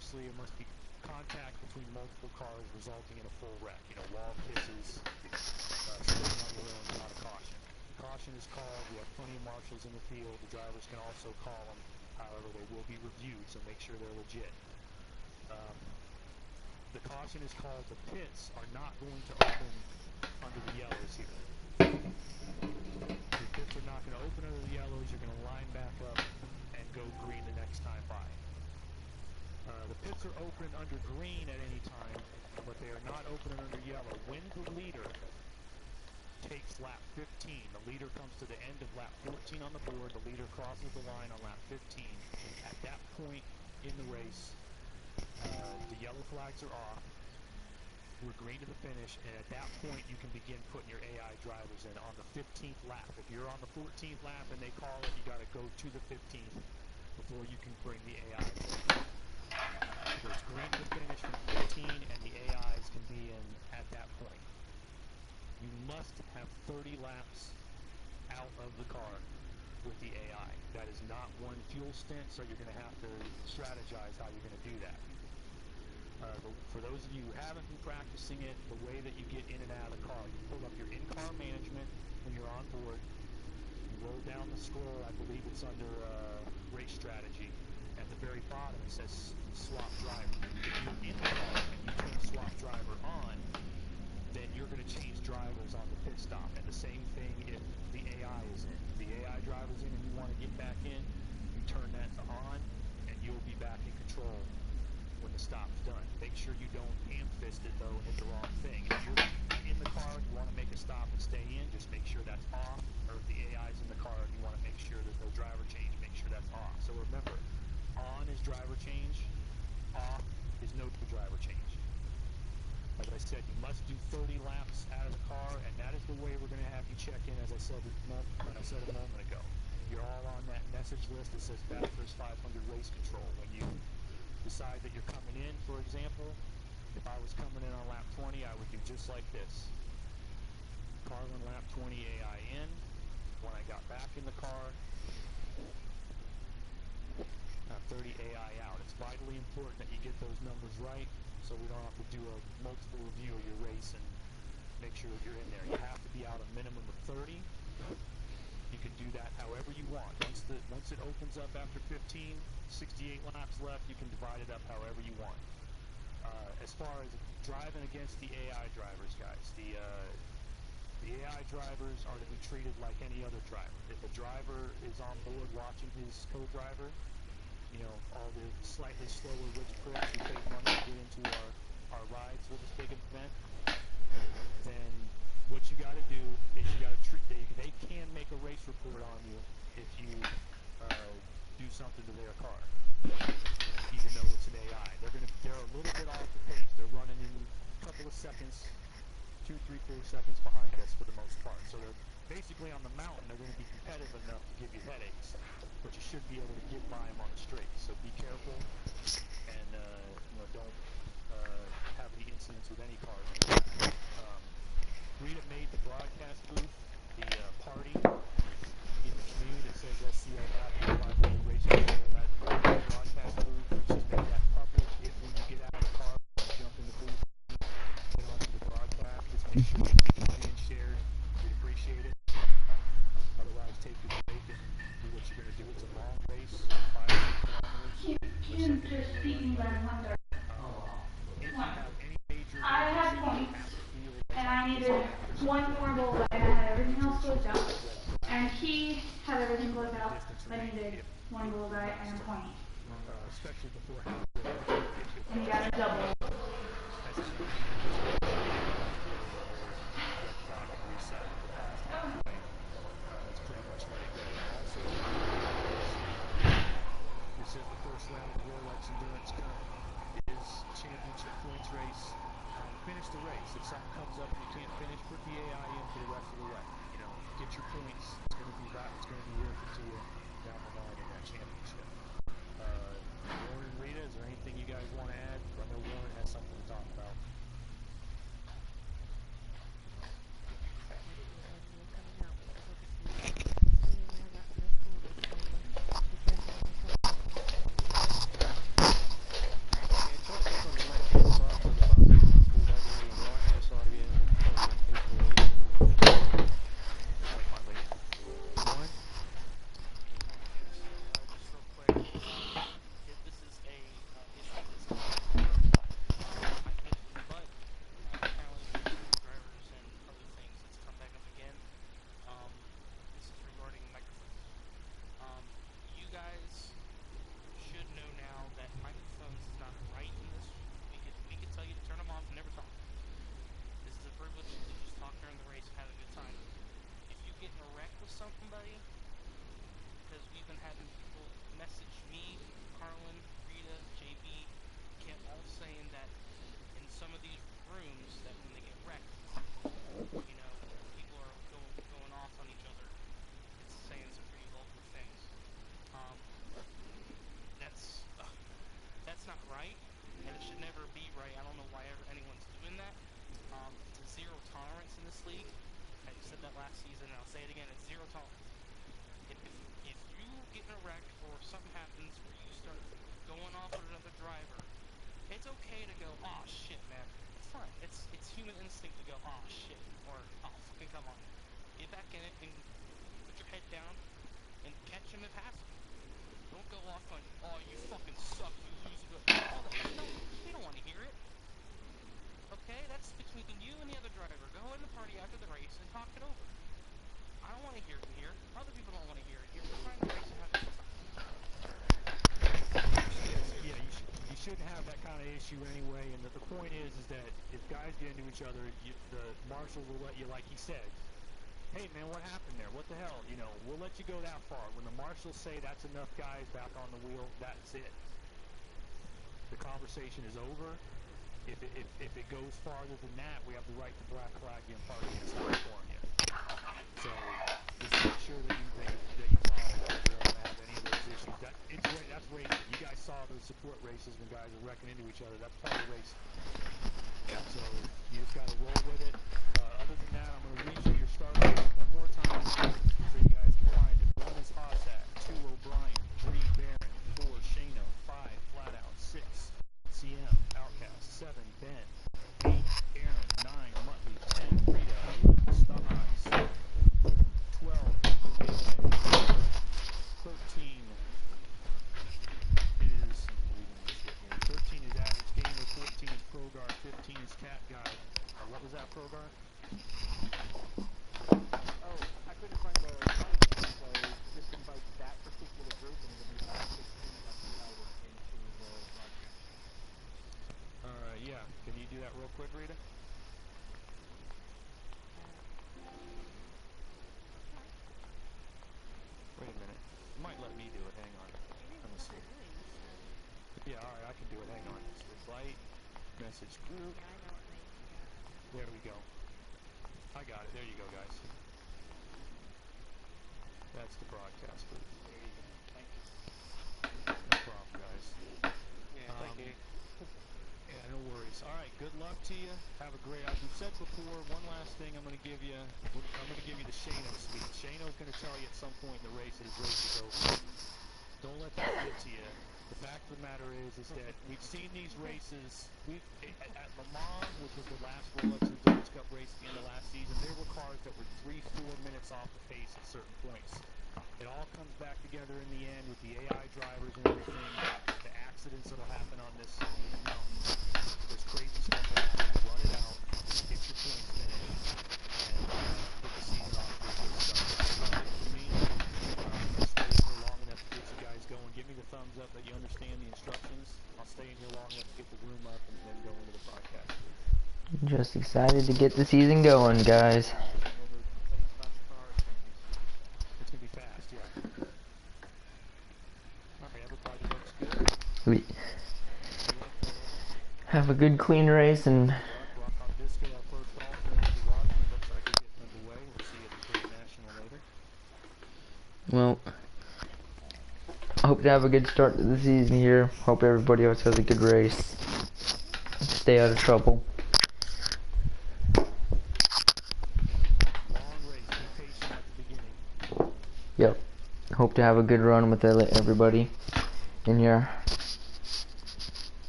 obviously it must be contact between multiple cars resulting in a full wreck. You know, wall kisses, spinning on your own without a caution. Caution is called. We have plenty of marshals in the field. The drivers can also call them. However, they will be reviewed, so make sure they're legit. The caution is called. The pits are not going to open under the yellows here. The pits are not going to open under the yellows. You're going to line back up and go green the next time by. The pits are open under green at any time, but they are not open under yellow. When the leader takes lap 15, the leader comes to the end of lap 14 on the board, the leader crosses the line on lap 15. At that point in the race, the yellow flags are off, we're green to the finish, and at that point you can begin putting your AI drivers in on the 15th lap. If you're on the 14th lap and they call it, you got to go to the 15th before you can bring the AI in. So it's green to the finish from 15, and the AIs can be in at that point. You must have 30 laps out of the car with the AI. That is not one fuel stint, so you're going to have to strategize how you're going to do that. For those of you who haven't been practicing it, the way that you get in and out of the car, you pull up your in-car management when you're on board, you roll down the scroll, I believe it's under race strategy. At the very bottom it says swap driver. If you're in the car and you turn swap driver on, then you're going to change drivers on the pit stop. And the same thing if the AI is in. If the AI driver's in and you want to get back in, you turn that to on, and you'll be back in control when the stop's done. Make sure you don't ham-fist it though and hit the wrong thing. If you're in the car and you want to make a stop and stay in, just make sure that's off. Or if the AI's in the car and you want to make sure there's no driver change, make sure that's off. So remember, on is driver change, off is no driver change. As I said, you must do 30 laps out of the car, and that is the way we're going to have you check in, as I said a moment ago. You're all on that message list that says Bathurst 500 Race Control. When you decide that you're coming in, for example, if I was coming in on lap 20, I would do just like this. Carlin lap 20 AI in. When I got back in the car, 30 AI out. It's vitally important that you get those numbers right, so we don't have to do a multiple review of your race and make sure that you're in there. You have to be out a minimum of 30. You can do that however you want. Once it opens up after 15, 68 laps left, you can divide it up however you want. As far as driving against the AI drivers, guys, the AI drivers are to be treated like any other driver. If a driver is on board watching his co-driver, you know, all the slightly slower rich pricks who pay money to get into our rides for this big event, then what you got to do is you got to treat, they can make a race report on you if you do something to their car, even though it's an AI. They're a little bit off the pace. They're running in a couple of seconds, 2, 3, 4 seconds behind us for the most part. So they're basically on the mountain. They're going to be competitive enough to give you headaches, but you should be able to get by them on the straight. So be careful and don't have any incidents with any cars. Rita made the broadcast booth, the party in the community that says SCL Racing. That broadcast booth, she's made that public. If when you get out of the car, you jump in the booth, get onto the broadcast, just make sure it's being shared. We'd appreciate it. Otherwise, take your break and do what you're going to do. It's a long race, 5 kilometers. Interesting than wonder. If you have any major I had emergency, points, you have to and I needed one more bowl guy, and I had everything else closed out. And he had everything closed out. I needed one bowl guy and a point. especially before And he got a double. This is the first round of Rolex Endurance Cup. It is championship points race. Finish the race. If something comes up and you can't finish, put the AI in for the rest of the way. You know, get your points. It's going to be right. It's going to be worth it to you down the line in that championship. Warren and Rita, is there anything you guys want to add? I know Warren has something to talk about. been having people message me, Carlin, Rita, JB, Kent, all saying that in some of these rooms that when they get wrecked, you know, people are going off on each other. It's saying some pretty vulgar things. Um, that's not right, and it should never be right. I don't know why anyone's doing that. It's a zero tolerance in this league. I said that last season, and I'll say it again. It's zero tolerance. If you get in a wreck or something happens where you start going off with another driver, it's okay to go, oh shit, man. It's fine. It's human instinct to go, oh shit, or oh fucking come on. Get back in it and put your head down and catch him and pass him. Don't go off on, oh you fucking suck, you lose it. All that. No, they don't want to hear it. Okay, that's between you and the other driver. Go in the party after the race and talk it over. I don't want to hear it here. Other people don't want to hear it here. We're trying to race and have a good time. Yeah, you shouldn't have that kind of issue anyway. And the point is that if guys get into each other, the marshal will let you, like he said, hey man, what happened there? What the hell? You know, we'll let you go that far. When the marshals say that's enough guys back on the wheel, that's it. The conversation is over. If it goes farther than that, we have the right to black flag you and park against California. So just make sure that you follow that. We don't want to have any of those issues. That's racing. You guys saw those support races when guys are wrecking into each other. That's part of racing. So you just got to roll with it. Other than that, I'm going to read you your start list one more time so you guys can find it. 1 is Hossack, 2 O'Brien, 3 Barron, 4 Shano, 5 Flatout, 6 CM, Outcast, 7 Ben, 8 Aaron, 9 Muttley, 10 Rita, 11 Stubbs, 12 13 is Average Gamer, 14 is Progar, 15 is Cat Guy. What was that, Progar? Oh, I couldn't find the content, so just invite that particular group and it'll be 16 hours into the broadcast. Alright, yeah. Can you do that real quick, Rita? Wait a minute. You might let me do it. Hang on. Let me see. Yeah, alright, I can do it. Hang on. So invite, message group. There we go. I got it. There you go, guys. That's the broadcast group. There you go. Thank you. No problem, guys. Yeah, thank you. Yeah, no worries. Alright, good luck to you. Have a great, as we've said before, one last thing I'm going to give you. I'm going to give you the Shano speech. Shano's going to tell you at some point in the race that his race is over. Don't let that get to you. The fact of the matter is that we've seen these races. At Le Mans, which was the last Rolex Endurance Cup race at the end of last season, there were cars that were 3-4 minutes off the pace at certain points. It all comes back together in the end with the AI drivers and everything. The accidents that'll happen on this mountain. There's crazy stuff that happens. Run it out. Get your points finished. And get the season off to a good start. That's all it for me. I'm going to stay in here long enough to get you guys going. Give me the thumbs up that you understand the instructions. I'll stay in here long enough to get the room up and then go into the broadcast. Just excited to get the season going, guys. It's going to be fast, yeah. Alright, everybody looks good. We have a good clean race and well, I hope to have a good start to the season here. Hope everybody else has a good race. Stay out of trouble. Yep. Hope to have a good run with everybody in here.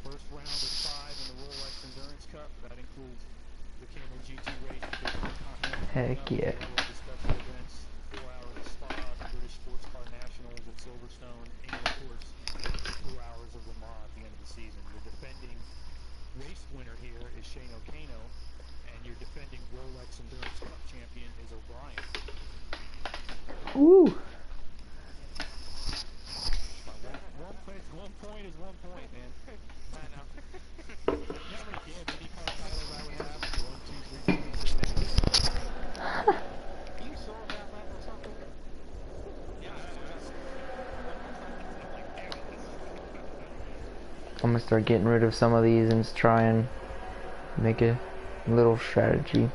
First round of 5 in the Rolex Endurance Cup. That includes the Camel GT race. Heck yeah. The special events, 4 hours of Spa, the British Sports Car Nationals at Silverstone, and of course, 4 hours of Le Mans at the end of the season. Your defending race winner here is Shano Kano, and your defending Rolex Endurance Cup champion is O'Brien. Woo! One point is 1 point, man. I know. You know how many damn IndyCar titles I would have? 1, 2, 3, 4, 5, 6, 7, 8. You saw that lap or something? Yeah, that's what I said. I'm gonna start getting rid of some of these and try and make a little strategy.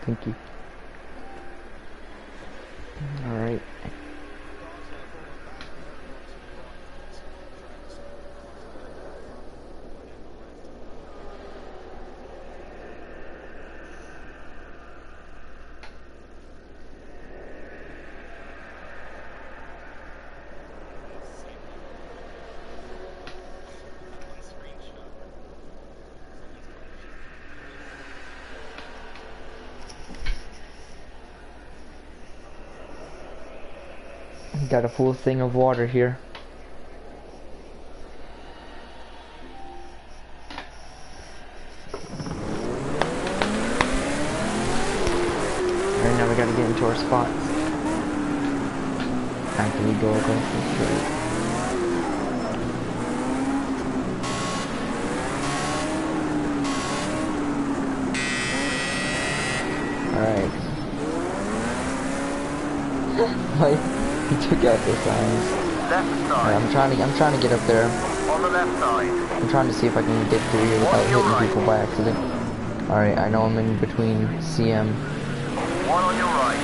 Thank you. Alright. Got a full thing of water here. Alright, now we gotta get into our spots after we go across the street. Alright. Like, he took out the signs. Left side. I'm trying to get up there. On the left side. I'm trying to see if I can get through here without hitting people by accident. Alright, I know I'm in between CM. One on your right.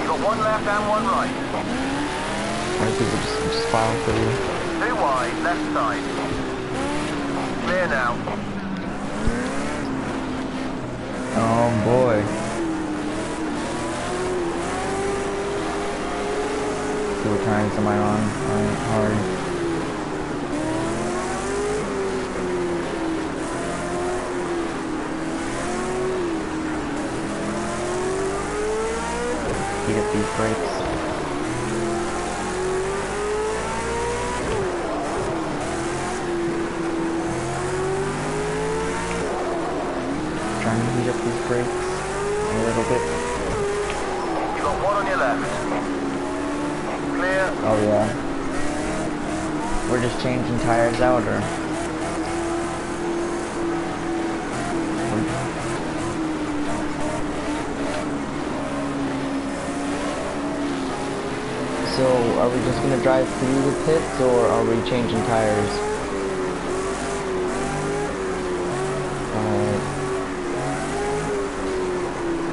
You got one left and one right. Alright, people just file through. Two wide, left side. Clear now. Oh boy. See what times am I on? Alright, hard. Heat up these brakes. Trying to heat up these brakes a little bit. You got one on your left. Clear. Oh yeah. We're just changing tires out, or? So, are we just gonna drive through the pits, or are we changing tires? Alright,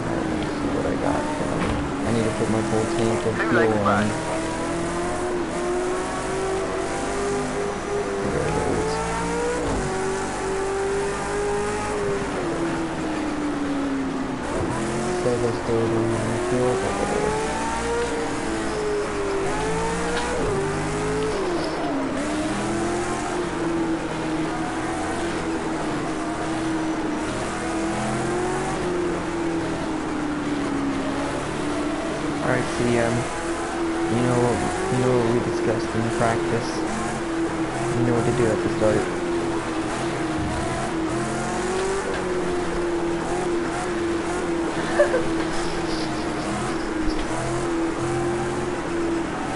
let me see what I got. I need to put my full tank of fuel on. There it is. So let's go to fuel over there. Alright, CM, you know what we discussed in practice. You know what to do at the start.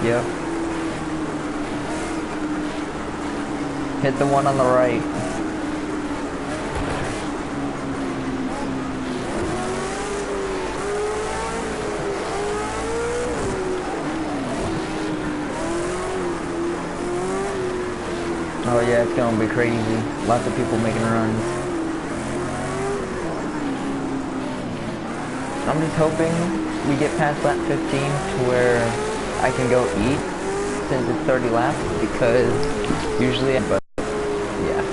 Yep. Hit the one on the right. Oh yeah, it's gonna be crazy. Lots of people making runs. I'm just hoping we get past lap 15 to where I can go eat since it's 30 laps, because usually, but yeah.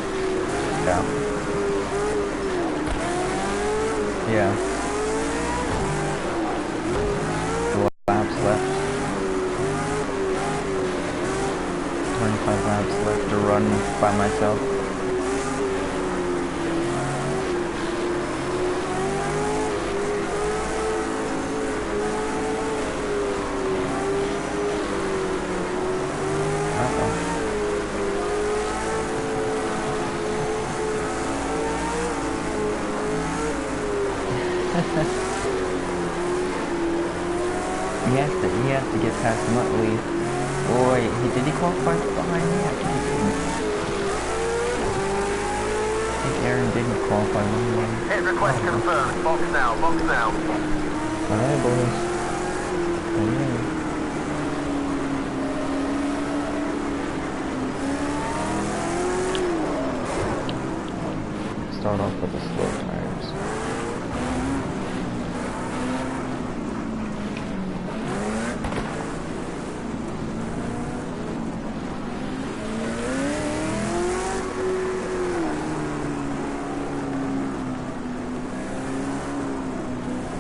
Yeah. 4 laps left. 25 laps left to run by myself. He has to get past Muttley. Oh wait, did he qualify behind me? I can't see. I think Aaron didn't qualify behind me. Hit request confirmed. Box now, box now. Alright boys. Yeah. Start off with the slow tires.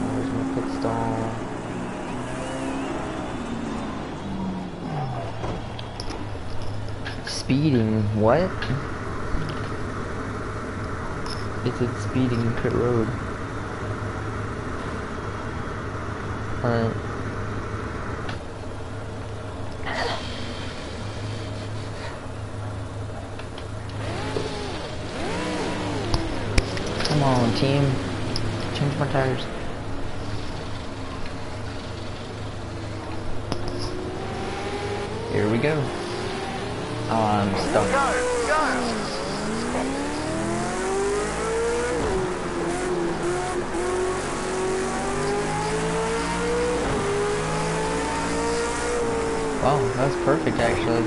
Where's my pit stall? Speeding, what? It's at speeding pit road. Alright. Come on, team. Change my tires. Here we go. Oh, I'm stuck. Go! Wow, that's perfect actually.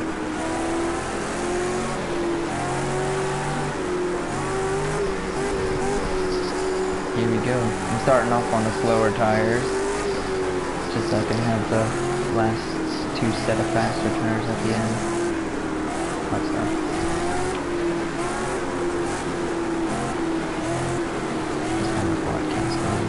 Here we go. I'm starting off on the slower tires, just so I can have the last two set of faster tires at the end. Watch that. Just have a broadcast on.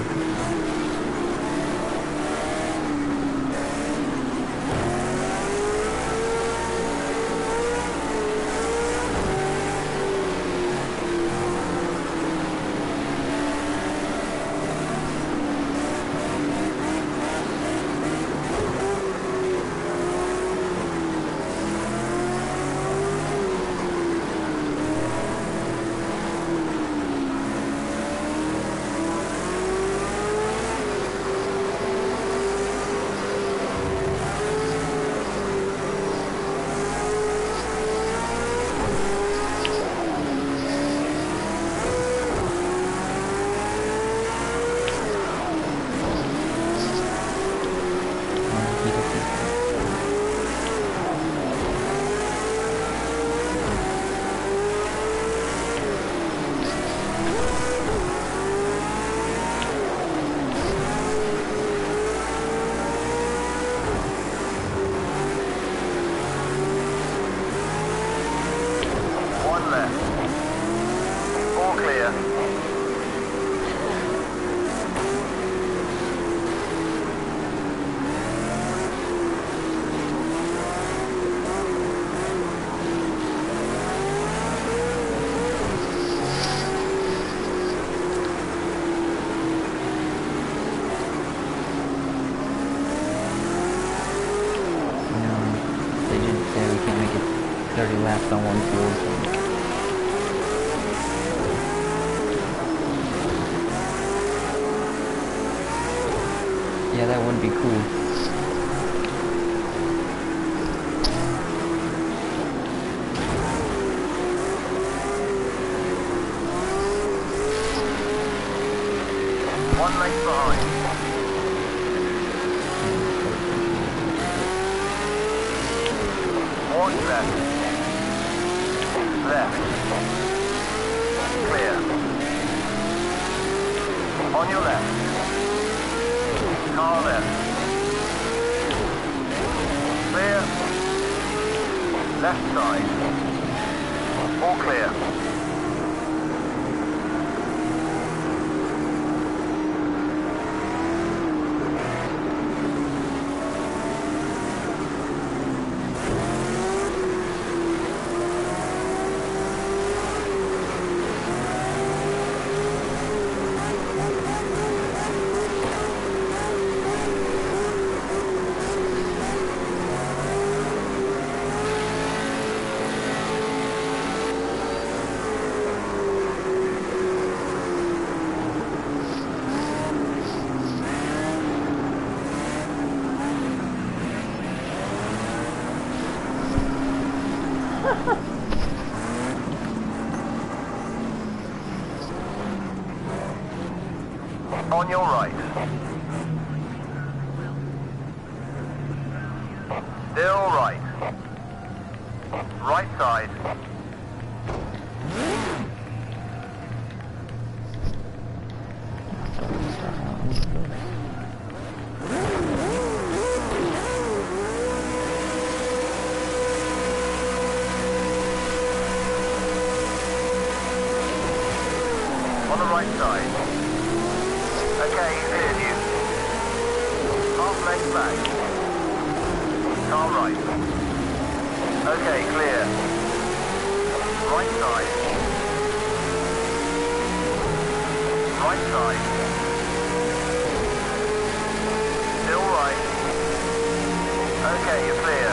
Laps on one fuel tank. Yeah, that would be cool. One length behind. One left. Left. Clear. On your left. Car left. Clear. Left side. All clear. On your right. Still right. Right side. On the right side. Okay, he's cleared you. Half length back. Car right. Okay, clear. Right side. Right side. Still right. Okay, you're clear.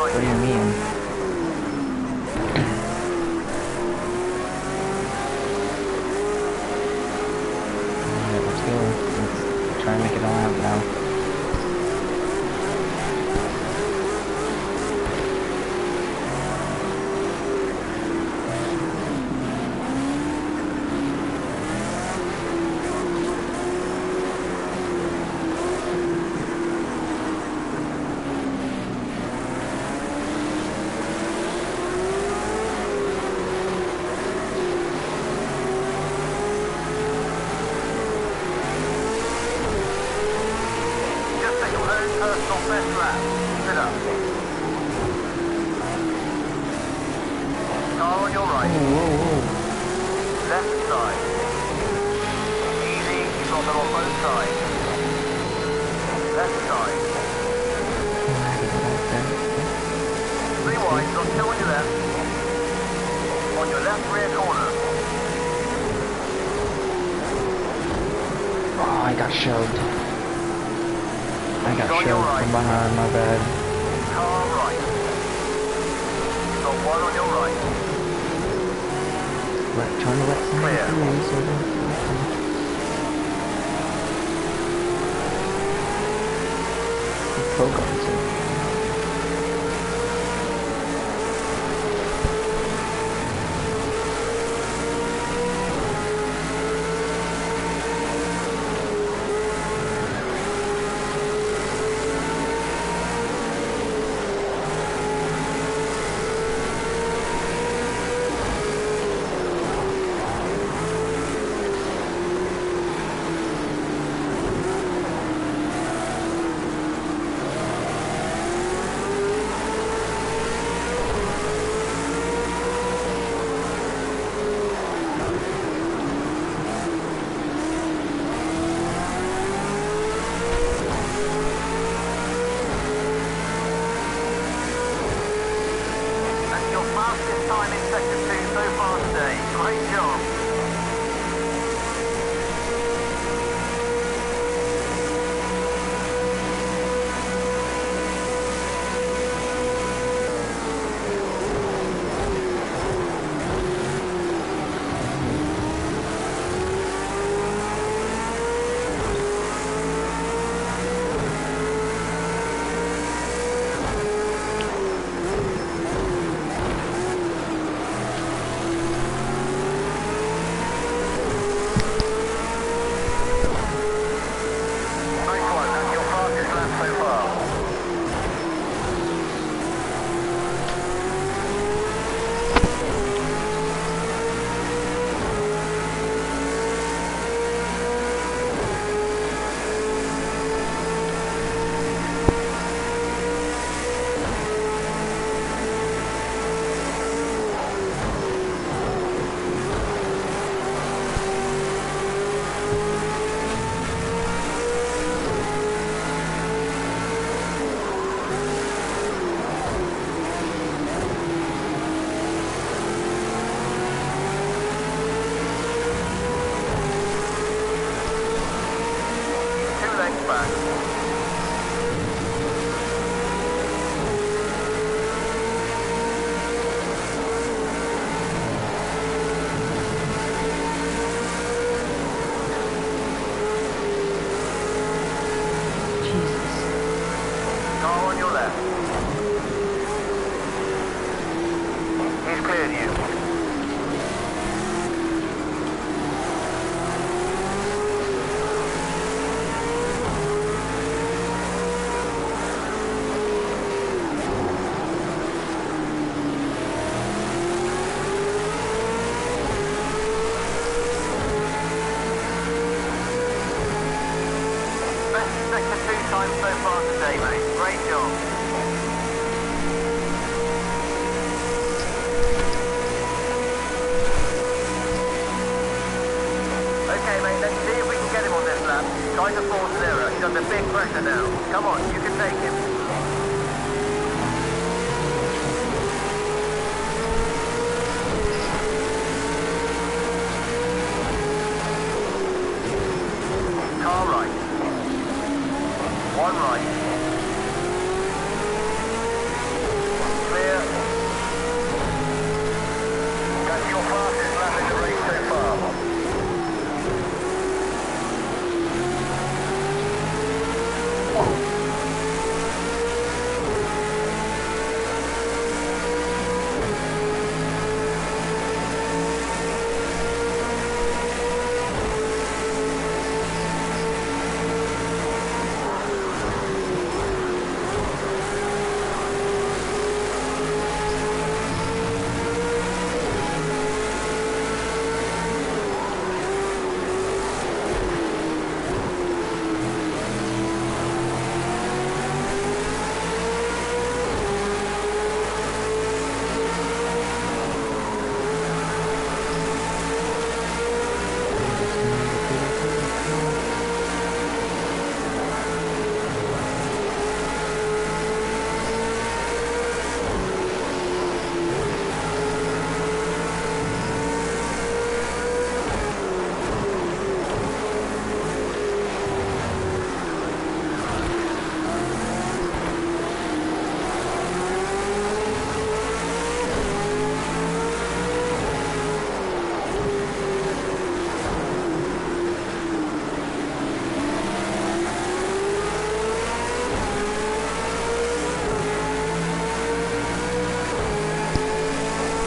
What do you mean? Alright, let's go. Let's try and make it all out now. Personal best lap. Sit up. Car on your right. Left side. Easy, you've got them on both sides. Left side. 3 wide, got 2 on your left. On your left rear corner. Oh, I got shoved. I got shoved from behind, my bad. Car right. You've got 1 on your right. Trying to let somebody through, so don't... Programs it. Time in Sector 2 so far today. Great job. Time so far today, mate. Great job. Okay, mate, let's see if we can get him on this lap. Try to force an error. He's under big pressure now. Come on, you can take him. Car right. One right. Clear. That's your fastest lap in the race so far.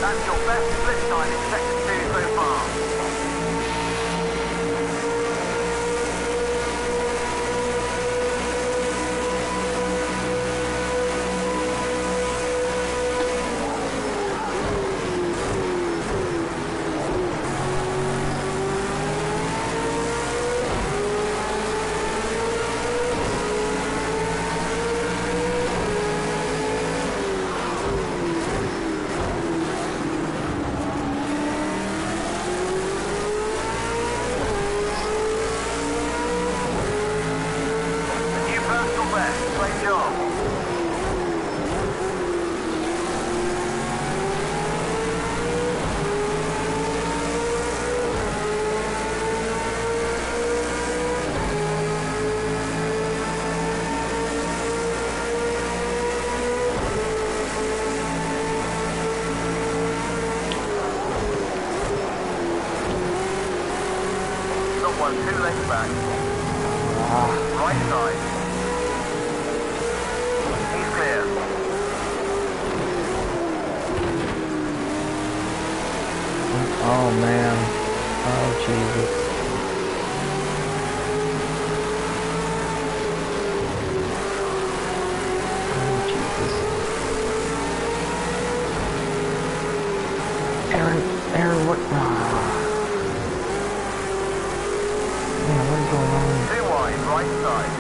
That's your best split time in Sector 2 so far. 2 lengths back. Ah. Right side. He's clear. Oh man. Oh Jesus. Oh Jesus. Aaron, what? Ah. Man, what is going on? 2 wide, right side.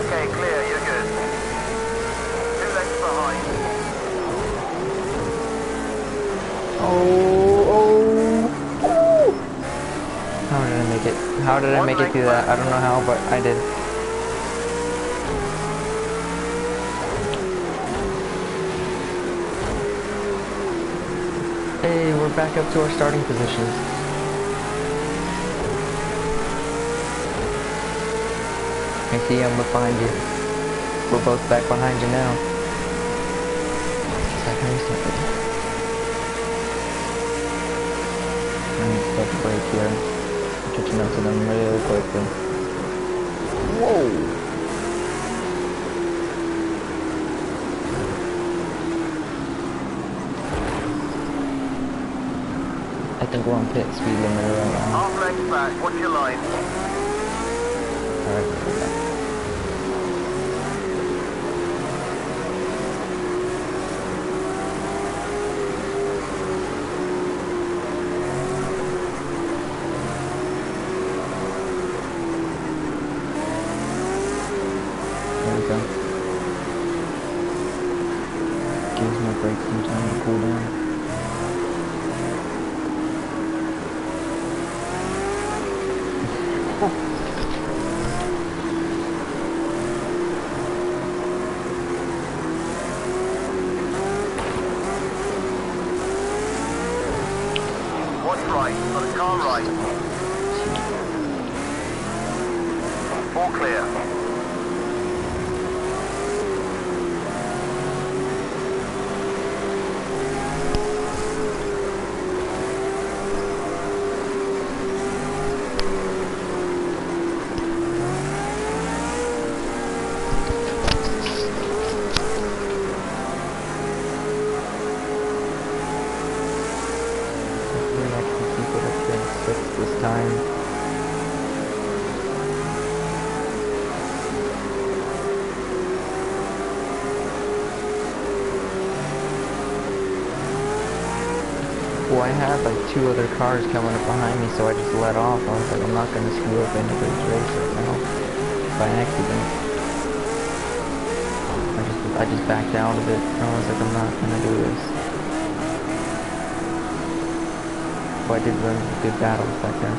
Okay, clear, you're good. 2 lengths behind. How did I make it? How did I 1 make it length through that? back. I don't know how, but I did. Hey, we're back up to our starting positions. I see I'm behind you. We're both back behind you now. Just like how we started. Let's break here. Get your notes to them real quickly. Whoa! I think we're on pit speed limiter right now. Half length back, watch your line. Alright, there we go. There we go. Gives my brakes some time to cool down. Watch right, on the car right. All clear. Hopefully I can keep it up to 6 this time. Well, I had like 2 other cars coming up behind me, so I just let off. I was like, I'm not gonna screw up anybody's race right now by accident. I just backed out of it. I was like, I'm not gonna do this. Well, I did run good battles back there.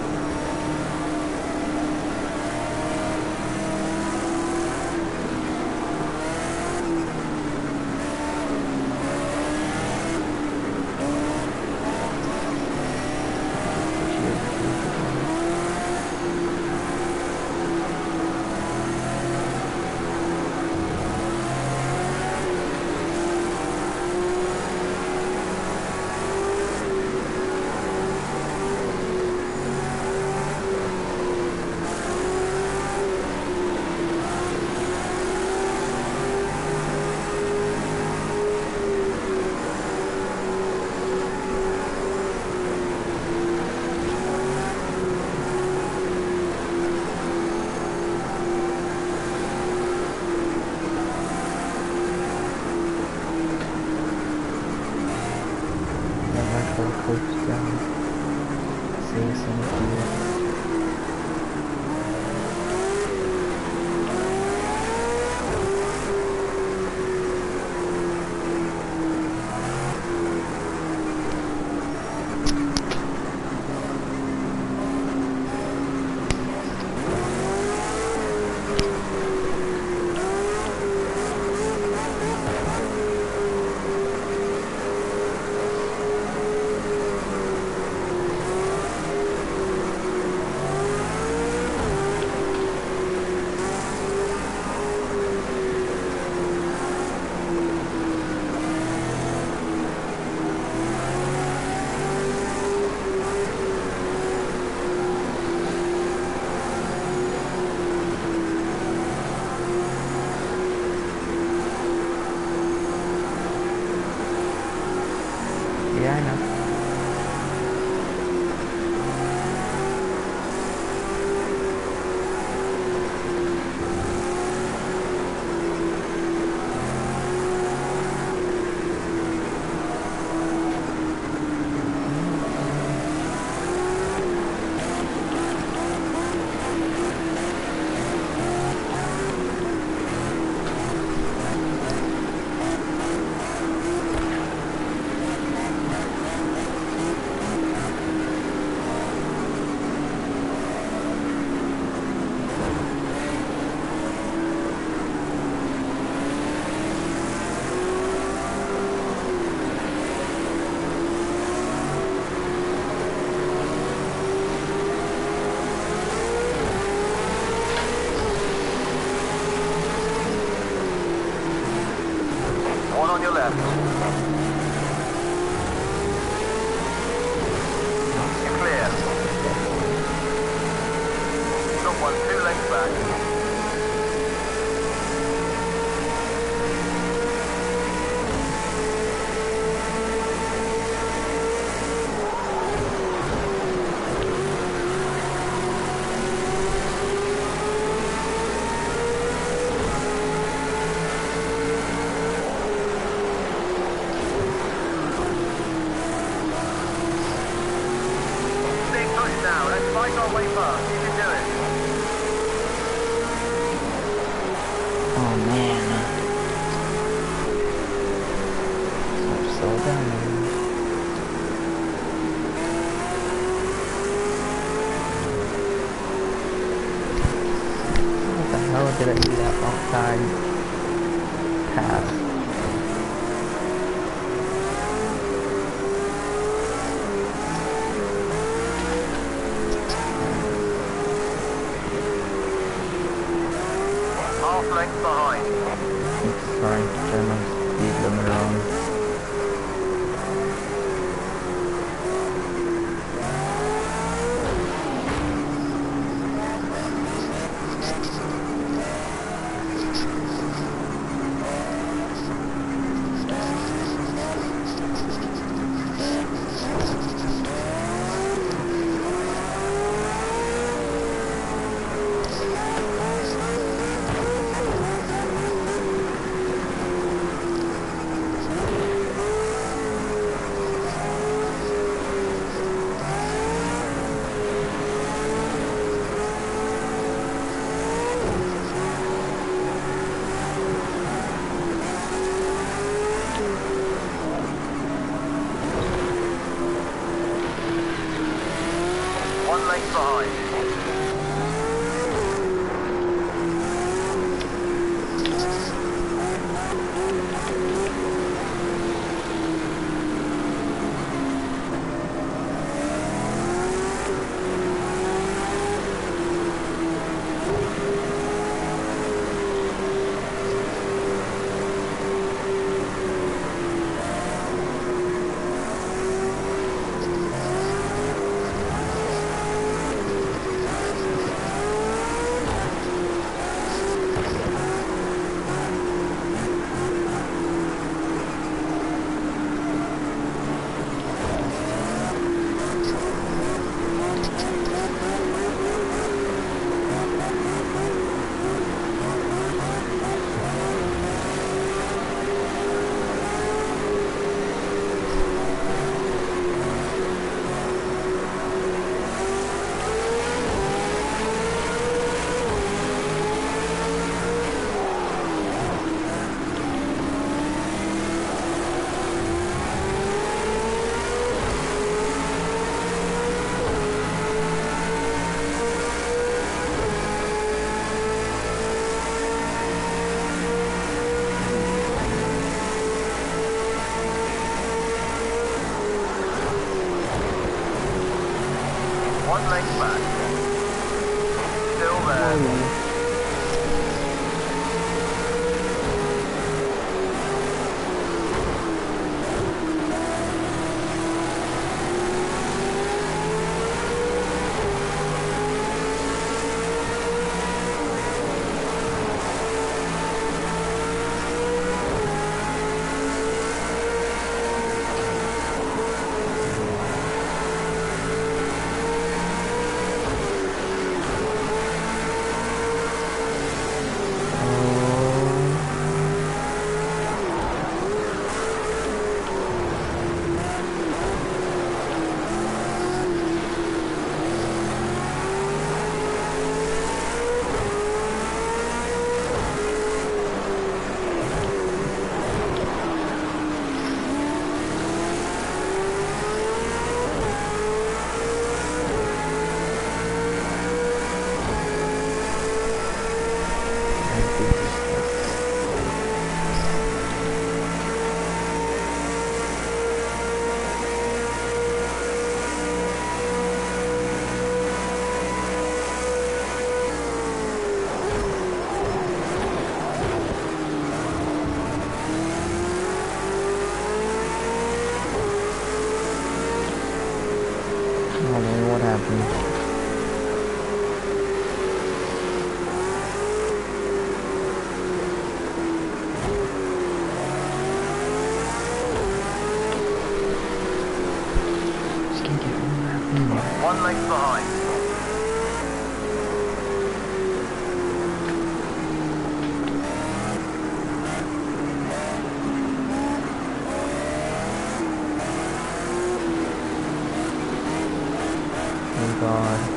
Coach down. See some of you. Kinda. One on your left. You're clear. Got one 2 lengths back. Now, let's fight our way past. You can do it. Oh man. Slow down. What the hell did I do that wrong side pass? Half length behind. Sorry, turn my speed limiter on. One length behind. One length back. Still there. 1 length behind. Oh God.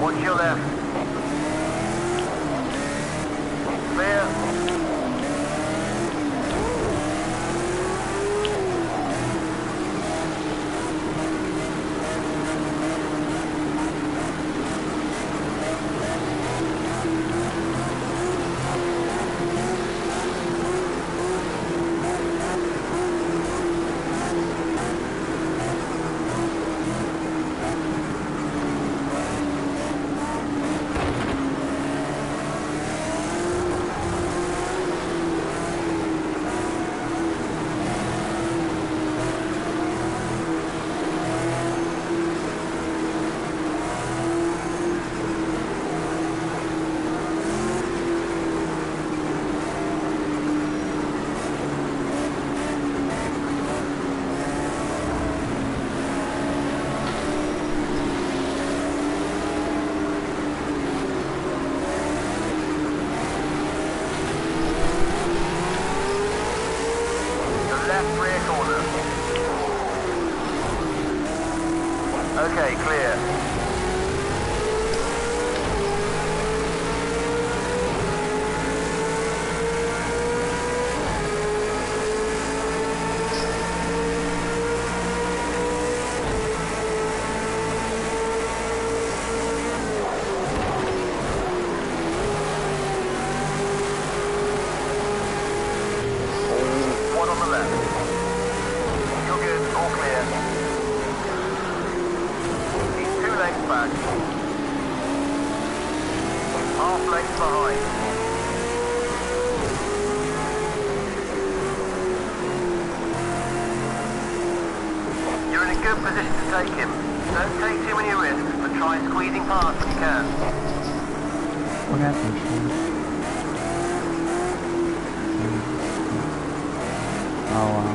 Watch your left. Clear. Okay, clear. One on the left. You're good, all clear. He's 2 lengths back. Half length behind. You're in a good position to take him. Don't take too many risks, but try squeezing past if you can. What happened? Oh wow.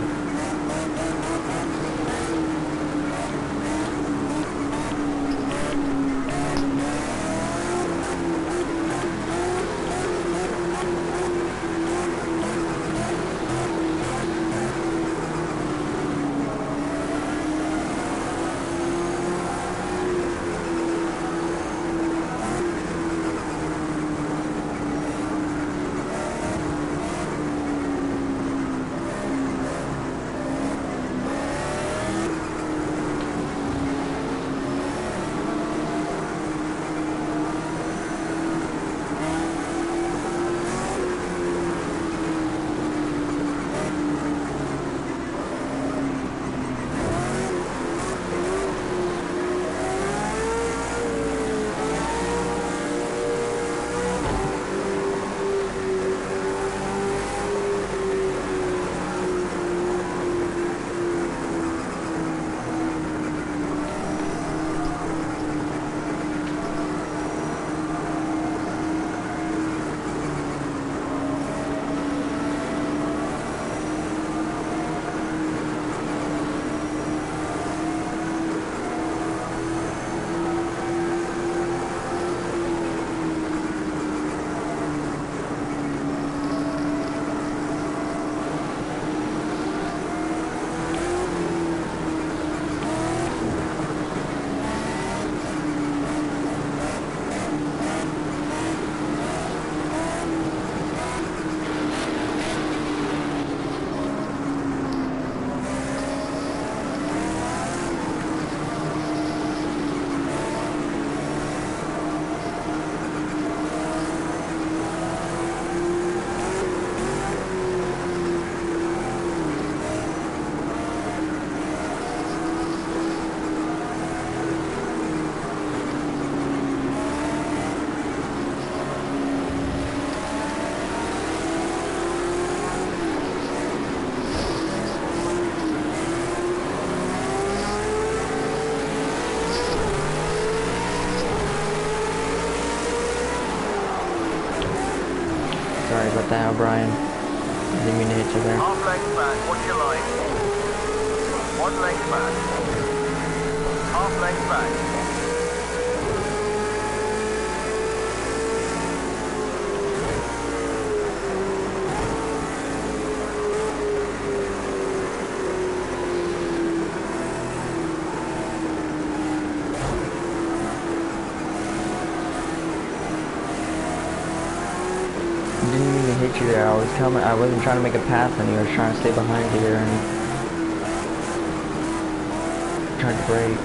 Brian. I didn't mean to hit you there. Half length back, watch your line. 1 length back. Half length back. Didn't mean to hit you there. I wasn't trying to make a pass on you. I was trying to stay behind you there and trying to brake.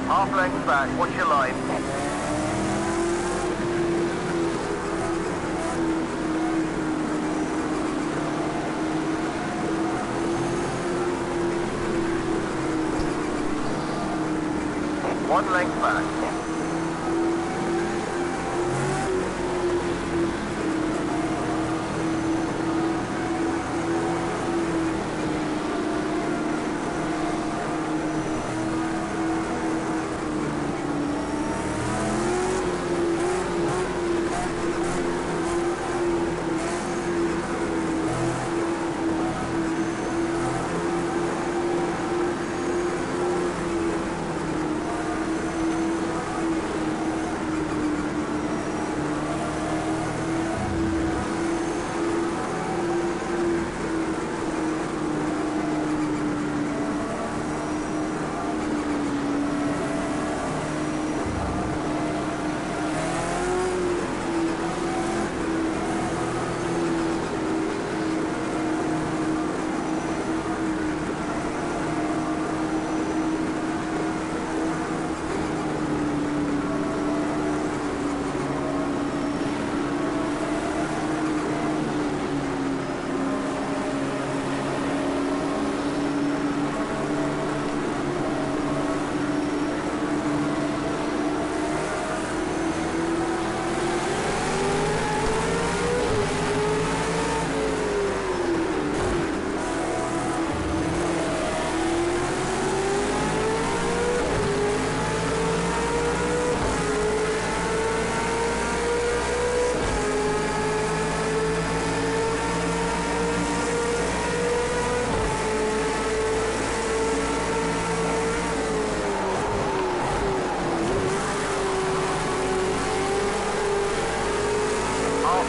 Half length back, watch your line. One length back.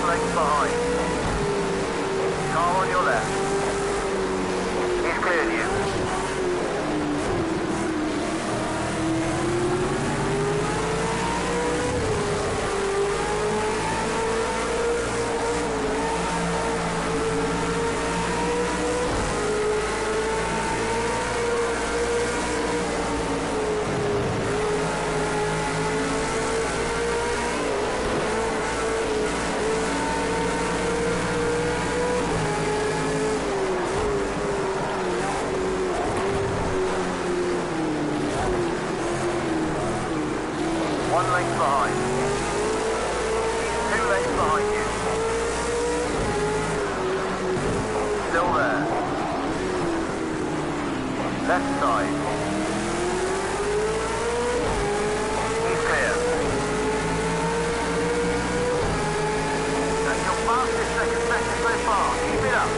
Length behind. Car on your left. He's cleared you. One length behind. 2 lengths behind you. Still there. Left side. He's clear. fastest second sector so far. Keep it up.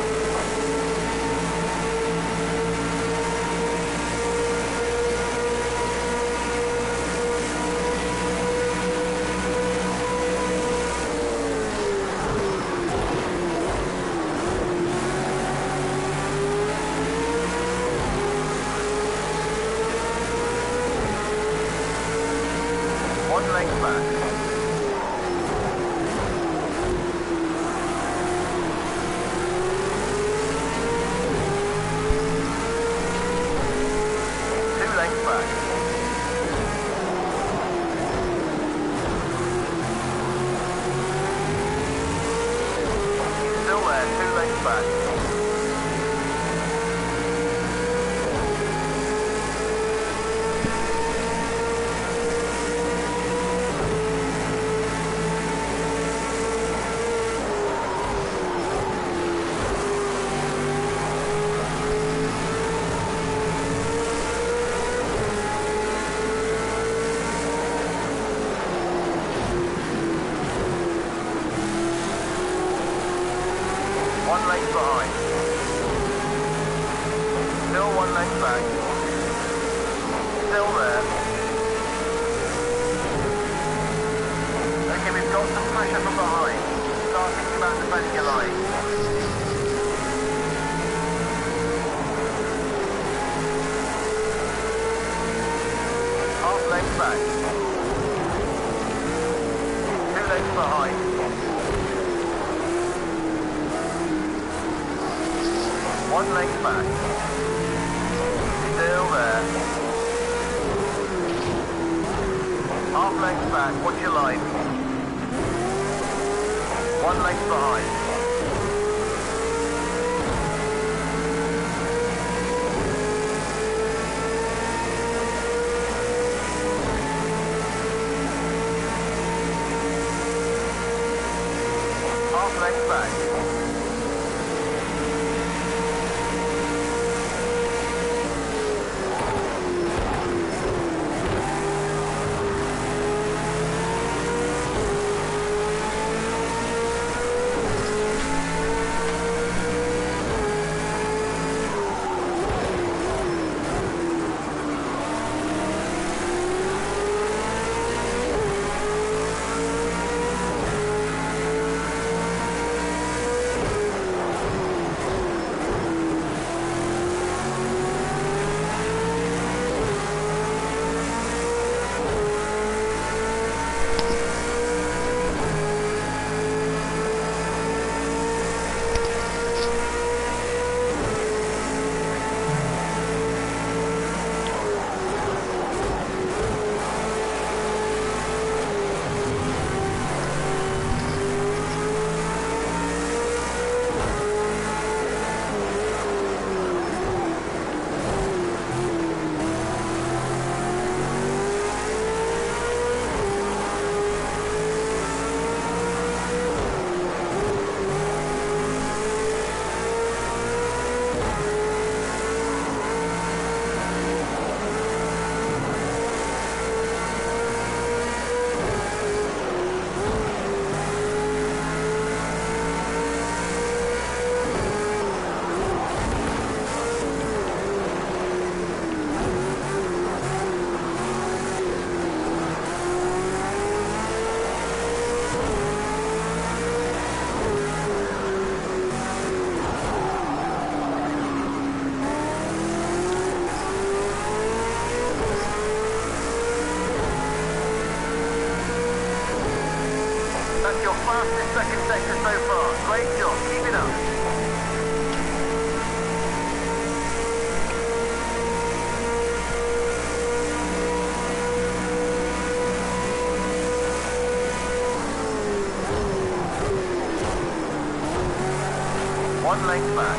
One length back. One length back. Still there. Half length back, watch your line. One length behind. Half length back. Fastest second sector so far. Great job. Keep it up. One length back.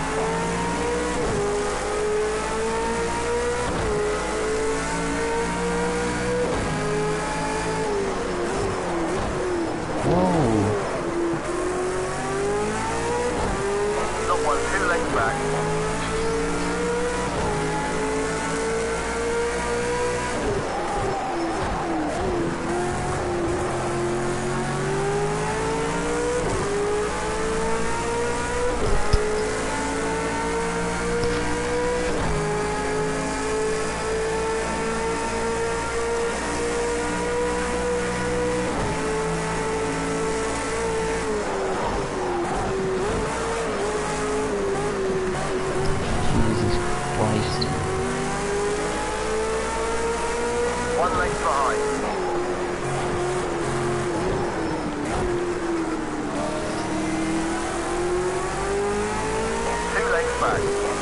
back.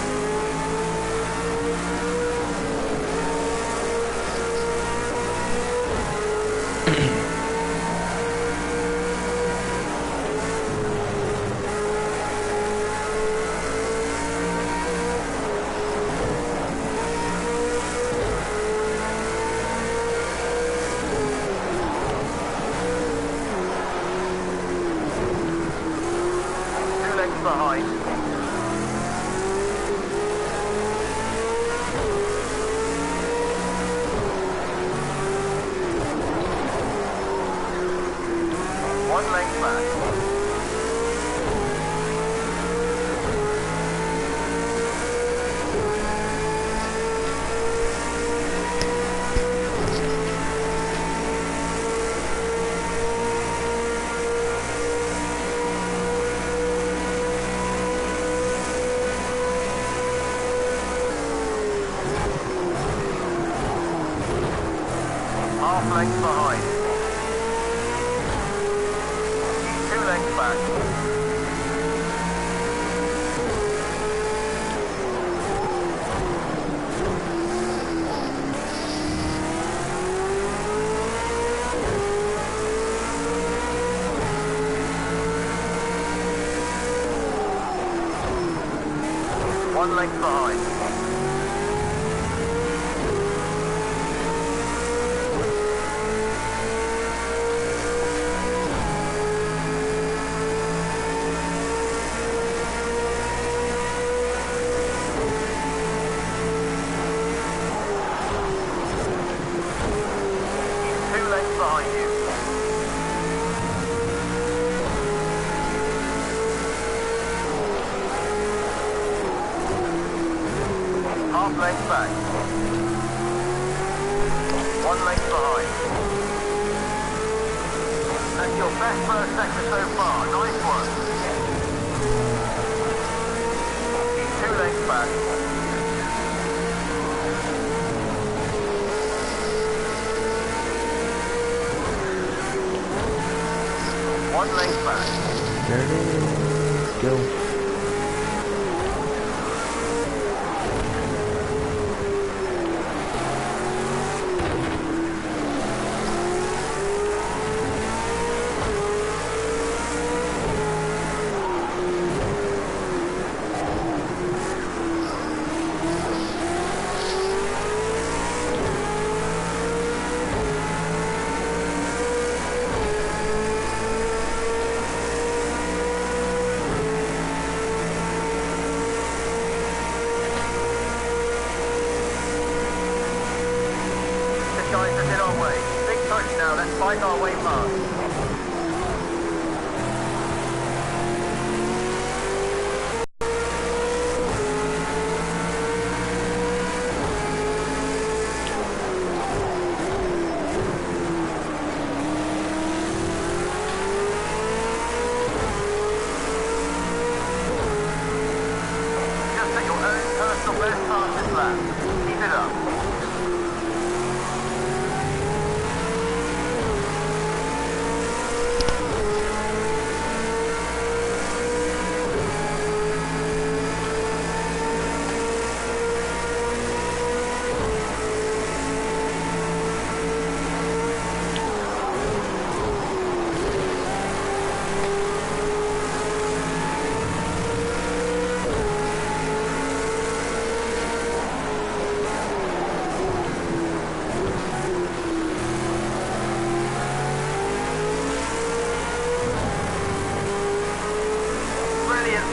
Behind. One length back. Half length behind. 2 lengths back. One length behind. Behind you. Half length back. 1 length behind. That's your best first sector so far. Nice one. 2 lengths back. One length back. There it is. Let's go. Guys, let's hit our way. Big push now, let's fight our way past. Just at your own personal best pass this lap. Keep it up.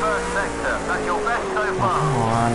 First sector, that's your best so far. Come on.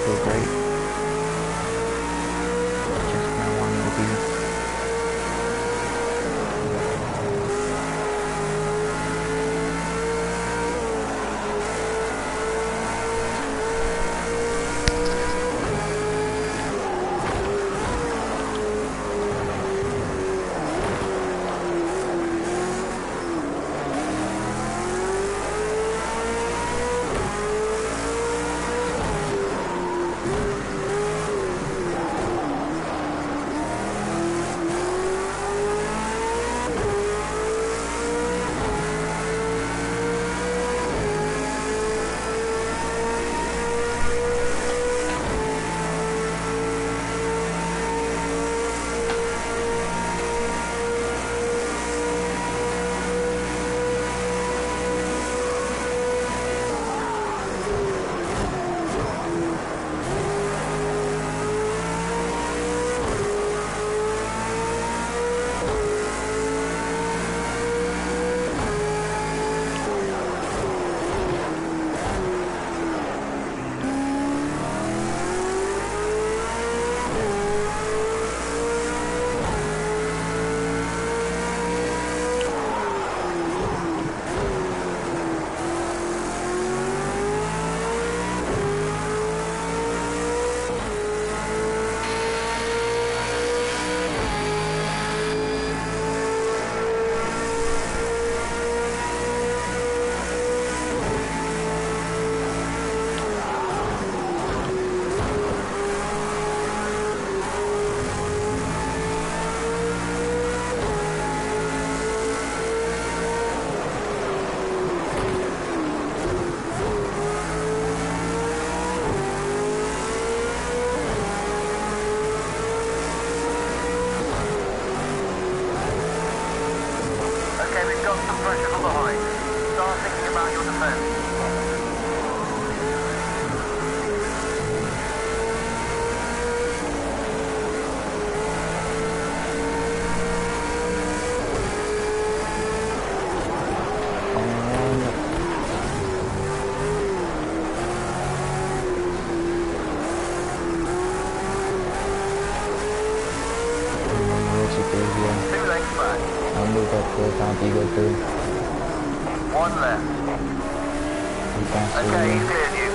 feel great. Just kind of wanted to be. I'll move up to the top, you go through. One left. Okay, he's cleared you.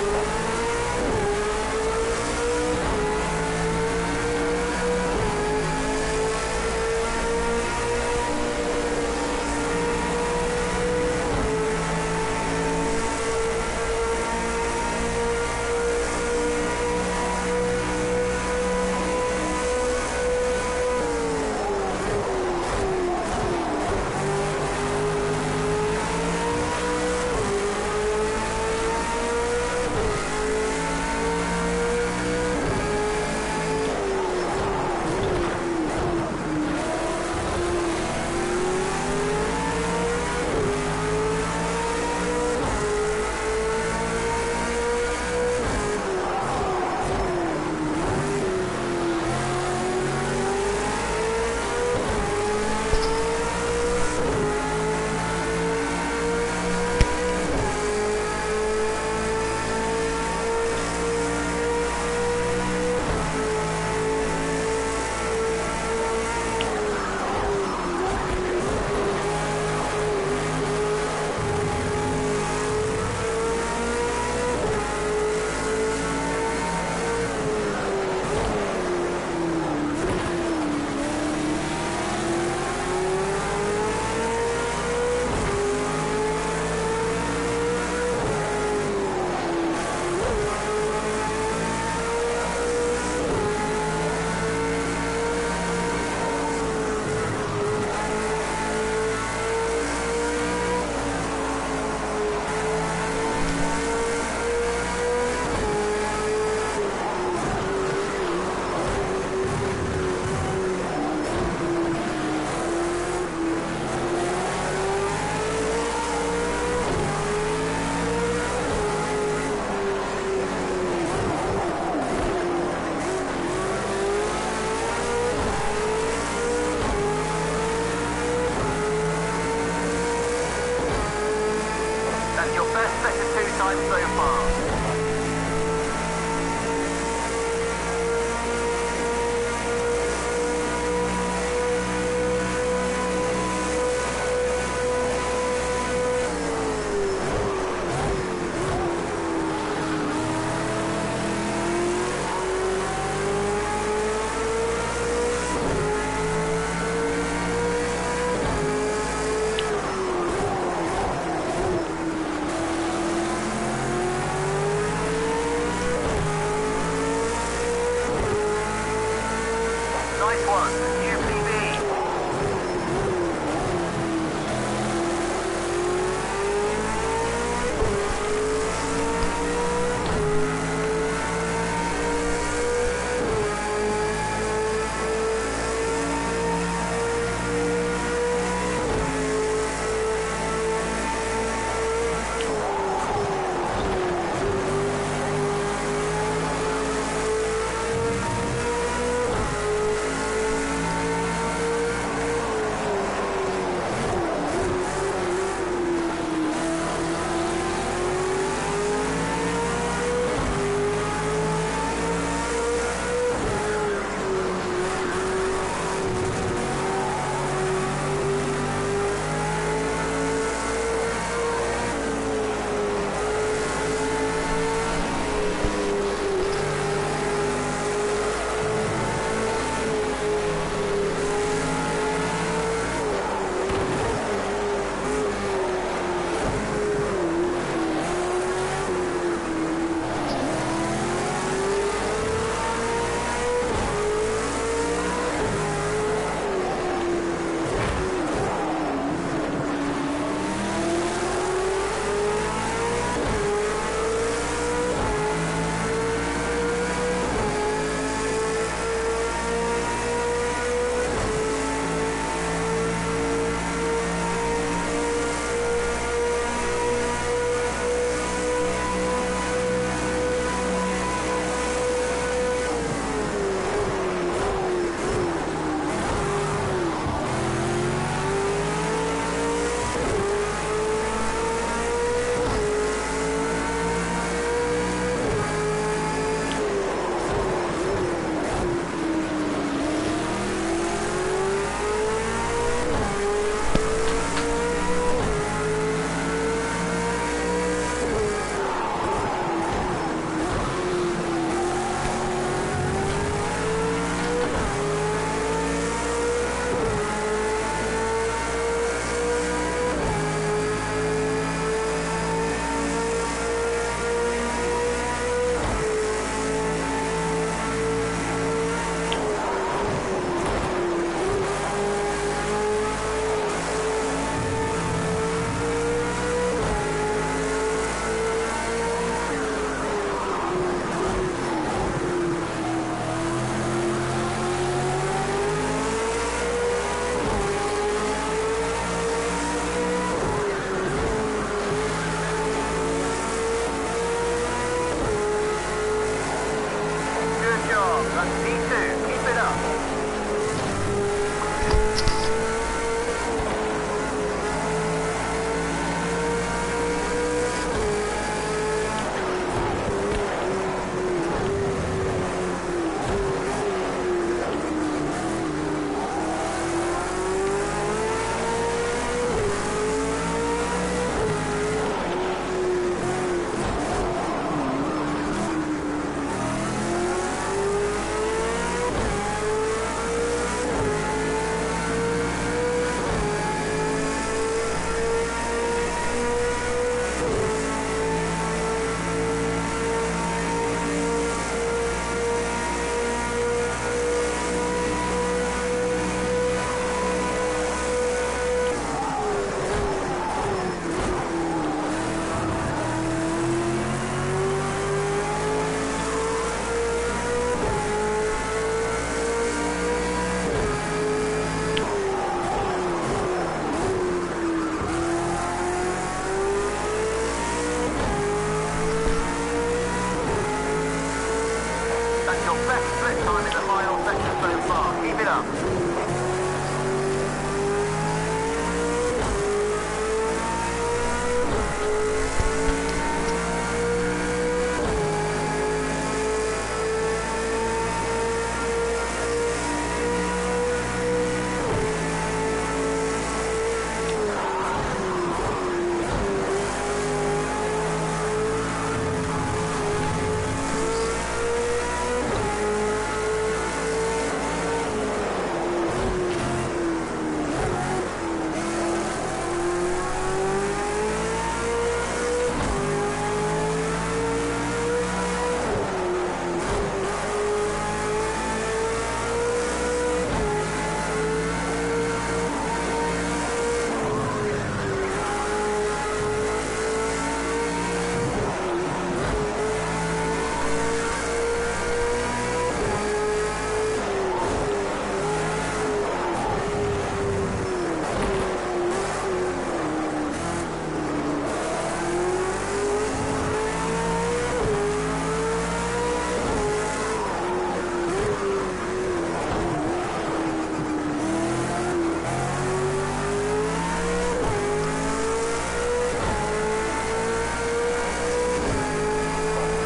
Your best split time in the final section so far. Keep it up.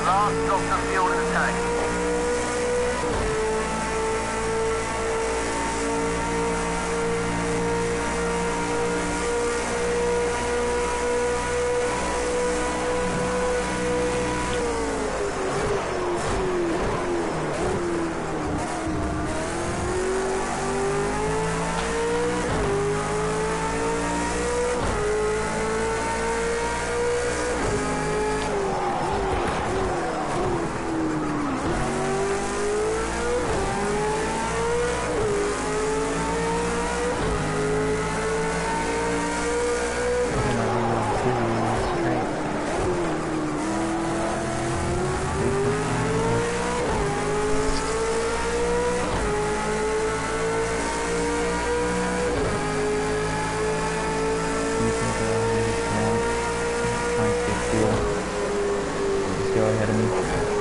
Last drop of fuel in the tank.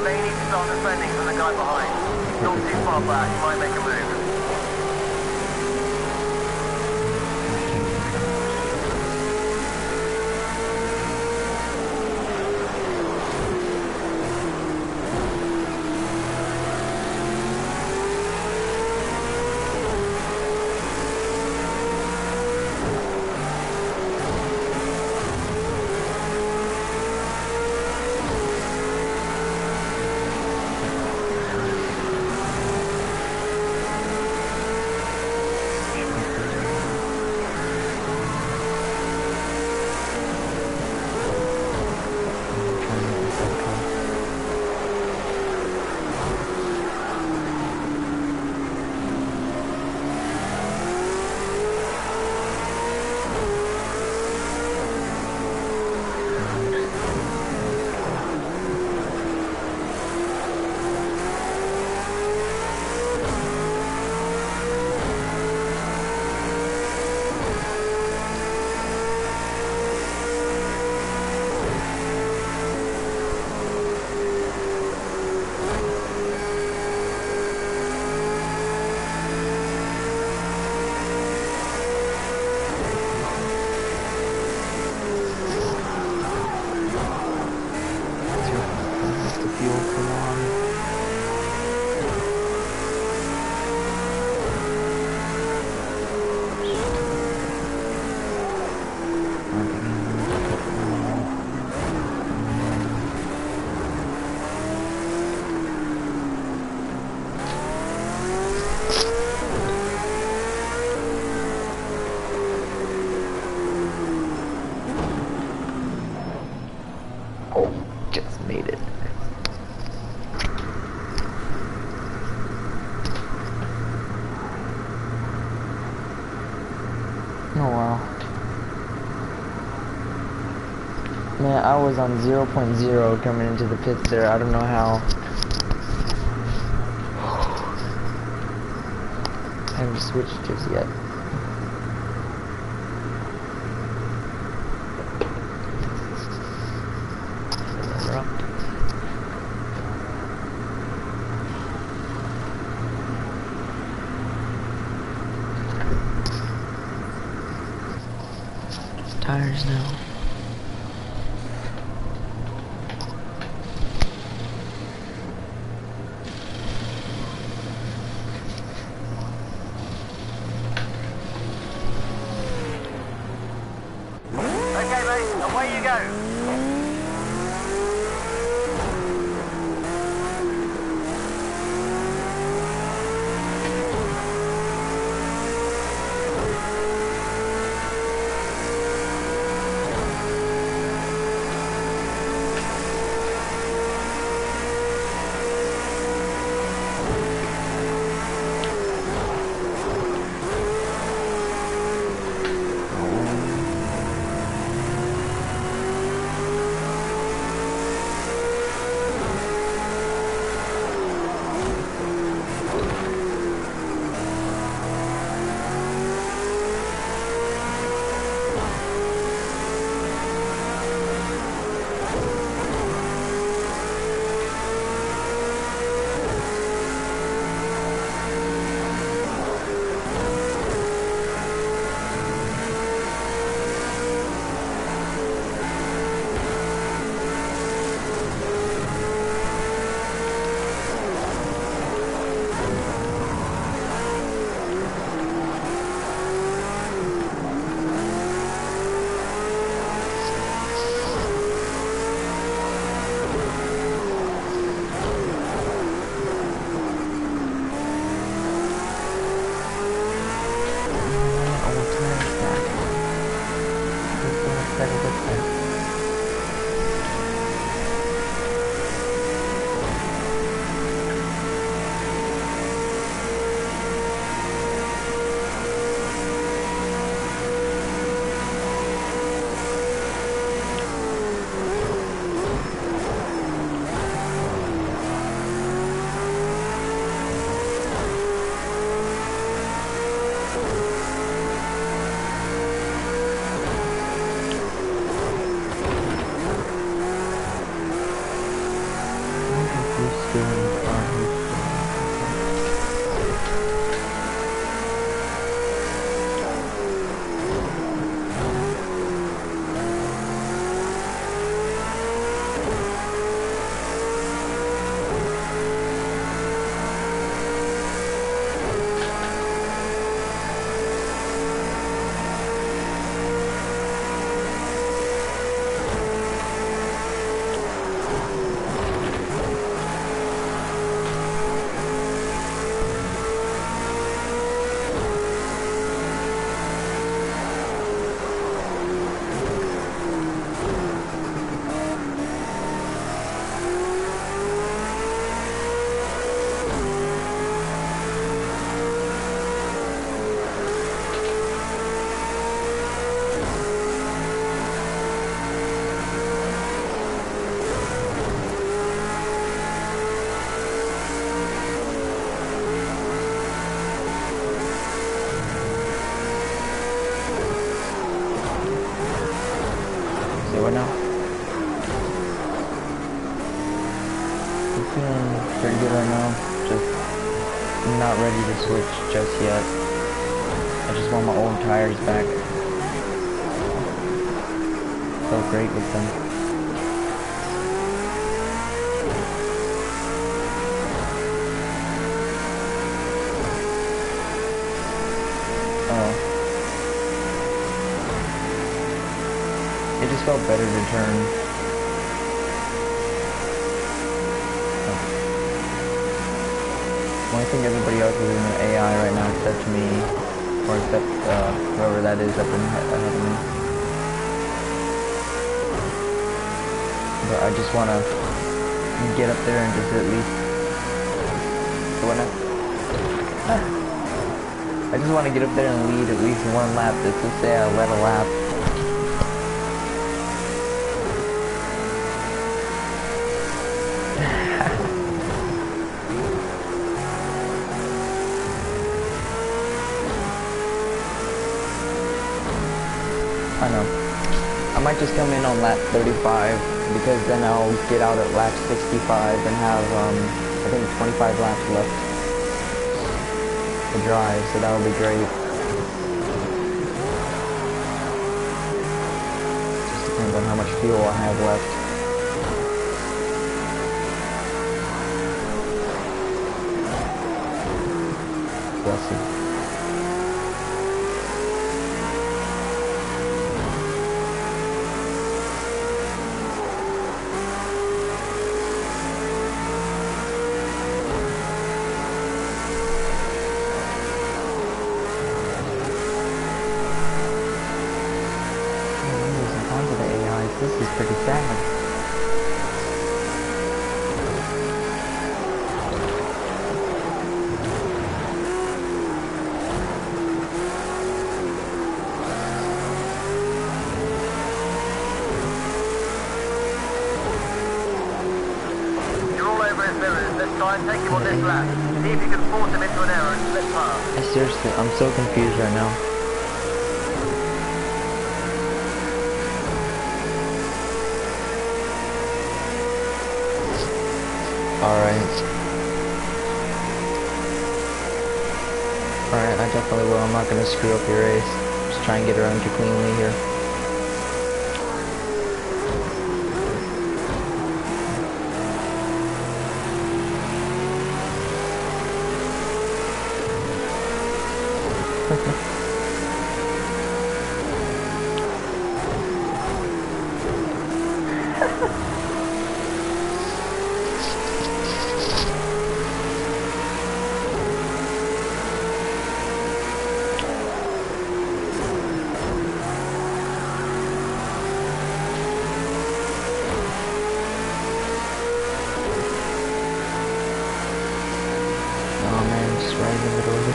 May need to start defending from the guy behind. Not too far back, he might make a move. Oh wow. Man, I was on 0.0 coming into the pits there. I don't know how. I haven't switched just yet. tires now. Okay, mate, away you go. What now? I'm feeling pretty good right now. Just not ready to switch just yet. I just want my old tires back. Felt great with them. It just felt better to turn. Well, I think everybody else is in the AI right now except me, or except whoever that is up ahead of me. But I just want to get up there and just at least... I just want to get up there and lead at least one lap. Just to say I led a lap. I know. I might just come in on lap 35 because then I'll get out at lap 65 and have I think 25 laps left to drive, so that would be great. depends on how much fuel I have left. We'll see. This is pretty sad. You're all over his mirrors. This time, take him on this lap. See if you can force him into an error and slip past. Seriously, I'm so confused right now. Alright, I definitely will. I'm not gonna screw up your race. Just try and get around you cleanly here.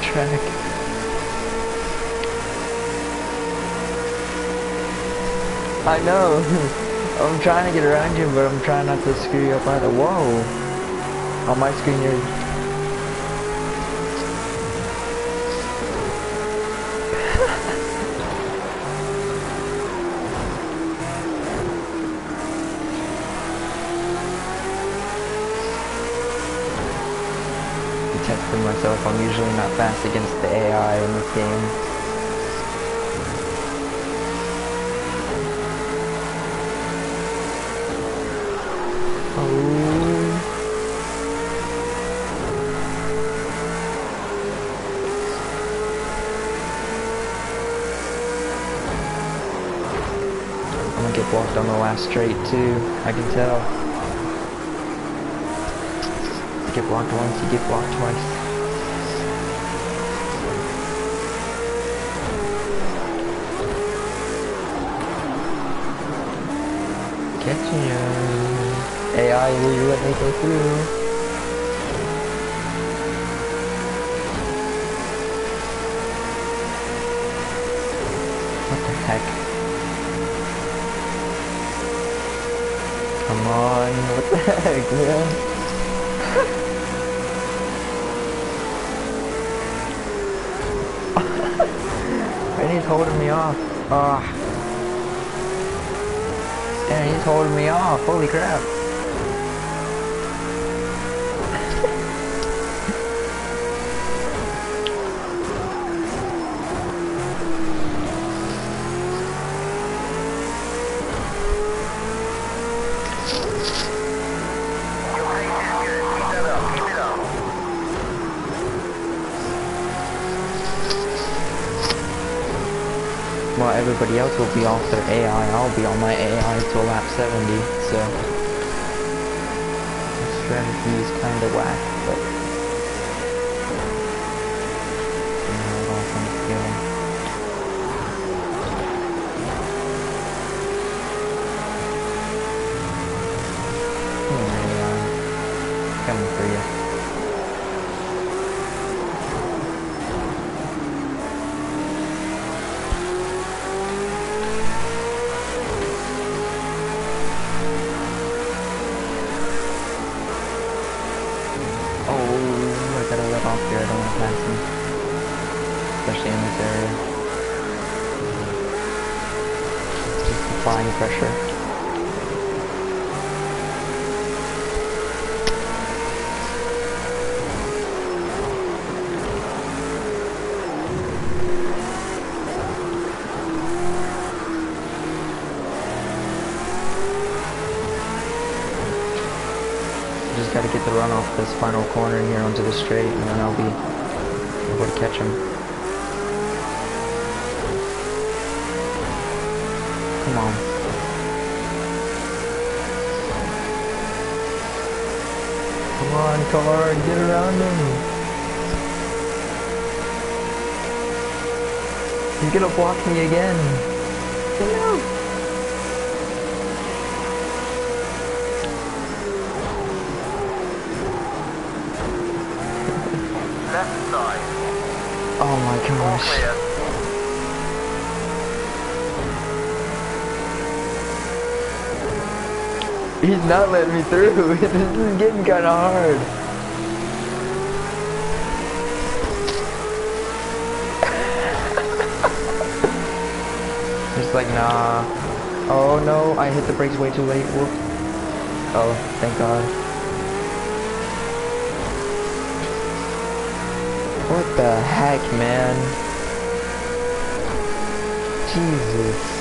Track. I know. I'm trying to get around you, but I'm trying not to screw you up either. Whoa! On my screen, you're. Testing myself. I'm usually not fast against the AI in this game. I'm gonna get blocked on the last straight too, I can tell. You get blocked once, you get blocked twice. Catching you. AI, will you let me go through? What the heck? Come on, what the heck, man? And he's holding me off. And he's holding me off. Holy crap. Well, everybody else will be off their AI. I'll be on my AI till lap 70, so the strategy is kind of whack, but you know, it all comes together. AI, coming for you. Off here, I don't want to pass him, especially in this area. Just applying pressure. this final corner here onto the straight, and then I'll be able to catch him. Come on. Come on, car, get around him. He's gonna block me again. No. Left side. Oh my All gosh. clear. He's not letting me through. This is getting kind of hard. Just like, nah. Oh no, I hit the brakes way too late. Whoop. Oh, thank God. What the heck, man? Jesus.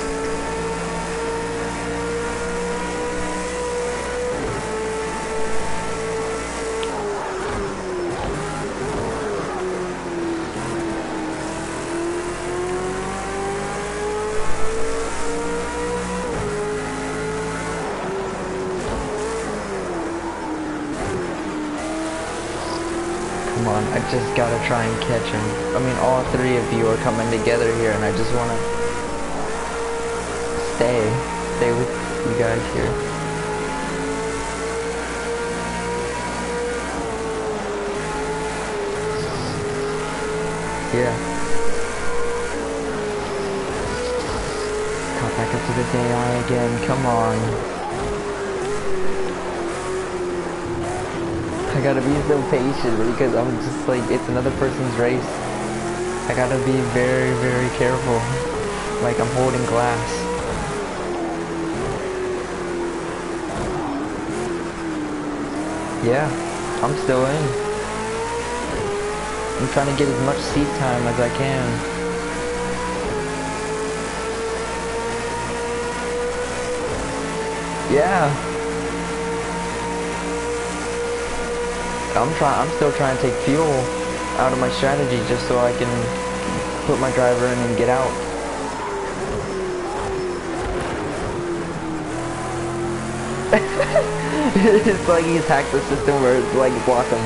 Come on, I just gotta try and catch him. I mean, all three of you are coming together here, and I just wanna stay with you guys here. Yeah. Caught back up to this AI again, come on. I gotta be so patient because I'm just like, it's another person's race. I gotta be very, very careful. Like I'm holding glass. Yeah, I'm still in. I'm trying to get as much seat time as I can. Yeah. I'm still trying to take fuel out of my strategy just so I can put my driver in and get out. It's like he's hacked the system where it's like block him.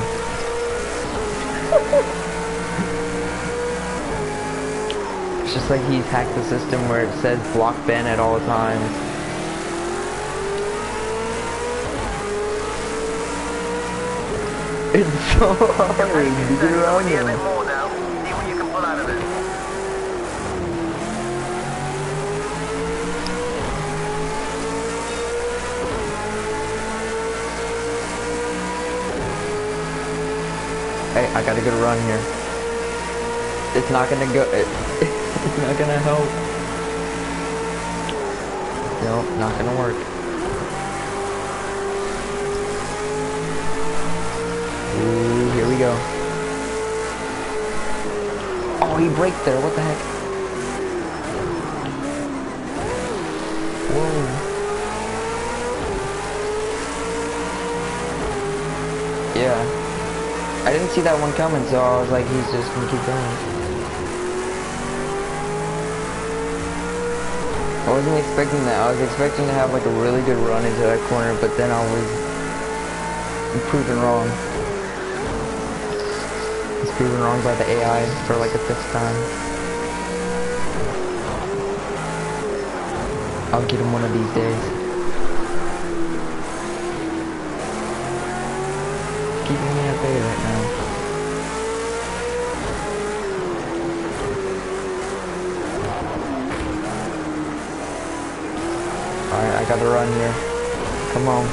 It's just like he's hacked the system where it says block Ben at all times. It's so hard to get around A him. bit more now. See what you can pull out of it. Hey, I got a good run here. It's not gonna go. It's not gonna help. Nope, not gonna work. Ooh, here we go. Oh, he braked there. What the heck? Whoa. Yeah. I didn't see that one coming, so I was like, he's just gonna keep going. I wasn't expecting that. I was expecting to have like a really good run into that corner, but then I was proven wrong. I was proven wrong by the AI for like the 5th time. I'll get him one of these days. Keeping me at bay right now. Alright, I gotta run here. Come on.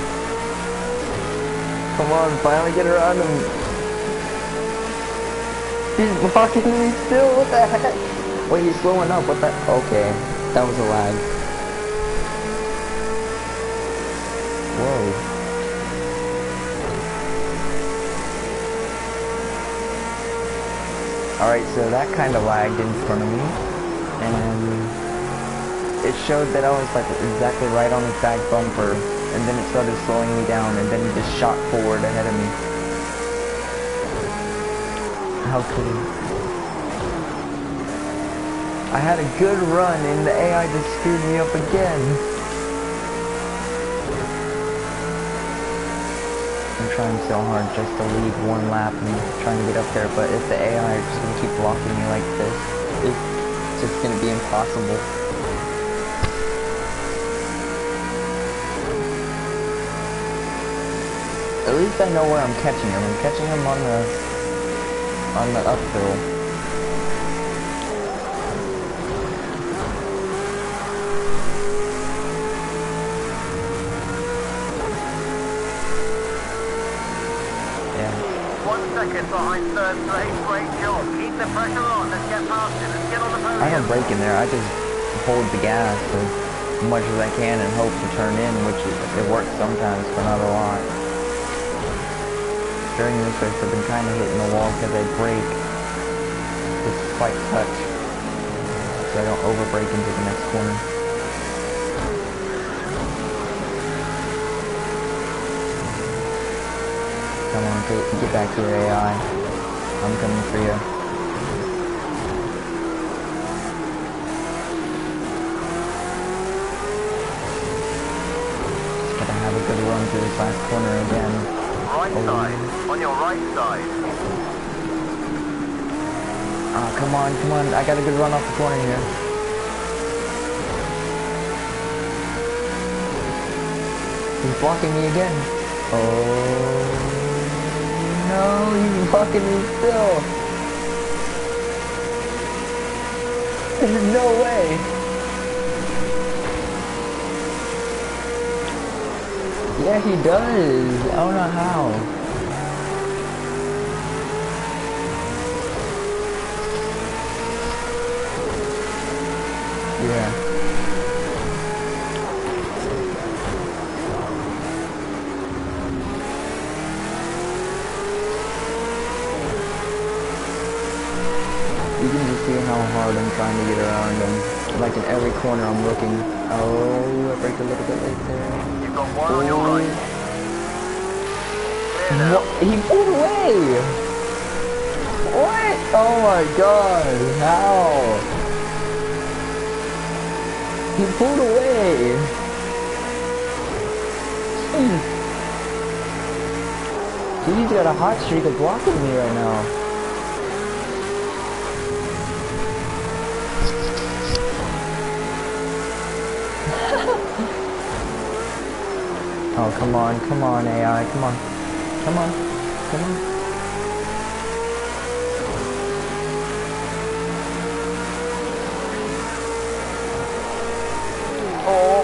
Come on, finally get around him. He's blocking me still, what the heck? Wait, he's slowing up, what the? Okay, that was a lag. Whoa. Alright, so that kind of lagged in front of me, and it showed that I was like exactly right on the back bumper, and then it started slowing me down, and then it just shot forward ahead of me. How could he? I had a good run and the AI just screwed me up again. I'm trying so hard just to leave one lap and trying to get up there, but if the AI is just going to keep blocking me like this, it's just going to be impossible. At least I know where I'm catching him. I'm catching him on the uphill. Yeah. 1 second behind third place. Great job. Keep the pressure on. Let's get past it. Let's get on the podium. I don't brake in there. I just hold the gas as much as I can and hope to turn in, which it works sometimes, but not a lot. During this race, I've been kind of hitting the wall because I brake with slight touch, so I don't over-brake into the next corner. Come on, get back here, AI. I'm coming for you. Just gotta have a good run through this last corner again. Right side. On your right side. Ah, come on, come on. I got a good run off the corner here. He's blocking me again. Oh, no, he's blocking me still. There's no way. Yeah, he does. I don't know how. Yeah. You can just see how hard I'm trying to get around him. Like in every corner I'm looking. Oh, I braked a little bit late there. You've got one on your right. Clear now. What? He pulled away! What? Oh my god, how? He pulled away! Jeez. He's got a hot streak of blocking me right now. Oh, come on, AI, come on. Come on, come on. Oh.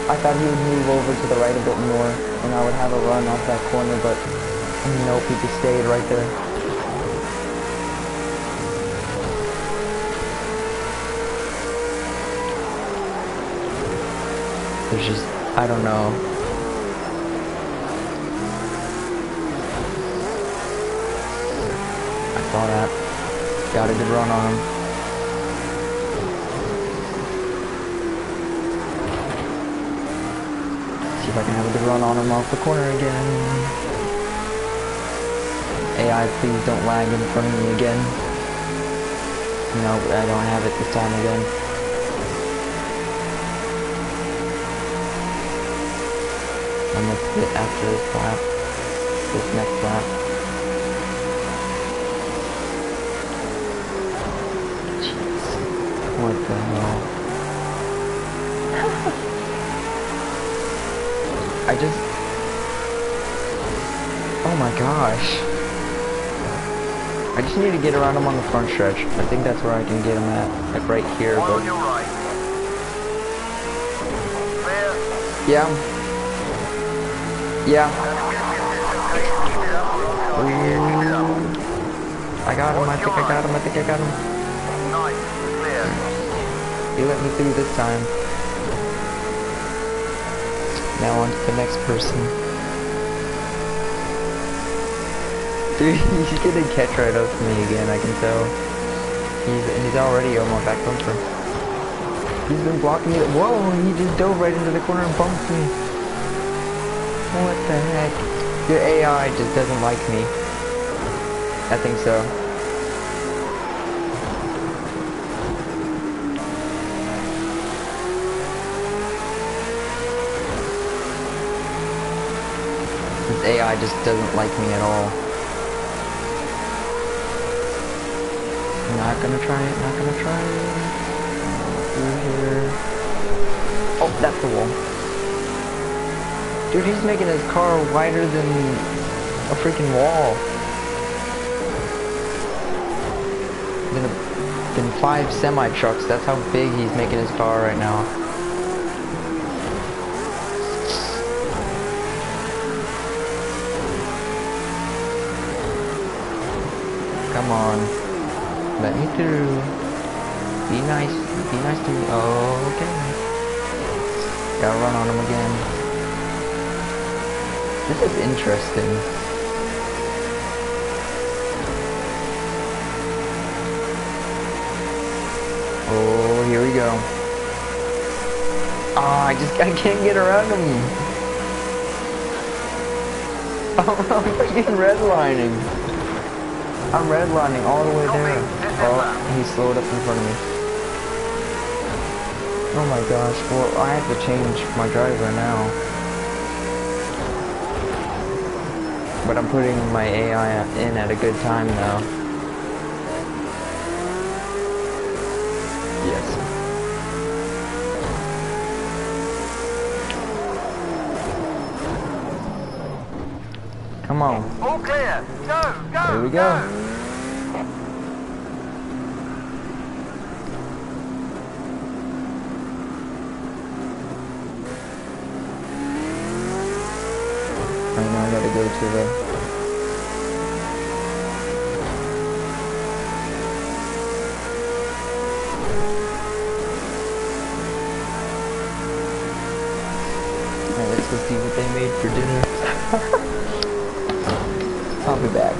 I thought he would move over to the right a bit more, and I would have a run off that corner, but nope, he just stayed right there. There's just, I don't know. I saw that. Got a good run on him. See if I can have a good run on him off the corner again. AI, please don't lag in front of me again. No, I don't have it this time again. I'm gonna split after this lap, this next lap. Jeez, what the hell? Oh my gosh. I just need to get around him on the front stretch. I think that's where I can get him at, like right here. One But on your right. Clear. yeah. Yeah. I got him, I think I got him. Nice, clear. He let me through this time. Now on to the next person. Dude, he's gonna catch right up to me again, I can tell. He's already on my back bumper. He's been blocking me. Whoa, he just dove right into the corner and bumped me. What the heck? Your AI just doesn't like me. I think so. This AI just doesn't like me at all. Not gonna try it, not gonna try it. Through here. Oh, that's the wall. Dude, he's making his car wider than a freaking wall. Than 5 semi-trucks. That's how big he's making his car right now. Come on. Let me through. Be nice. Be nice to me. Oh, okay. Gotta run on him again. This is interesting. Oh, here we go. Ah, I can't get around him. I'm freaking redlining. I'm redlining all the way there. Oh, he slowed up in front of me. Oh my gosh, well, I have to change my driver now. But I'm putting my AI in at a good time now. Yes. Come on. All clear. Go, go, There we go. Right now I gotta go to the... Alright, let's go see what they made for dinner. I'll be back.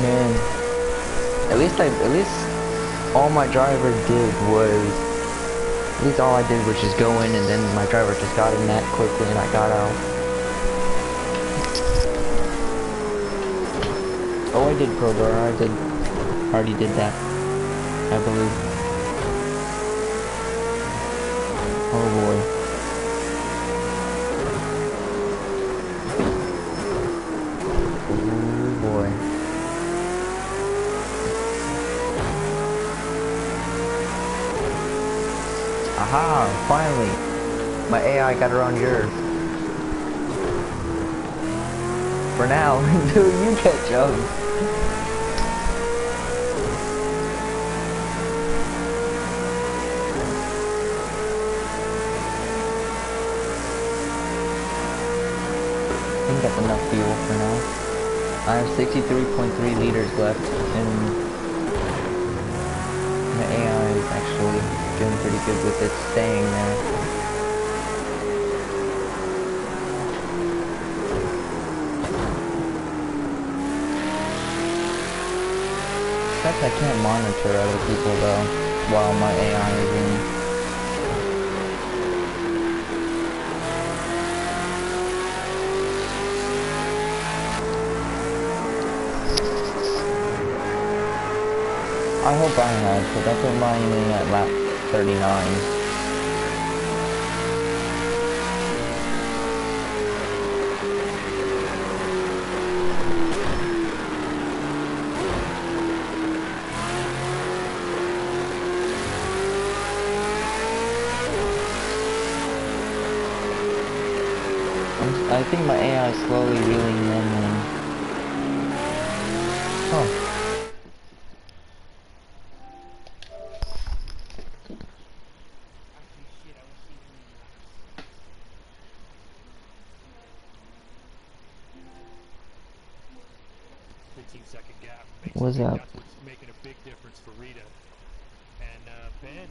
Man, at least all my driver did was, at least all I did was just go in and then my driver just got in that quickly and I got out. Oh, I did Progar, already did that, I believe. Oh boy. Aha, finally. My AI got around yours. For now, until you catch up. I think that's enough fuel for now. I have 63.3 liters left, and the AI is actually doing pretty good with it staying there. Except I can't monitor other people though, while my AI is in. I hope I have, because I put mine in at lap 39. I think my AI is slowly reeling them in. Oh. Shit, I wish he knew. 15-second gap. What's up? That's what's making a big difference for Rita. And Ben,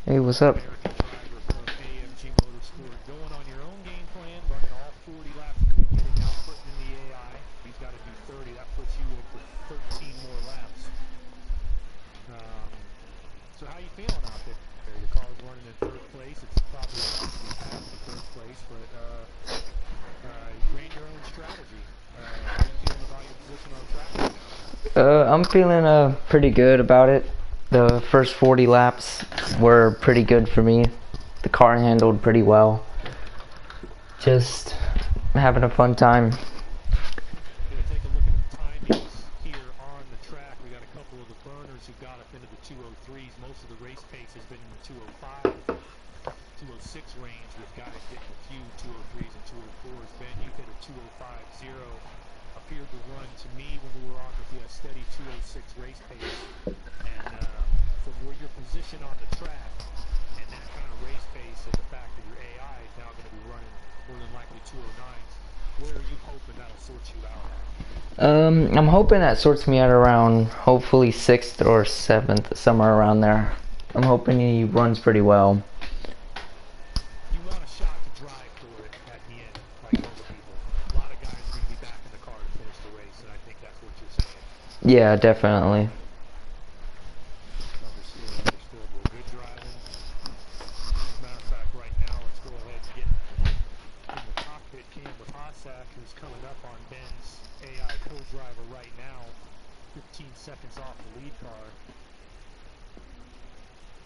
Hey, what's up? American driver from AMG Motorsport, going on your own game plan, running all 40 laps of the beginning, now putting in the AI. He's got to do 30. That puts you in for 13 more laps. So how you feeling out there? Your car is running in third place. It's probably about to be past the third place, but you ran your own strategy. How you feeling about your position on track? I'm feeling pretty good about it. The first 40 laps were pretty good for me. The car handled pretty well. Just having a fun time. Take a look at the timings here on the track. We got a couple of the burners who got up into the 203s. Most of the race pace has been in the 205, 206 range, with guys getting a few 203s and 204s. Ben, you hit a 205.0. Appeared to run to me when we were on with a steady 206 race pace. And from where your position on the track and that kind of race pace and the fact that your AI is now going to be running more than likely 209s, where are you hoping that'll sort you out? I'm hoping that sorts me out around hopefully 6th or 7th, somewhere around there. I'm hoping he runs pretty well. You want a shot to drive for it at the end, like most people. A lot of guys are going to be back in the car to finish the race, and I think that's what you're saying. Yeah, definitely. Understood. Well, good driving. Matter of fact, right now, let's go ahead and get in the cockpit cam with Hossack, who's coming up on Ben's AI co-driver right now. 15 seconds off the lead car.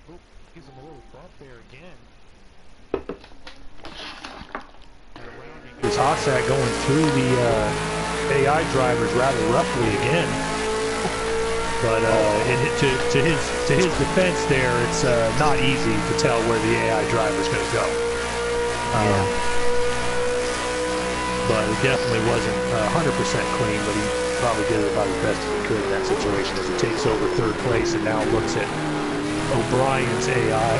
Oh, gives him a little bump there again. Is Hossack going through the AI drivers rather roughly again? But to his defense there, it's not easy to tell where the AI driver is going to go. But it definitely wasn't 100% clean, but he probably did about as best as he could in that situation as he takes over third place and now looks at O'Brien's AI,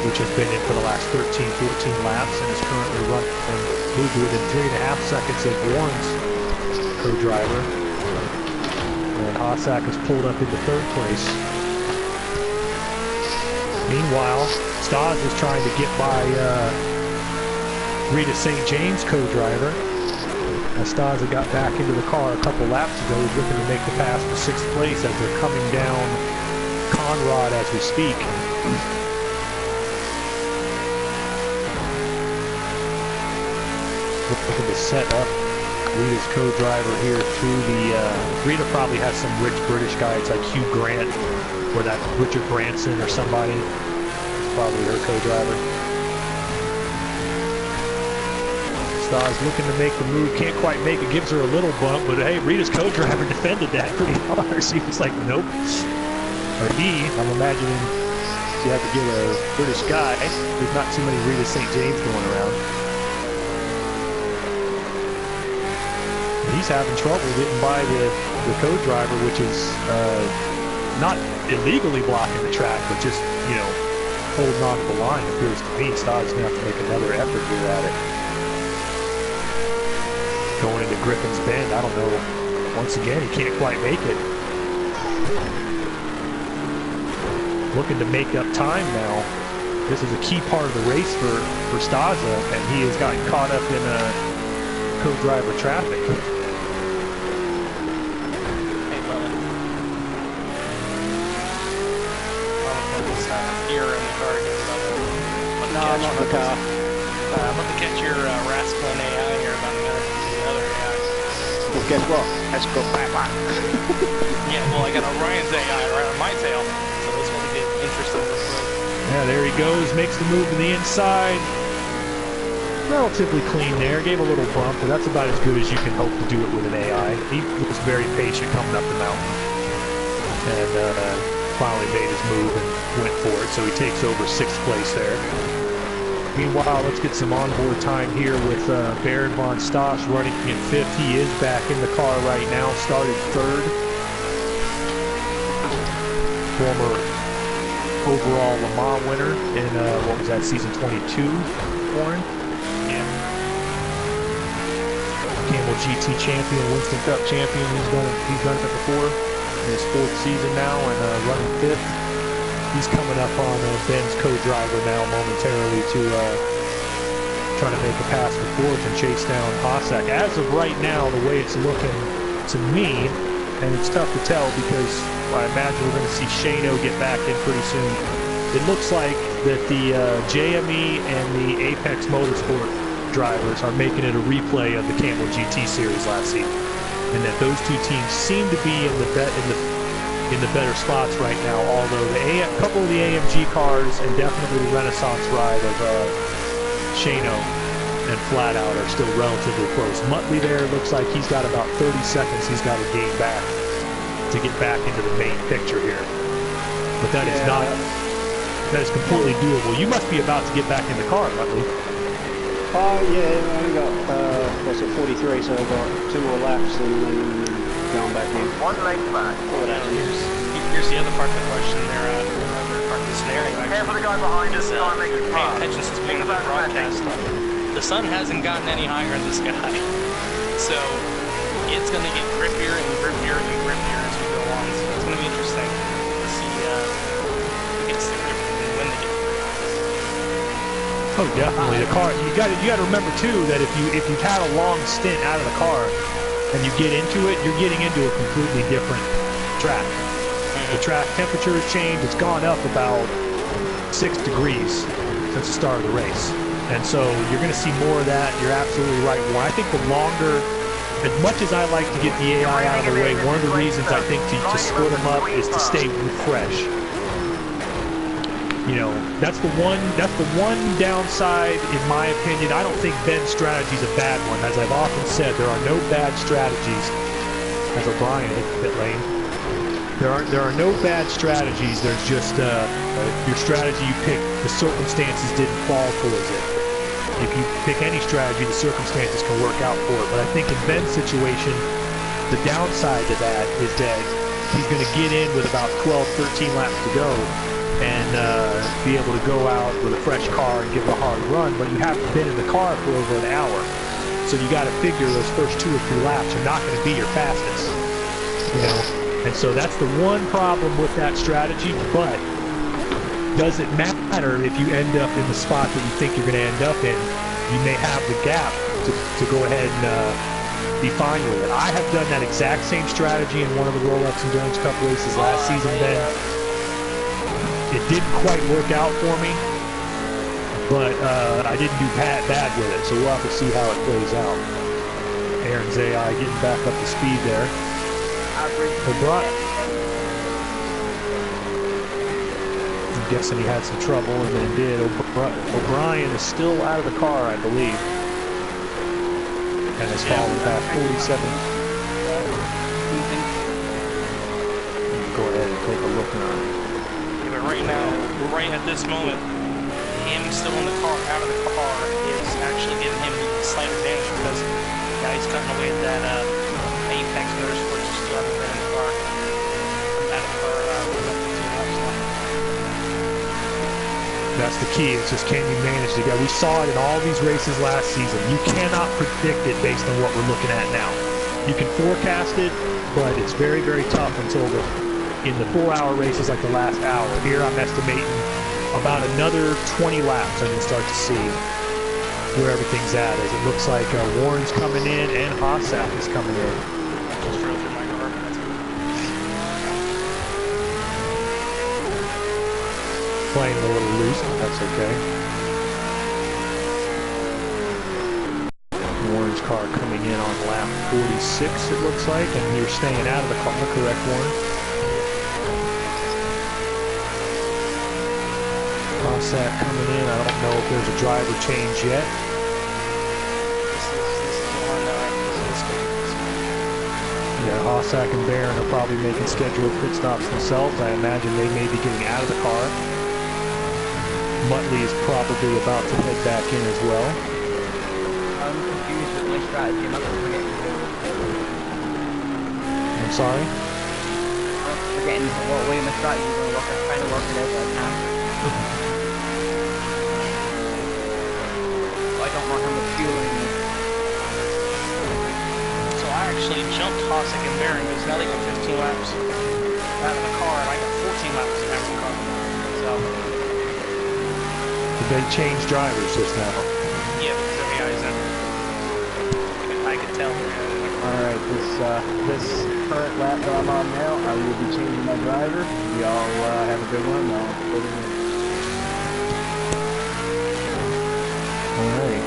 which has been in for the last 13, 14 laps and is currently running and moved within 3.5 seconds of Warren's co-driver. And Hossack has pulled up into third place. Meanwhile, Stas is trying to get by Rita St. James co-driver. Stas got back into the car a couple laps ago. He's looking to make the pass to 6th place as they're coming down Conrad as we speak. Looking to set up Rita's co-driver here through the... Rita probably has some rich British guys like Hugh Grant or that Richard Branson or somebody. It's probably her co-driver. Stas looking to make the move, can't quite make it, gives her a little bump, but hey, Rita's co-driver defended that pretty hard. She was like, nope. Or he, I'm imagining she had to get a British guy. There's not too many Rita St. James going around. He's having trouble getting by the co-driver, which is not illegally blocking the track, but just, you know, holding on to the line. It appears to me Stas is going to have to make another effort here at it. Going into Griffin's Bend, I don't know. Once again, he can't quite make it. Looking to make up time now. This is a key part of the race for Staza, and he has gotten caught up in co-driver traffic. Hey, brother. You're in the car again, brother. No, I'm not in the car. I'm about to catch your rascal AI here about a minute. Other AI. Well, guess what? Let's go back. Yeah, well, I got Orion's AI right on my tail, so this will get interesting. Yeah, there he goes, makes the move to the inside. Relatively clean there, gave a little bump, but that's about as good as you can hope to do it with an AI. He was very patient coming up the mountain, and finally made his move and went for it, so he takes over 6th place there. Meanwhile, let's get some onboard time here with Baron von Stosch running in 5th. He is back in the car right now, started 3rd. Former overall Le Mans winner in, what was that, season 22, Warren? Campbell GT champion, Winston Cup champion. He's done it before in his 4th season now, and running 5th. He's coming up on Ben's co-driver now momentarily to try to make a pass for 4th and chase down Hossack. As of right now, the way it's looking to me, and it's tough to tell because I imagine we're going to see Shano get back in pretty soon. It looks like that the JME and the Apex Motorsport drivers are making it a replay of the Campbell GT series last season, and that those two teams seem to be in the better spots right now. Although a couple of the AMG cars and definitely the Renaissance ride of Shano and Flat Out are still relatively close. Muttley there looks like he's got about 30 seconds he's got to gain back to get back into the main picture here. But that is not. That is completely doable. You must be about to get back in the car, Muttley. Yeah, I only got, what's it, 43, so I've got 2 more laps and then going back in. 1 length back. Here's the other part of the question there, other part of the scenario. Careful the guy behind us, try and make it Paying fast. attention since being the broadcast. The sun hasn't gotten any higher in the sky, so it's going to get grippier and grippier and grippier as we go on. So it's going to be interesting to see who gets the grip and when they get the grip. Oh, definitely. The car. You got to remember too that if you've had a long stint out of the car and you get into it, you're getting into a completely different track. The track temperature has changed. It's gone up about 6 degrees since the start of the race, and so you're going to see more of that. You're absolutely right. Well, I think the longer, as much as I like to get the AI out of the way, one of the reasons I think to split them up is to stay fresh. You know, that's the one downside, in my opinion. I don't think Ben's strategy is a bad one. As I've often said, there are no bad strategies. As O'Brien hit the pit lane, there are no bad strategies. There's just your strategy you pick. The circumstances didn't fall towards it. If you pick any strategy, the circumstances can work out for it. But I think in Ben's situation, the downside to that is that he's going to get in with about 12, 13 laps to go, and be able to go out with a fresh car and give it a hard run, but you haven't been in the car for over an hour. So you got to figure those first 2 or 3 laps are not going to be your fastest. You know, and so that's the one problem with that strategy, but does it matter if you end up in the spot that you think you're going to end up in? You may have the gap to go ahead and be fine with it. I have done that exact same strategy in one of the Rolex Endurance Cup races last season, Ben. It didn't quite work out for me, but I didn't do bad with it, so we'll have to see how it plays out. Aaron's AI getting back up to speed there. O'Brien, I'm guessing he had some trouble and then did. O'Brien is still out of the car, I believe, and has fallen back 47. Go ahead and take a look now. Right now, right at this moment, him still in the car, out of the car, is actually giving him the slight advantage because he's cutting away at that Apex Motorsport just rather than in the car. Out of the car, that's the key. It's just, can you manage to go? We saw it in all these races last season. You cannot predict it based on what we're looking at now. You can forecast it, but it's very, very tough until in the 4-hour races like the last hour. Here I'm estimating about another 20 laps. I can start to see where everything's at, as it looks like Warren's coming in and Hossack is coming in. Just drove through my car. Playing a little loose, but that's okay. Warren's car coming in on lap 46, it looks like, and you're staying out of the car, correct, Warren? Hossack coming in. I don't know if there's a driver change yet. This is on this is Yeah, Hossack and Barron are probably making scheduled pit stops themselves. I imagine they may be getting out of the car. Muttley is probably about to head back in as well. I'm confused with my strategy. I'm not forgetting to do I'm sorry? I'm forgetting what way my strategy is going to work. I'm trying to work it out, but I can't. I don't know how much fuel I need. So I actually jumped Hossack and Barron because now they got 15 laps out of the car, and I got 14 laps out of the car. So Did they change drivers just now? yeah, because of AI's in. I could tell. Alright, this current lap that I'm on now, I will be changing my driver. Y'all have a good one. I'll put it in. Alright.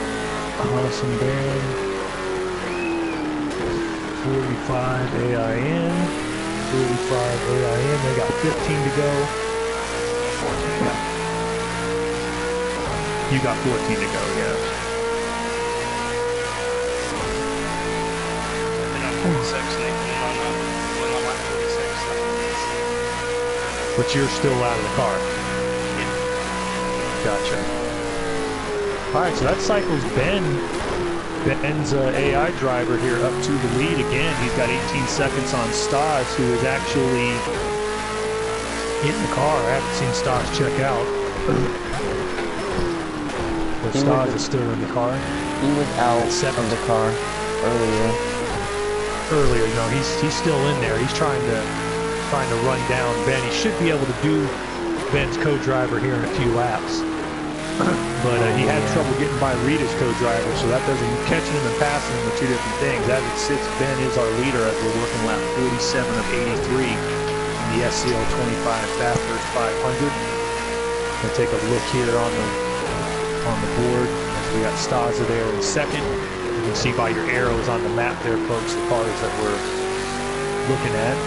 Haas and Barron. 45 AIN. 45 AIN. They got 15 to go. 14 to go. You got 14 to go, yeah. Been on 46 and they went on lap 46. But you're still out of the car. Gotcha. Alright, so that cycles Ben's AI driver here up to the lead again. He's got 18 seconds on Stas, who is actually in the car. I haven't seen Stas check out. But Stas is still in the car. He was out of the car Earlier, no, he's still in there. He's trying to run down Ben. He should be able to do Ben's co-driver here in a few laps. But he had trouble getting by Rita's co-driver, so that doesn't, catching him and passing him are two different things. As it sits, Ben is our leader as we're working lap 47 of 83 in the SCL 25 Bathurst 500. Gonna take a look here on the board as we got Staza there in second. You can see by your arrows on the map there, folks, the cars that we're looking at.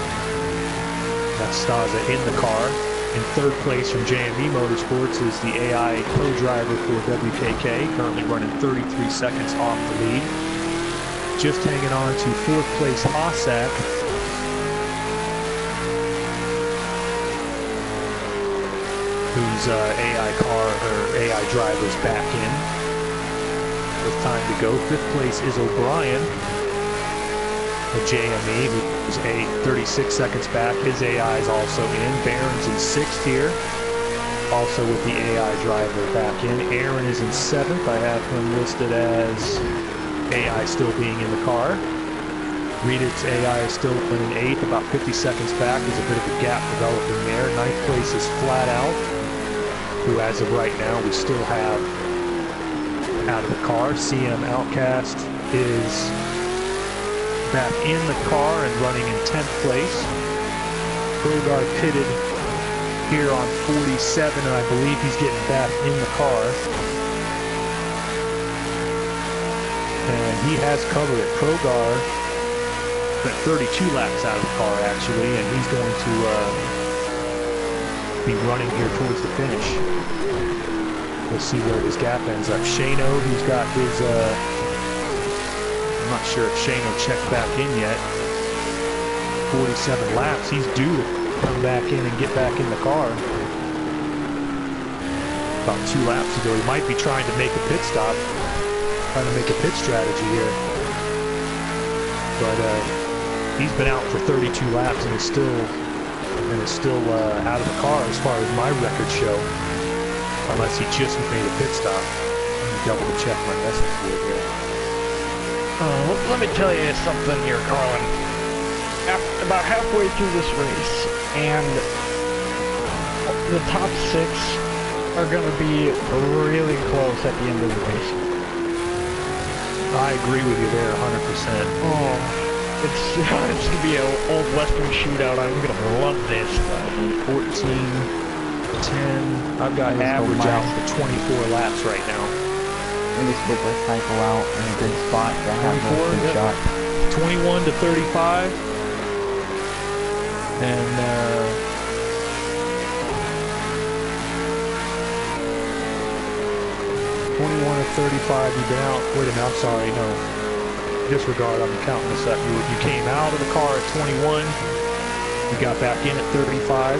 That's Staza in the car. In third place from JME Motorsports is the AI co-driver for WKK, currently running 33 seconds off the lead. Just hanging on to fourth place Hossack. Whose AI car or AI driver's back in. With time to go. Fifth place is O'Brien. The JME, who's 36 seconds back. His AI is also in. Barron's in sixth here. Also with the AI driver back in. Aaron is in seventh. I have him listed as AI still being in the car. Rita's AI is still in eighth, about 50 seconds back. There's a bit of a gap developing there. Ninth place is Flat Out, who as of right now we still have out of the car. CM Outcast is back in the car and running in 10th place. Krogar pitted here on 47, and I believe he's getting back in the car. And he has covered it. Krogar spent 32 laps out of the car, actually, and he's going to be running here towards the finish. We'll see where his gap ends up. Shano, who's got his... I'm not sure if Shano checked back in yet. 47 laps. He's due to come back in and get back in the car. About 2 laps ago. He might be trying to make a pit stop. Trying to make a pit strategy here. But he's been out for 32 laps and is still out of the car as far as my records show. Unless he just made a pit stop. Let me double check my message board here. Let me tell you something here, Carlin. About halfway through this race, and the top 6 are going to be really close at the end of the race. I agree with you there 100%. Oh, it's going to be an old Western shootout. I'm going to love this. 14, 10. I've got average out for 24 laps right now. Maybe split this cycle out in a good spot to have a good shot. 21 to 35. And 21 of 35. You've been out. Wait a minute. I'm sorry. No. Disregard. I'm counting this up. You came out of the car at 21. You got back in at 35.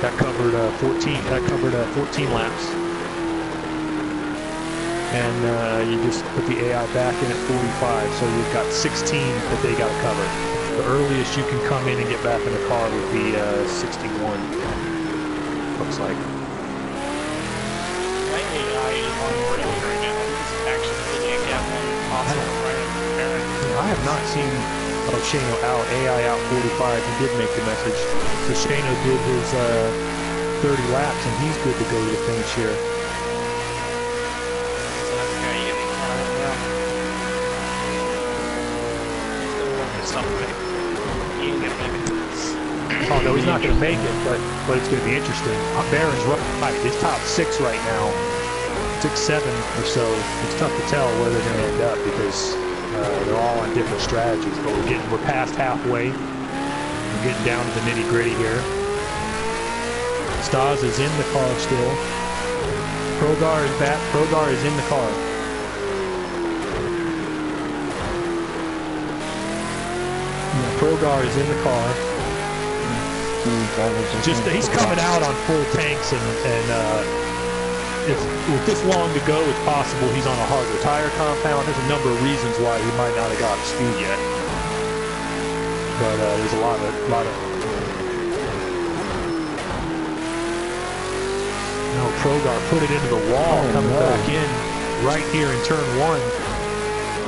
That covered 14. That covered 14 laps. And you just put the AI back in at 45. So you've got 16 that they got covered. The earliest you can come in and get back in the car would be 61. Looks like. My AI is on rails right now. He's actually looking at gap one possible right up there. I have not seen Shano out. AI out 45. He did make the message. So Shano did his 30 laps, and he's good to go to the finish here. So that's the guy you get something. He ain't gonna make it to this. Oh no, he's not going to make it, but it's going to be interesting. Barron's right. His top 6 right now, 6, 7 or so. It's tough to tell where they're going to end up because they're all on different strategies. But we're past halfway. We're getting down to the nitty gritty here. Stas is in the car still. Progar is back. Progar is in the car. Progar is in the car. Just he's coming out on full tanks, and if with this long to go, it's possible he's on a harder tire compound. There's a number of reasons why he might not have got up to speed yet, but there's a lot of. No, Progar put it into the wall, coming back in right here in turn 1.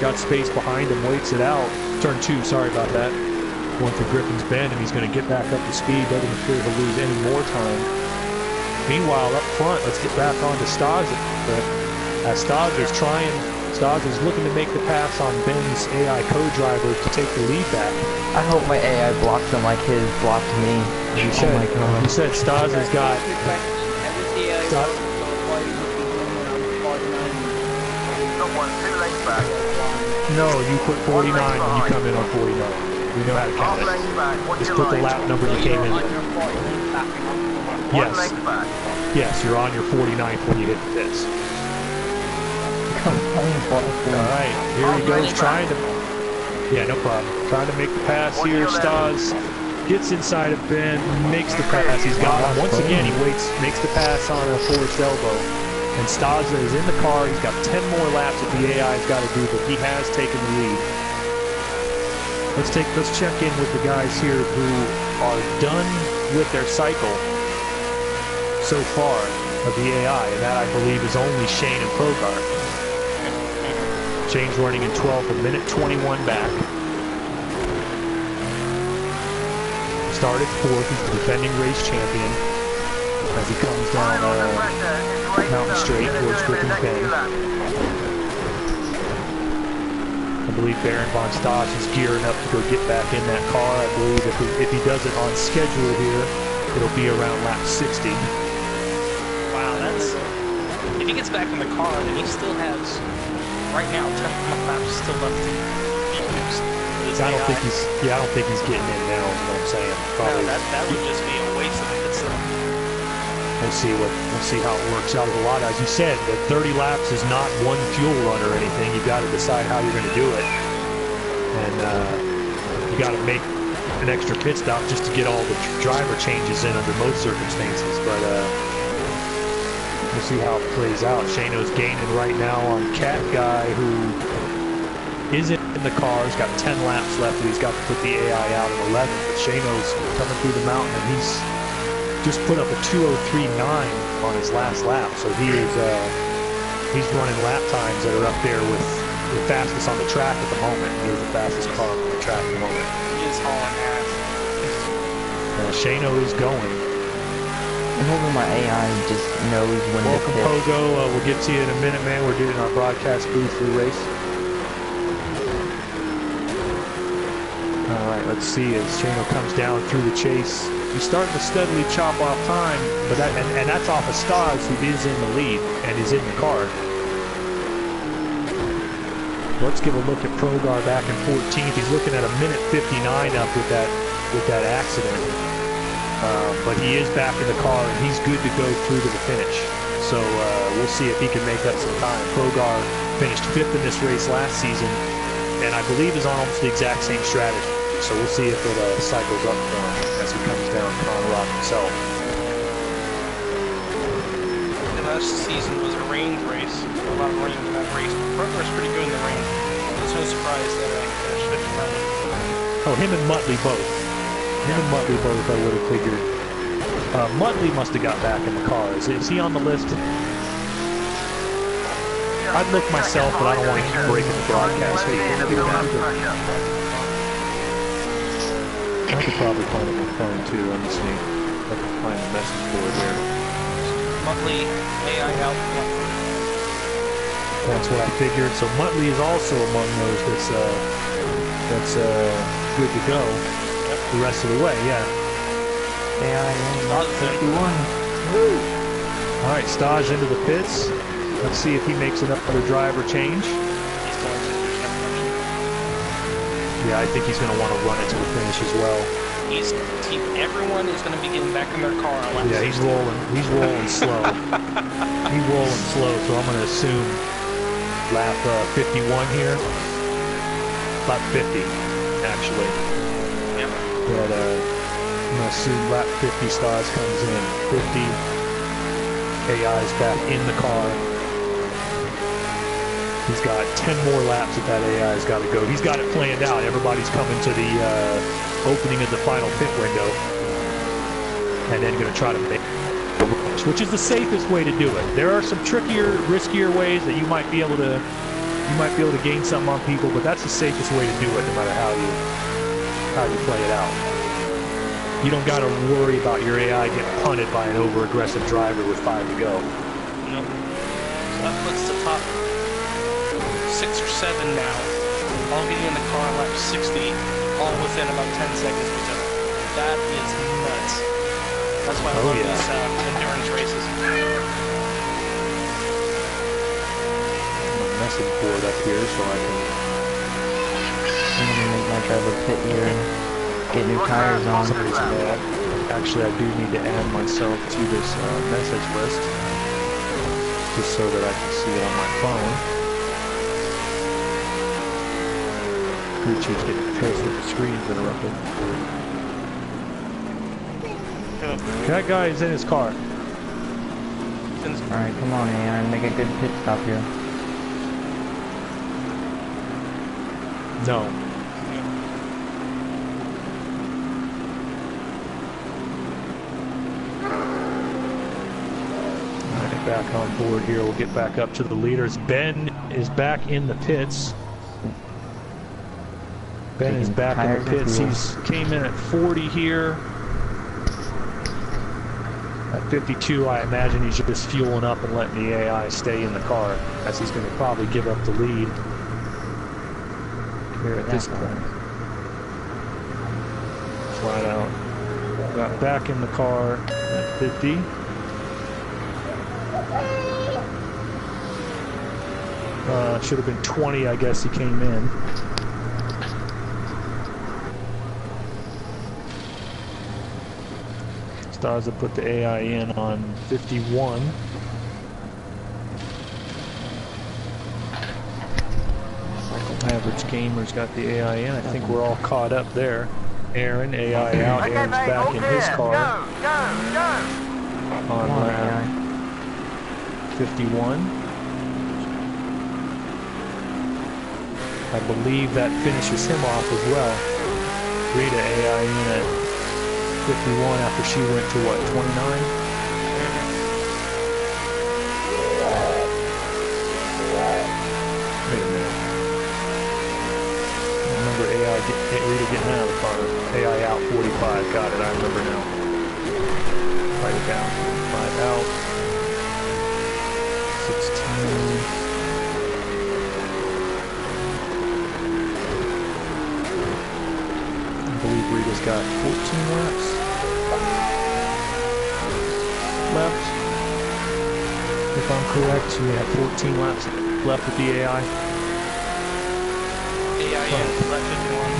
Got space behind him, waits it out. Turn 2, sorry about that. Going for Griffin's Bend, and he's going to get back up to speed. Doesn't appear to lose any more time. Meanwhile, up front, let's get back on to Stas. But as Stas is looking to make the pass on Ben's AI co-driver to take the lead back. I hope my AI blocks him like his blocked me. You said Stas has got... No, you put 49 when you come in on 49. We know how to count it. Just put the lap number you came in. Yes. Yes, you're on your 49th when you hit the pits. Alright, here he goes trying to... Yeah, no problem. Trying to make the pass here. Stas gets inside of Ben, makes the pass. He's got him. Once again, he makes the pass on a forced elbow. And Stas is in the car. He's got 10 more laps that the AI's got to do, but he has taken the lead. Let's check in with the guys here who are done with their cycle so far of the AI, and that I believe is only Shane and Progar. Shane's running in 12th, a minute 21 back. Started 4th, he's the defending race champion as he comes down Mountain Straight towards Griffin's Bend. I believe Baron von Stas is gearing up to go get back in that car. I believe if he does it on schedule here, it'll be around lap 60. Wow, that's... If he gets back in the car, then he still has, right now, 10 laps still left to be used. I don't think he's getting in now, is what I'm saying. Probably. No, that would just be a waste of it itself. We'll see how it works out. There's a lot, as you said, the 30 laps is not one fuel run or anything. You've got to decide how you're going to do it. And you got to make an extra pit stop just to get all the driver changes in under most circumstances. But we'll see how it plays out. Shano's gaining right now on Cat Guy, who isn't in the car. He's got 10 laps left, and he's got to put the AI out in 11. But Shano's coming through the mountain, and he's just put up a 2:03.9 on his last lap, so he's running lap times that are up there with the fastest on the track at the moment. He's the fastest car on the track at the moment. He is hauling ass. Shano is going. I'm hoping my AI just knows when to Welcome, pit. Pogo. We'll get to you in a minute, man. We're doing our broadcast booth for the race. All right, let's see as Shano comes down through the chase. He's starting to steadily chop off time, but that's off of Stas, who is in the lead and is in the car. Let's give a look at Progar back in 14th. He's looking at a minute 59 up with that accident, but he is back in the car and he's good to go through to the finish. So we'll see if he can make up some time. Pogar finished 5th in this race last season, and I believe is on almost the exact same strategy. So we'll see if it cycles up for him as he comes down Conrock himself. The last season was a rain race. A lot of rain in that race. Pogar's pretty good in the rain. It's no surprise that I finished 5th in that one. Oh, him and Muttley both. Him and Muttley both, I would have figured. Muttley must have got back in the car. Is he on the list? I'd look myself, but I don't want to keep breaking the broadcast. I could probably find it on my phone too. Let me see. I can find the message board here. Muttley, AI out. That's what I figured. So Muttley is also among those that's good to go the rest of the way. Yeah. AI in 51. Woo! All right, Staj into the pits. Let's see if he makes another driver change. Yeah, I think he's going to want to run it to the finish as well. Everyone is going to be getting back in their car. Yeah, he's rolling. He's rolling slow. He's rolling slow, so I'm going to assume lap 51 here. Lap 50, actually. Yep. But I'm going to assume lap 50 Stars comes in. 50. AI's back in the car. He's got 10 more laps that AI's got to go. He's got it planned out. Everybody's coming to the opening of the final pit window, and then going to try to make the rush, which is the safest way to do it. There are some trickier, riskier ways that you might be able to gain something on people, but that's the safest way to do it, no matter how you play it out. You don't got to worry about your AI getting punted by an over-aggressive driver with 5 to go. Nope. So that puts the top 6 or 7 now, all getting in the car on lap 60, all within about 10 seconds of each other. That is nuts. That's why I love these endurance races. My message board up here so I can... I'm gonna make my driver pit here and get new tires on. Actually, I do need to add myself to this message list, just so that I can see it on my phone. Crew chief's getting pissed that the screen's interrupted. That guy is in his car. Alright, come on, AI, make a good pit stop here. No. Alright, back on board here. We'll get back up to the leaders. Ben is back in the pits. Ben is back in the pits. He's came in at 40 here. At 52, I imagine he's just fueling up and letting the AI stay in the car, as he's going to probably give up the lead here at this point. Flat out. Got back in the car at 50. Should have been 20, I guess he came in. Stars have put the AI in on 51. Average Gamer's got the AI in. I think we're all caught up there. Aaron, AI out. Aaron's back in his car. On lap 51. I believe that finishes him off as well. Rita AI in at 51 after she went to what, 29? Wait a minute. I remember Rita getting out of the car. AI out 45. Got it. I remember now. Write it down. 5 out. 16. I believe Rita's got 14 laps left. If I'm correct, we have 14 laps left with the AI. AI in lap 51.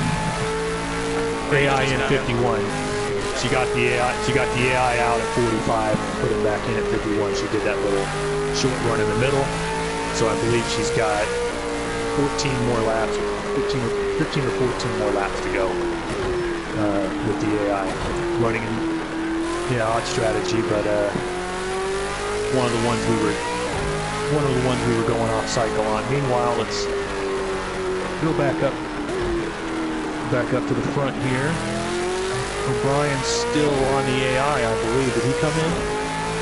AI in 51. She got the AI out at 45. put him back in at 51. She did that little short run in the middle. So I believe she's got 14 more laps, 15 or 14 more laps to go with the AI. Running an odd strategy, but one of the ones we were going off cycle on. Meanwhile, let's go back up to the front here. O'Brien's still on the AI, I believe. Did he come in?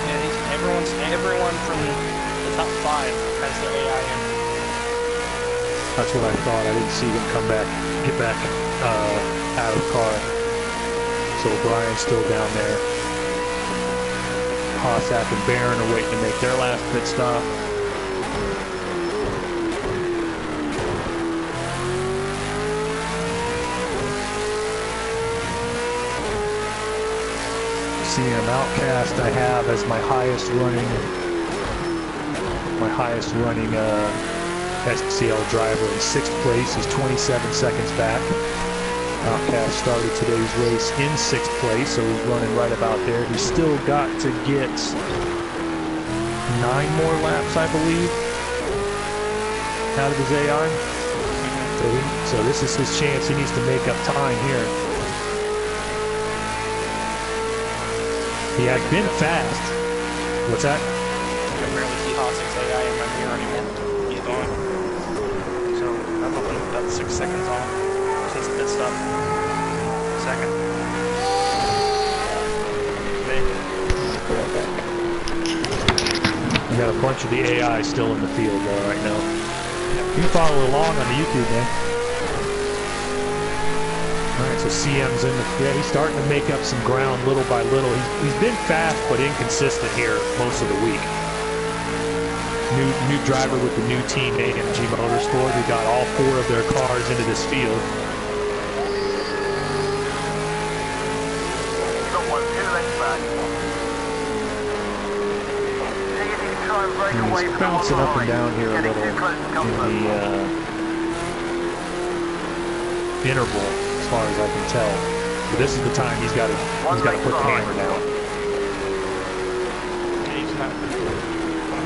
Yeah, everyone from the top 5 has their AI in. That's what I thought. I didn't see him get back out of the car. So O'Brien's still down there. Hossack and Barron are waiting to make their last pit stop. CM Outcast I have as my highest running SCL driver in 6th place. He's 27 seconds back. Outcast started today's race in 6th place, so he's running right about there. He's still got to get 9 more laps, I believe, out of his AI. So this is his chance. He needs to make up time here. He has been fast. What's that? I barely see Hossack's AI in my mirror anymore. He's gone. So I've opened about 6 seconds on since the pit stop. Second. We got a bunch of the AI still in the field though right now. You can follow along on the YouTube, man. Alright, so CM's in he's starting to make up some ground little by little. He's been fast but inconsistent here most of the week. New driver with the new team, AMG Motorsport, who got all 4 of their cars into this field. He's bouncing up and down here a little in the interval, as far as I can tell. But this is the time he's got to put the hammer down.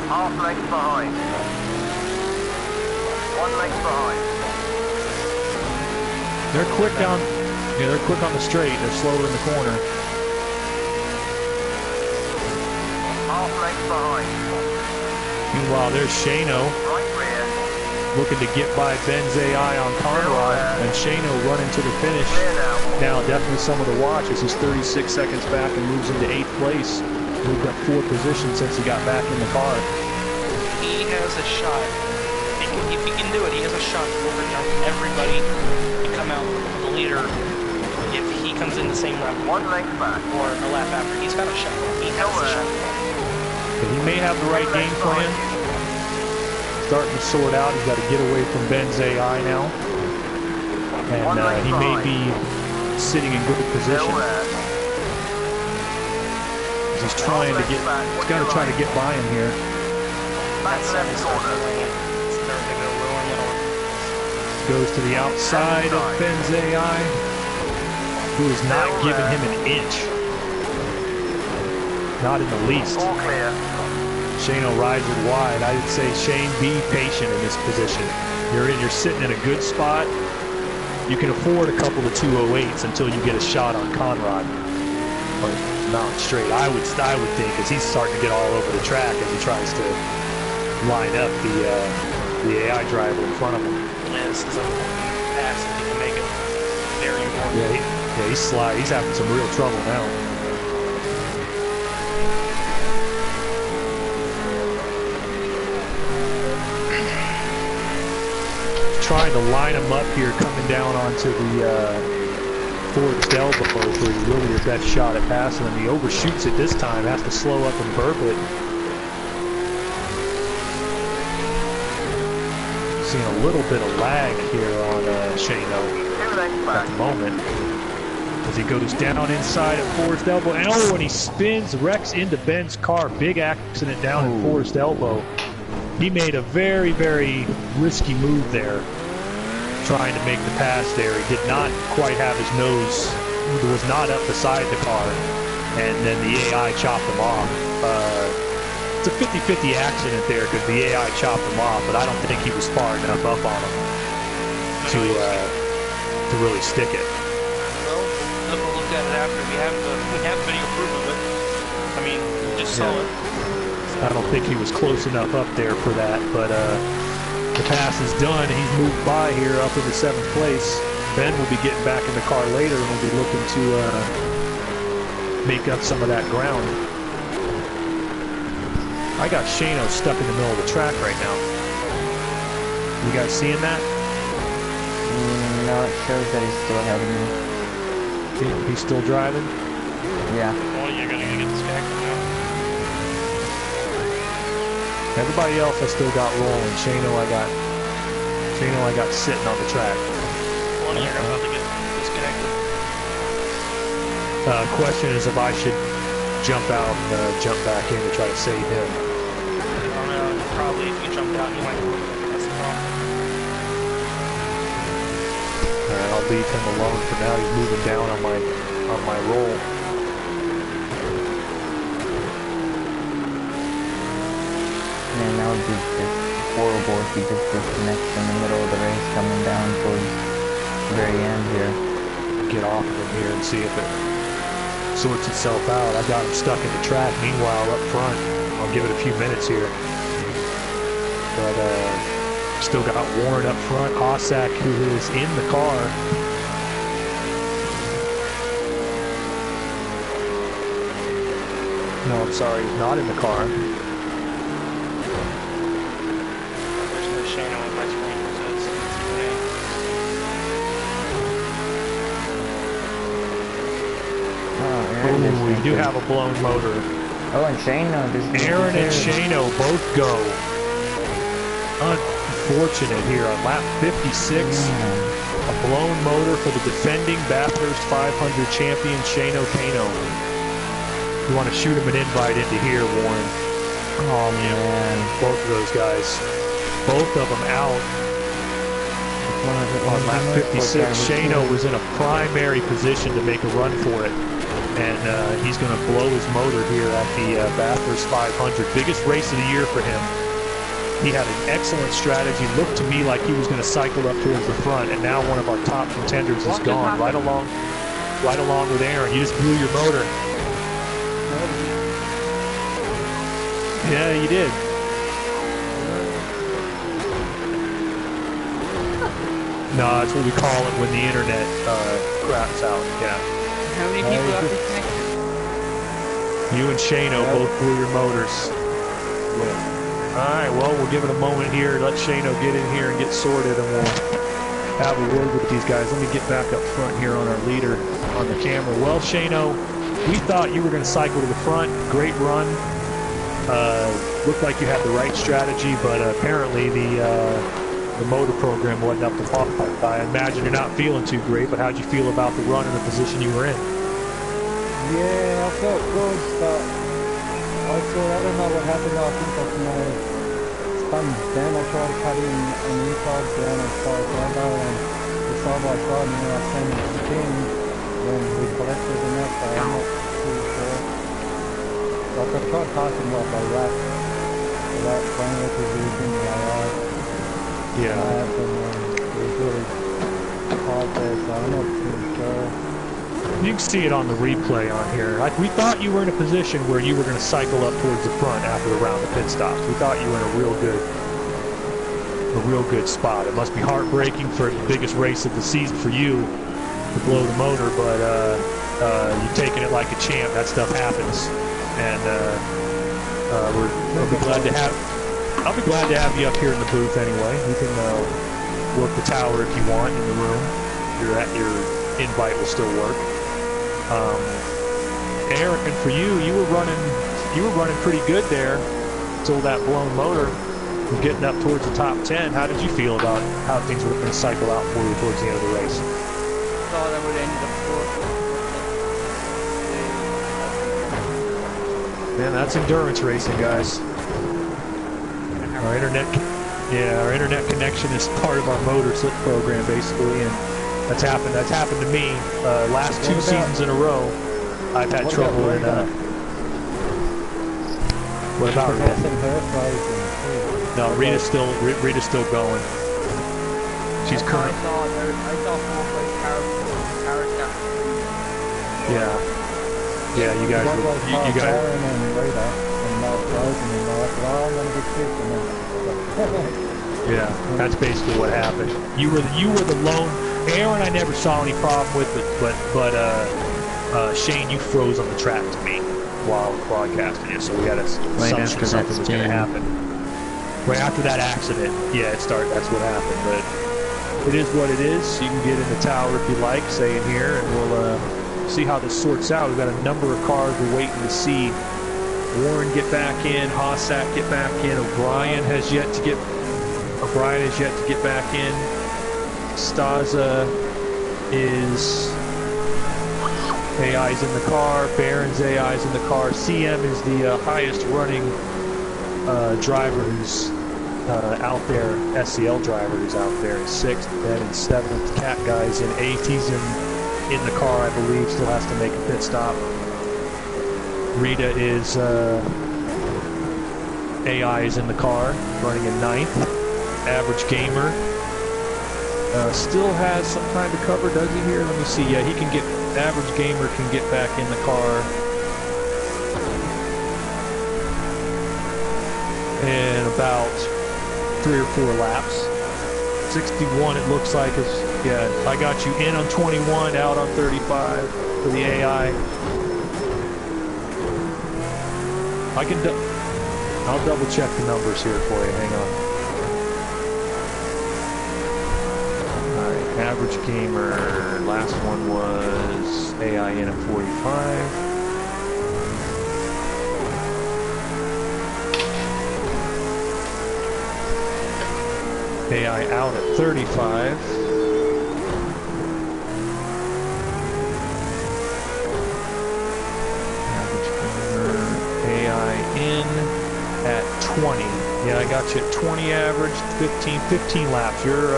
Half length behind. 1 length behind. They're quick down. Yeah, they're quick on the straight. They're slower in the corner. Half length behind. Meanwhile, there's Shano looking to get by Ben's AI on Conrad, and Shano running to the finish. Now definitely someone to watch as he's 36 seconds back and moves into 8th place. Moved up 4 positions since he got back in the car. He has a shot. If he can do it, he has a shot to overjump everybody and come out the leader if he comes in the same lap. 1 length back. Or a lap after. He's got a shot. He has a shot. He may have the right game plan. Starting to sort out. He's got to get away from Ben's AI now. And he may be sitting in good position. He's trying to get, he's got to try to get by him here. Goes to the outside of Ben's AI, who is not giving him an inch. Not in the least. Shano rides it wide. I would say, Shane, be patient in this position. You're sitting in a good spot. You can afford a couple of 208s until you get a shot on Conrad. Or Mountain Straight, I would think, as he's starting to get all over the track as he tries to line up the AI driver in front of him. Yeah, this is a pass if he can make it. Very important. Yeah, he's having some real trouble now. Trying to line him up here, coming down onto the Forest elbow for really your best shot at passing him. He overshoots it this time, has to slow up and burp it. Seeing a little bit of lag here on Shano at the moment. As he goes down inside at Forest Elbow. And he spins, wrecks into Ben's car. Big accident down at Forest Elbow. He made a very, very risky move there, trying to make the pass there. He did not quite have his nose, was not up beside the car, and then the AI chopped him off. it's a 50-50 accident there because the AI chopped him off, but I don't think he was far enough up on him to really stick it. Well, we'll look at it after we have video proof of it. I mean, we just saw it. I don't think he was close enough up there for that, but the pass is done. He's moved by here up into 7th place. Ben will be getting back in the car later and will be looking to make up some of that ground. I got Shano stuck in the middle of the track right now. You guys seeing that? No, it shows that he's still ahead of me. He's still driving? Yeah. Oh, you're gonna get distracted now. Everybody else I still got rolling. Shano I got sitting on the track. One of you are about to get disconnected. Question is if I should jump out and jump back in to try to save him. I don't know, probably if you jumped out, you might that's the problem. Alright, I'll leave him alone for now. He's moving down on my roll. Man, that would be just horrible if he just disconnects in the middle of the race coming down towards the very end here. Get off of him here and see if it sorts itself out. I got him stuck in the track. Meanwhile, up front, I'll give it a few minutes here. But still got Warren up front. Hossack, who is in the car. No, I'm sorry, he's not in the car. There's no Shano on my screen, so it's great. Ooh, we do have a blown motor. Oh, and Shano. Aaron and Shano both go. Unfortunate here on lap 56. A blown motor for the defending Bathurst 500 champion Shano Kano. You want to shoot him an invite into here, Warren. Oh man. Both of those guys. Both of them out. On lap 56, Shano was in a primary position to make a run for it. And he's going to blow his motor here at the Bathurst 500. Biggest race of the year for him. He had an excellent strategy. Looked to me like he was going to cycle up towards the front. And now one of our top contenders is gone. Right along with Aaron. You just blew your motor. Yeah, you did. No, that's what we call it when the internet craps out. Yeah. How many people have disconnected? You and Shano both blew your motors. Yeah. Alright, well, we'll give it a moment here. Let Shano get in here and get sorted, and we'll have a word with these guys. Let me get back up front here on our leader on the camera. Well, Shano, we thought you were going to cycle to the front. Great run. Looked like you had the right strategy, but apparently the motor program wasn't up to par. I imagine you're not feeling too great, but how'd you feel about the run and the position you were in? Yeah, I felt good, but I don't know what happened. I think I spun down. I tried to cut in on the inside down and started over and the side by side, and then I sent it in when we collected and that, so I'm not too sure. Like I tried passing like a lap playing with his using the AI. Yeah. And it was really hard there, so I'm not too sure. You can see it on the replay on here. We thought you were in a position where you were going to cycle up towards the front after the round of pit stops. We thought you were in a real good spot. It must be heartbreaking for the biggest race of the season for you to blow the motor, but you're taking it like a champ. That stuff happens, and I'll be glad to have you up here in the booth anyway. You can work the tower if you want in the room. Your invite will still work. Aaron, for you were running pretty good there until that blown motor was getting up towards the top 10. How did you feel about how things were going to cycle out for you towards the end of the race? Thought I would end up fourth. Man, that's endurance racing, guys. Our internet connection is part of our motor slip program, basically, and that's happened to me last 2 seasons in a row. I've had trouble in What about Because Rita? I've seen her frozen too. No, Rita's still going. She's current. I saw 4-place character. Yeah. Yeah, you guys What were, was you guys. Karen and Rita, and now frozen, and they're like, well, I'm gonna get kicked, and then... Yeah, that's basically what happened. You were the lone. Aaron, I never saw any problem with it, but Shane, you froze on the track to me while broadcasting it, so we had a assumption something was going to happen. Right after that accident, yeah, that's what happened. But it is what it is. You can get in the tower if you like, stay in here, and we'll see how this sorts out. We've got a number of cars we're waiting to see. Warren get back in, Hossack get back in, O'Brien has yet to get back in. Staza is AI's in the car. Barron's AI's in the car. CM is the highest running driver who's out there. SCL driver who's out there in 6th. Then in 7th. Cat guy's in 8th. He's in the car, I believe. Still has to make a pit stop. Rita is AI is in the car, running in 9th. Average Gamer still has some time to cover, does he here? Let me see. Yeah, he can get. Average Gamer can get back in the car. In about 3 or 4 laps. 61 it looks like is, yeah, I got you in on 21, out on 35 for the AI. I'll double check the numbers here for you, hang on. Average Gamer, last one was AI in at 45. AI out at 35. Average Gamer, AI in at 20. Yeah, I got you at 20 average, 15 laps. You're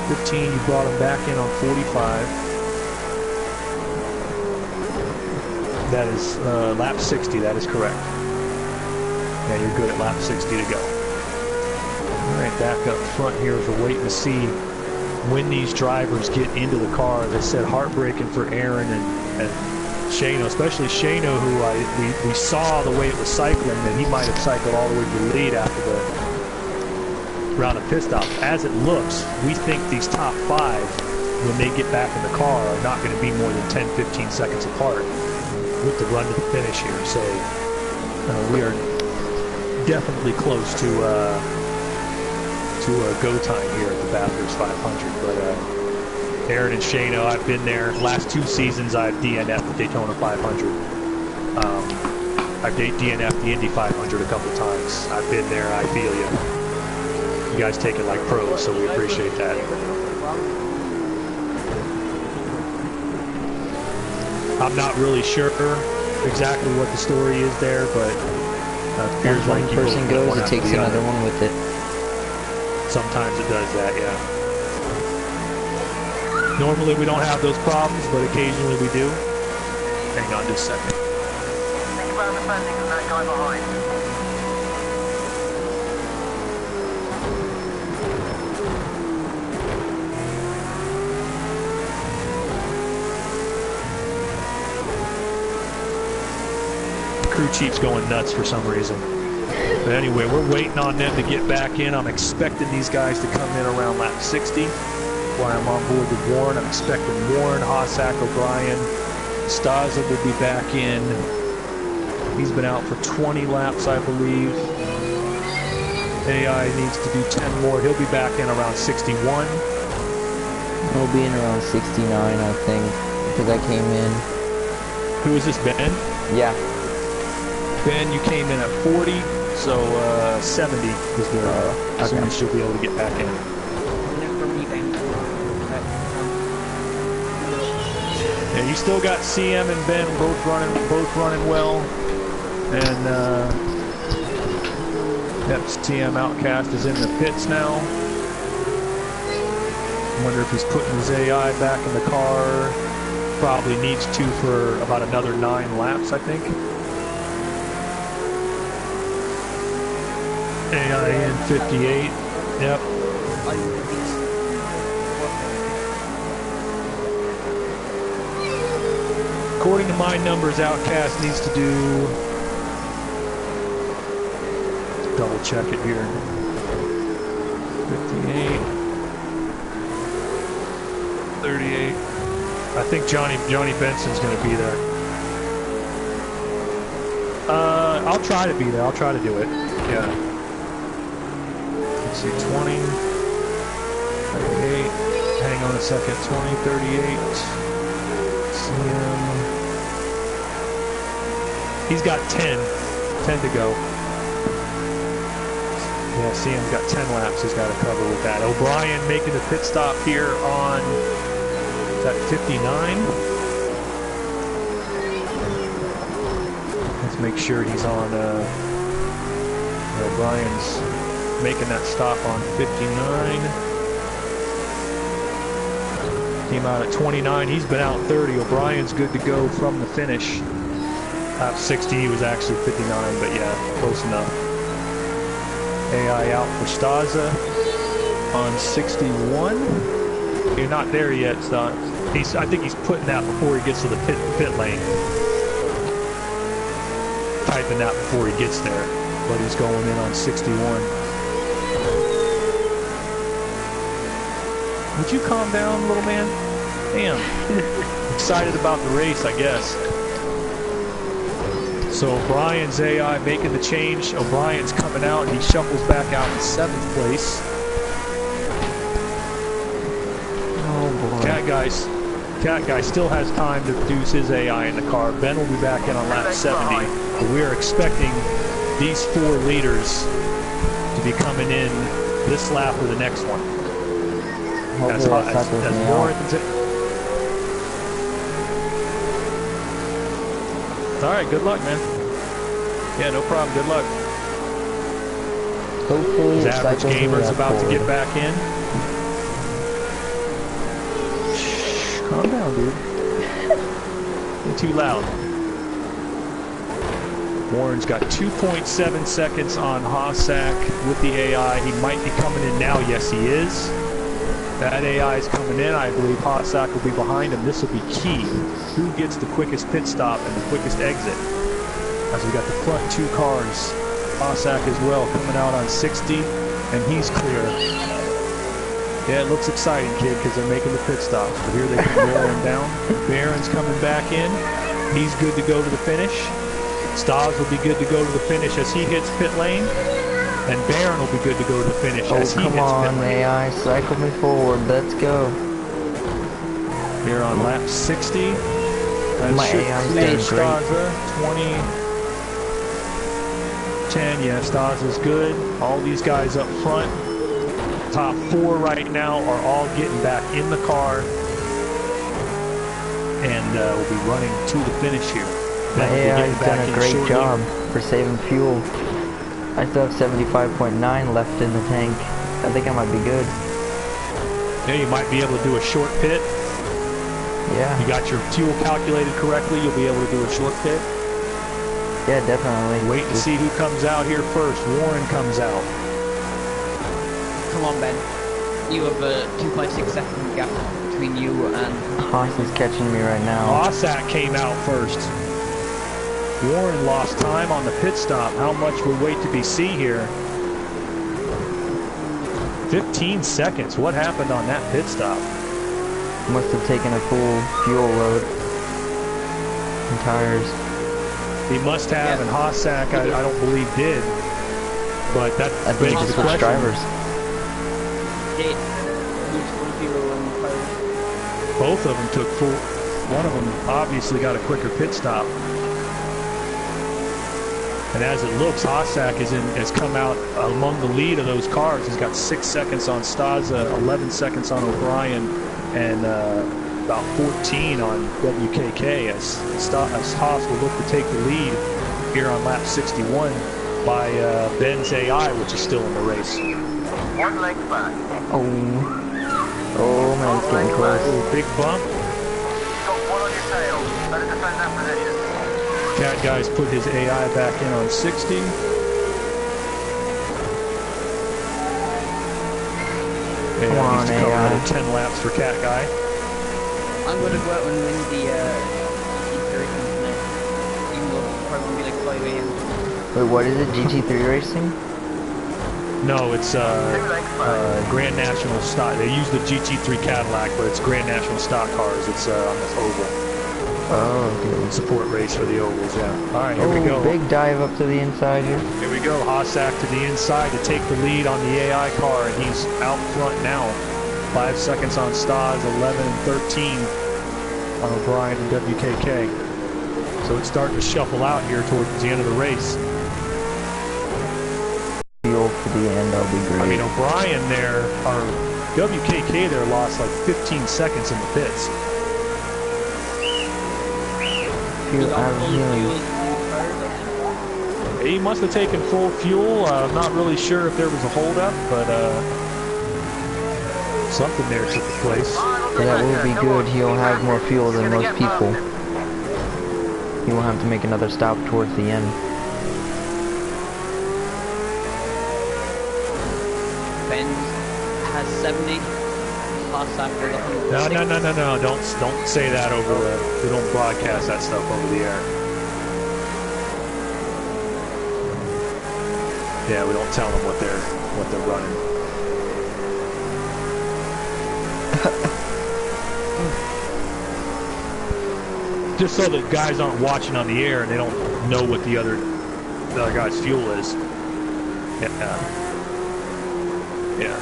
15, you brought him back in on 45. That is lap 60, that is correct. Yeah, you're good at lap 60 to go. Alright, back up front here as we're waiting to see when these drivers get into the car. As I said, heartbreaking for Aaron and Shano, especially Shano, who we saw the way it was cycling, that he might have cycled all the way to the lead after the round of pit stop. As it looks, we think these top 5, when they get back in the car, are not going to be more than 10-15 seconds apart with the run to the finish here. So we are definitely close to go time here at the Bathurst 500. But Aaron and Shano, I've been there. Last 2 seasons, I've DNF'd the Daytona 500. I've DNF'd the Indy 500 a couple times. I've been there. I feel you. You guys take it like pros, so we appreciate that. I'm not really sure exactly what the story is there, but it appears like one person goes, it takes another one with it. Sometimes it does that, yeah. Normally we don't have those problems, but occasionally we do. Hang on just a second. Think about defending that guy behind. Crew chief's going nuts for some reason. But anyway, we're waiting on them to get back in. I'm expecting these guys to come in around lap 60 while I'm on board with Warren. I'm expecting Warren, Hossack, O'Brien. Staza will be back in. He's been out for 20 laps, I believe. AI needs to do 10 more. He'll be back in around 61. He'll be in around 69, I think, because I came in. Who is this, Ben? Yeah. Ben, you came in at 40, so 70 is where as soon as you'll be able to get back in. Yeah, you still got CM and Ben both running well, and yep, CM Outcast is in the pits now. I wonder if he's putting his AI back in the car. Probably needs to for about another 9 laps, I think. AI in 58. Yep. According to my numbers, Outcast needs to do... Double check it here. 58. 38. I think Johnny Benson's going to be there. I'll try to be there. I'll try to do it. Yeah. Let's see, 20, 38. Hang on a second. 20, 38. See him. He's got 10 to go. Yeah, see him got 10 laps. He's got to cover with that. O'Brien making the pit stop here on, is that 59? Let's make sure he's on, O'Brien's making that stop on 59. Came out at 29. He's been out 30. O'Brien's good to go from the finish. Lap 60, he was actually 59, but yeah, close enough. AI out for Staza on 61. You're not there yet, Staza. I think he's putting that before he gets to the pit lane. Typing that before he gets there, but he's going in on 61. Would you calm down, little man? Damn. Excited about the race, I guess. So O'Brien's AI making the change. O'Brien's coming out. He shuffles back out in 7th place. Oh boy. Cat Guy still has time to produce his AI in the car. Ben will be back in on lap 70. But we are expecting these 4 leaders to be coming in this lap or the next one. As Lawrence. All right, good luck, man. Yeah, no problem. Good luck. Hopefully, his average gamer's about to get back in. Shh, calm down, dude. You're too loud. Warren's got 2.7 seconds on Hossack with the AI. He might be coming in now. Yes, he is. That AI is coming in. I believe Hossack will be behind him. This will be key. Who gets the quickest pit stop and the quickest exit? As we got the front 2 cars. Hossack as well coming out on 60, and he's clear. Yeah, it looks exciting, kid, because they're making the pit stops. But here they come rolling down. Barron's coming back in. He's good to go to the finish. Stas will be good to go to the finish as he hits pit lane. And Barron will be good to go to the finish as he hits pit lane. Oh, come on, AI, cycle me forward. Let's go. Here on lap 60. My AI is doing great. 20, 10. Yeah, Staza's good. All these guys up front. Top 4 right now are all getting back in the car. And we'll be running to the finish here. My AI's done a great job for saving fuel. I still have 75.9 left in the tank. I think I might be good. Yeah, you might be able to do a short pit. Yeah. You got your fuel calculated correctly, you'll be able to do a short pit. Yeah, definitely. Wait to see who comes out here first. Warren comes out. Come on, Ben. You have a 2.6 second gap between you and... Haas is catching me right now. Hossack came out first. Warren lost time on the pit stop. How much will wait to be seen here? 15 seconds. What happened on that pit stop? Must have taken a full fuel load and tires. He must have, and Hossack, I don't believe did. But that begs the question. Drivers. Both of them took full. One of them obviously got a quicker pit stop. And as it looks, Hossack has come out among the lead of those cars. He's got 6 seconds on Staza, 11 seconds on O'Brien, and about 14 on WKK as Haas will look to take the lead here on lap 61 by Ben's AI, which is still in the race. 1 length back. Oh man, it's getting close. Ooh, big bump. You've got 1 on your tail. Better defend that position. Cat Guy's put his AI back in on 60. AI Come needs on, to cover AI. another 10 laps for Cat Guy. I'm gonna go out and win the GT3 tonight. Even though it's probably gonna be like 5 AM. Wait, what is it? GT3 racing? No, it's Grand National stock. They use the GT3 Cadillac, but it's Grand National stock cars. It's on this oval. Oh, okay. Support race for the ovals, yeah. All right, here we go. Big dive up to the inside here. Here we go. Hossack to the inside to take the lead on the AI car, and he's out front now. 5 seconds on Stas, 11 and 13 on O'Brien and WKK. So it's starting to shuffle out here towards the end of the race. Fuel for the end, that'll be great. I mean, O'Brien there, or WKK there lost like 15 seconds in the pits. He must have taken full fuel. I'm not really sure if there was a holdup, but something there took place. So that will be good. He'll have more fuel than most people. He won't have to make another stop towards the end. Benz has 70. Hossack with 106. No. Don't say that over the. We don't broadcast that stuff over the air. Yeah, we don't tell them what they're running. Just so that guys aren't watching on the air and they don't know what the other guy's fuel is. Yeah.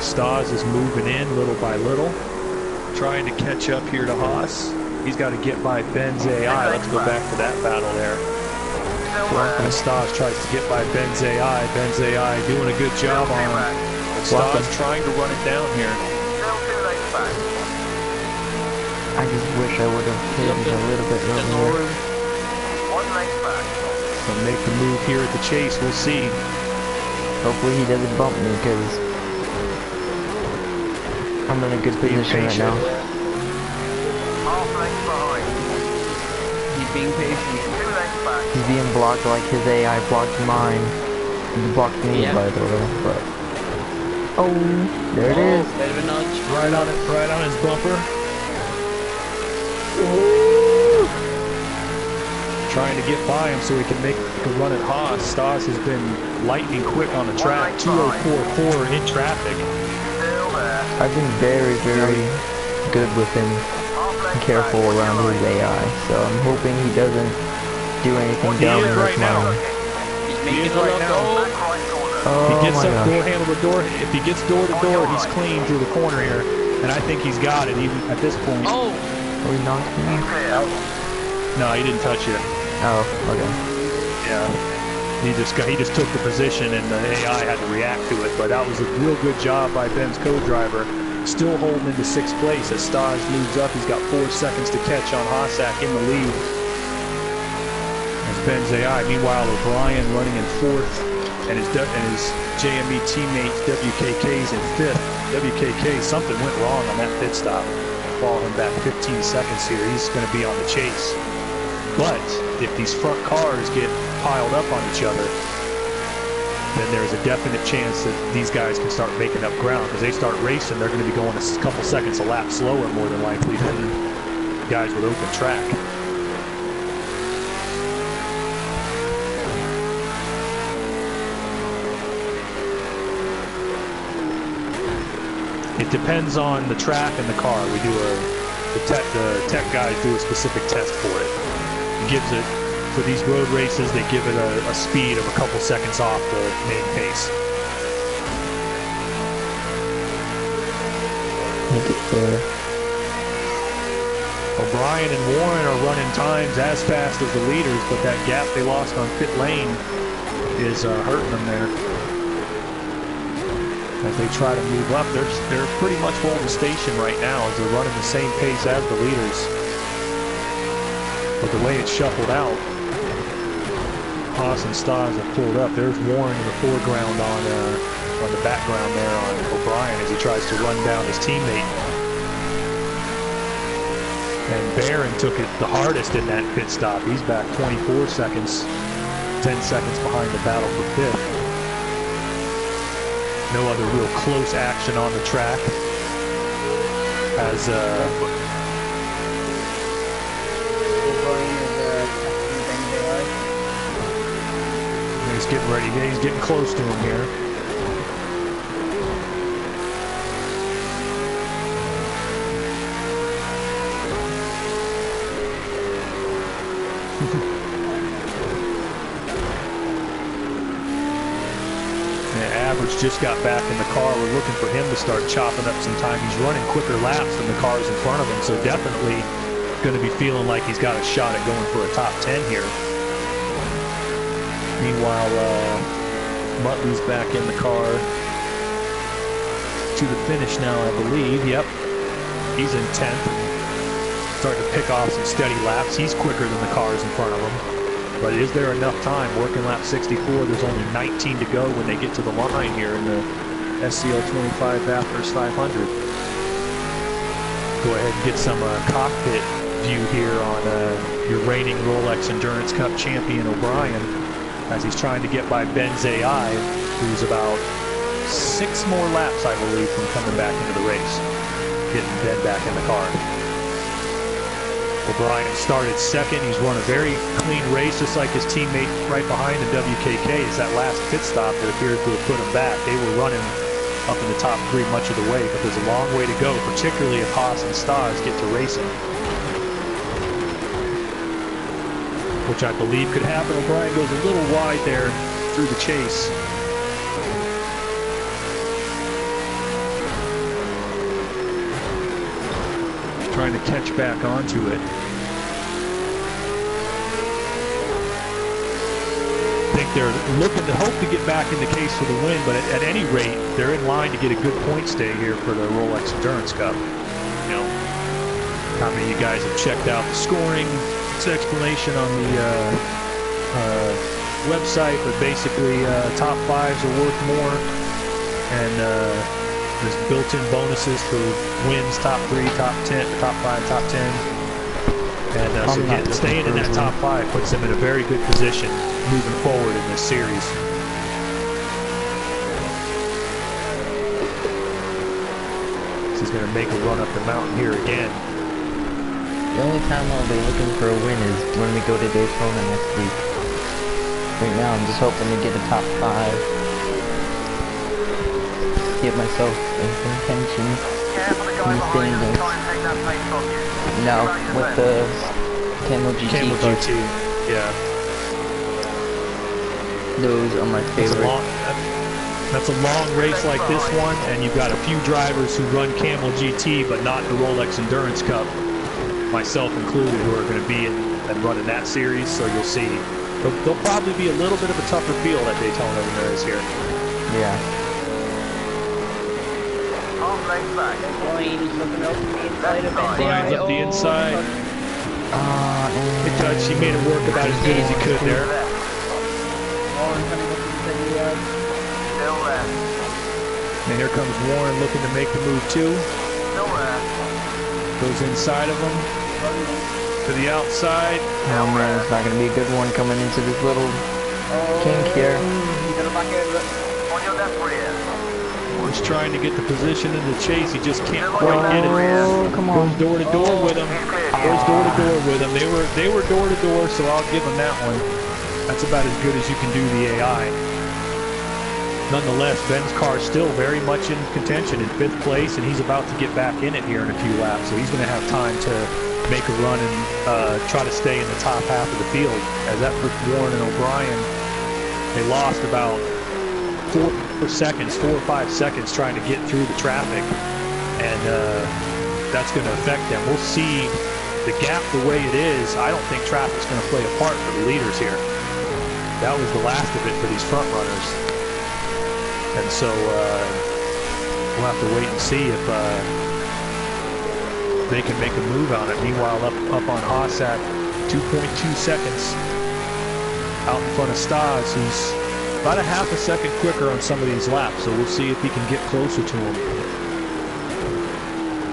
Stas is moving in little by little, trying to catch up here to Haas. He's got to get by Ben's AI. Let's go back to that battle there. And Stas tries to get by Ben's AI. Ben's AI doing a good job on him. Stas trying to run it down here. I just wish I would have hit him a little bit earlier. So make the move here at the chase. We'll see. Hopefully he doesn't bump me because I'm in a good position right now. He's being patient. He's being blocked like his AI blocked mine. He blocked me, by the way, but... Oh, there it is. Bit of a nudge. Right on his bumper. Trying to get by him so he can make a run at Haas. Stas has been lightning quick on the track. 2:04.4 in traffic. I've been very, very good with him and careful around his AI, so I'm hoping he doesn't do anything dumb with mine. He is right now. Oh, he gets my up gosh. door handle to door. If he gets door to door, he's clean through the corner here. And I think he's got it even at this point. Oh! Oh, he knocked me out? No, he didn't touch you. Oh, okay. Yeah. He just took the position and the AI had to react to it. But that was a real good job by Ben's co-driver. Still holding into 6th place as Stas moves up. He's got 4 seconds to catch on Hossack in the lead. As Ben's AI. Meanwhile, O'Brien running in 4th. And his JME teammate WKK's in 5th. WKK, something went wrong on that pit stop. Fall him back 15 seconds here. He's going to be on the chase. But if these front cars get piled up on each other, then there's a definite chance that these guys can start making up ground. Because they start racing, they're going to be going a couple seconds a lap slower more than likely than guys with open track. It depends on the track and the car. We do the tech guys do a specific test for it. It gives it, for these road races, they give it a speed of a couple seconds off the main pace. O'Brien and Warren are running times as fast as the leaders, but that gap they lost on pit lane is hurting them there. As they try to move up, they're pretty much holding station right now as they're running the same pace as the leaders. But the way it's shuffled out, Haas and Stas have pulled up. There's Warren in the foreground on the background there on O'Brien as he tries to run down his teammate. And Barron took it the hardest in that pit stop. He's back 24 seconds, 10 seconds behind the battle for 5th. No other real close action on the track. As he's getting ready. He's getting close to him here. Average just got back in the car. We're looking for him to start chopping up some time. He's running quicker laps than the cars in front of him, so definitely going to be feeling like he's got a shot at going for a top 10 here. Meanwhile, Muttley's back in the car to the finish now, I believe. Yep, he's in 10th. Starting to pick off some steady laps. He's quicker than the cars in front of him. But is there enough time? Working lap 64, there's only 19 to go when they get to the line here in the SCL 25 Bathurst 500. Go ahead and get some cockpit view here on your reigning Rolex Endurance Cup champion O'Brien, as he's trying to get by Ben's AI, who's about 6 more laps, I believe, from coming back into the race, getting Ben back in the car. O'Brien started second. He's run a very clean race, just like his teammate right behind him, WKK. It's that last pit stop that appears to have put him back. They were running up in the top 3 much of the way, but there's a long way to go, particularly if Haas and Stas get to racing, which I believe could happen. O'Brien goes a little wide there through the chase. Trying to catch back onto it. I think they're looking to hope to get back in the case for the win, but at any rate, they're in line to get a good point stay here for the Rolex Endurance Cup. You know, how many of you guys have checked out the scoring? It's an explanation on the website, but basically top 5s are worth more, and there's built-in bonuses for wins, top 3, top 10, top 5, top 10. And so staying in that top 5 puts them in a very good position moving forward in this series. So he's going to make a run up the mountain here again. The only time I'll be looking for a win is when we go to Daytona next week. Right now I'm just hoping to get a top 5. Get myself in contention in the standings. No, with the Camel GT. Camel GT, yeah. Those are my favorite. That's a long race like this one, and you've got a few drivers who run Camel GT, but not the Rolex Endurance Cup, myself included, who are going to be in and running that series. So you'll see, there'll probably be a little bit of a tougher field at Daytona than there is here. Yeah. Brian's up the inside. Good touch. He made it work about as good as he could there. And here comes Warren looking to make the move too. Goes inside of him. To the outside. Oh man, it's not going to be a good one coming into this little kink here. He's trying to get the position in the chase. He just can't quite get it. Come on. Goes door to door with him. Goes door to door with him. They were door to door, so I'll give him that one. That's about as good as you can do the AI. Nonetheless, Ben's car is still very much in contention in 5th place, and he's about to get back in it here in a few laps. So he's going to have time to make a run and try to stay in the top half of the field. As that puts Warren and O'Brien, they lost about 4 or 5 seconds trying to get through the traffic, and that's going to affect them. We'll see the gap the way it is. I don't think traffic's going to play a part for the leaders here. That was the last of it for these front runners, and so we'll have to wait and see if they can make a move on it. Meanwhile, up on Haas at 2.2 seconds out in front of Stas, who's about a half a second quicker on some of these laps, so we'll see if he can get closer to him.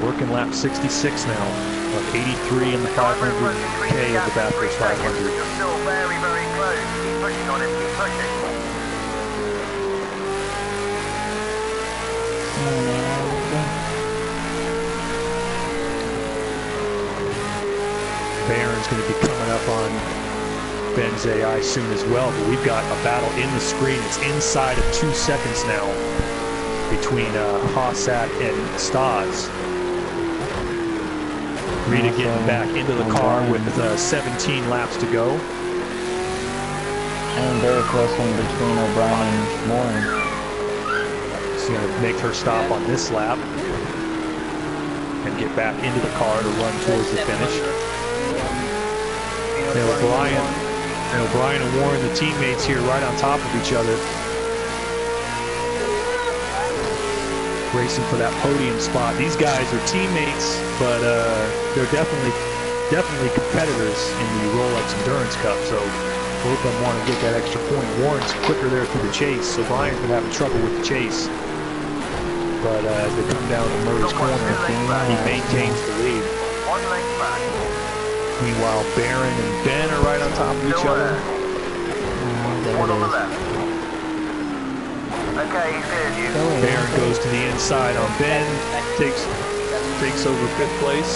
Working lap 66 now, of 83 in the 500K of the Bathurst 500. You're still very, very close. Keep pushing on him, keep pushing. O'Brien's going to be coming up on Ben's AI soon as well, but we've got a battle in the screen. It's inside of 2 seconds now between Hassat and Stas. Rita getting back into the car with 17 laps to go. And very close one between O'Brien and Warren. She's going to make her stop on this lap and get back into the car to run towards the finish. And O'Brien and Warren, the teammates here, right on top of each other, racing for that podium spot. These guys are teammates, but they're definitely competitors in the Rolex Endurance Cup. So both of them want to get that extra point. Warren's quicker there through the chase, so Brian's been having trouble with the chase. But as they come down to Murray's corner, he maintains the lead. Meanwhile, Barron and Ben are right on top of each other. One on the left. Okay, he's good. Barron goes to the inside on Ben, takes over 5th place.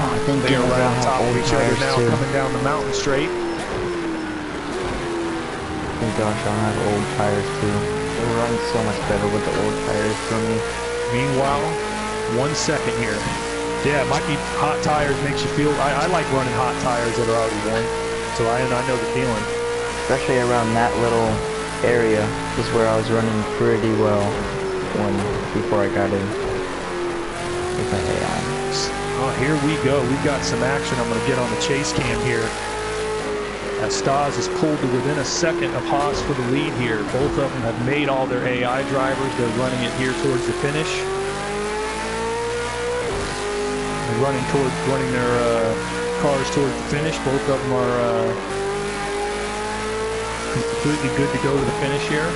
Oh, I think they are right on top of each other now, too. coming down the mountain straight. Oh gosh, I'll have old tires too. They run so much better with the old tires for me. Meanwhile, 1 second here. Yeah, it might be hot tires makes you feel. I like running hot tires that are already worn, so I know the feeling. Especially around that little area is where I was running pretty well before I got in with my AI. Oh, here we go. We've got some action. I'm going to get on the chase cam here. As Stas is pulled to within a second of Haas for the lead here. Both of them have made all their AI drivers. They're running it here towards the finish. They're running their cars towards the finish. Both of them are completely good to go to the finish here.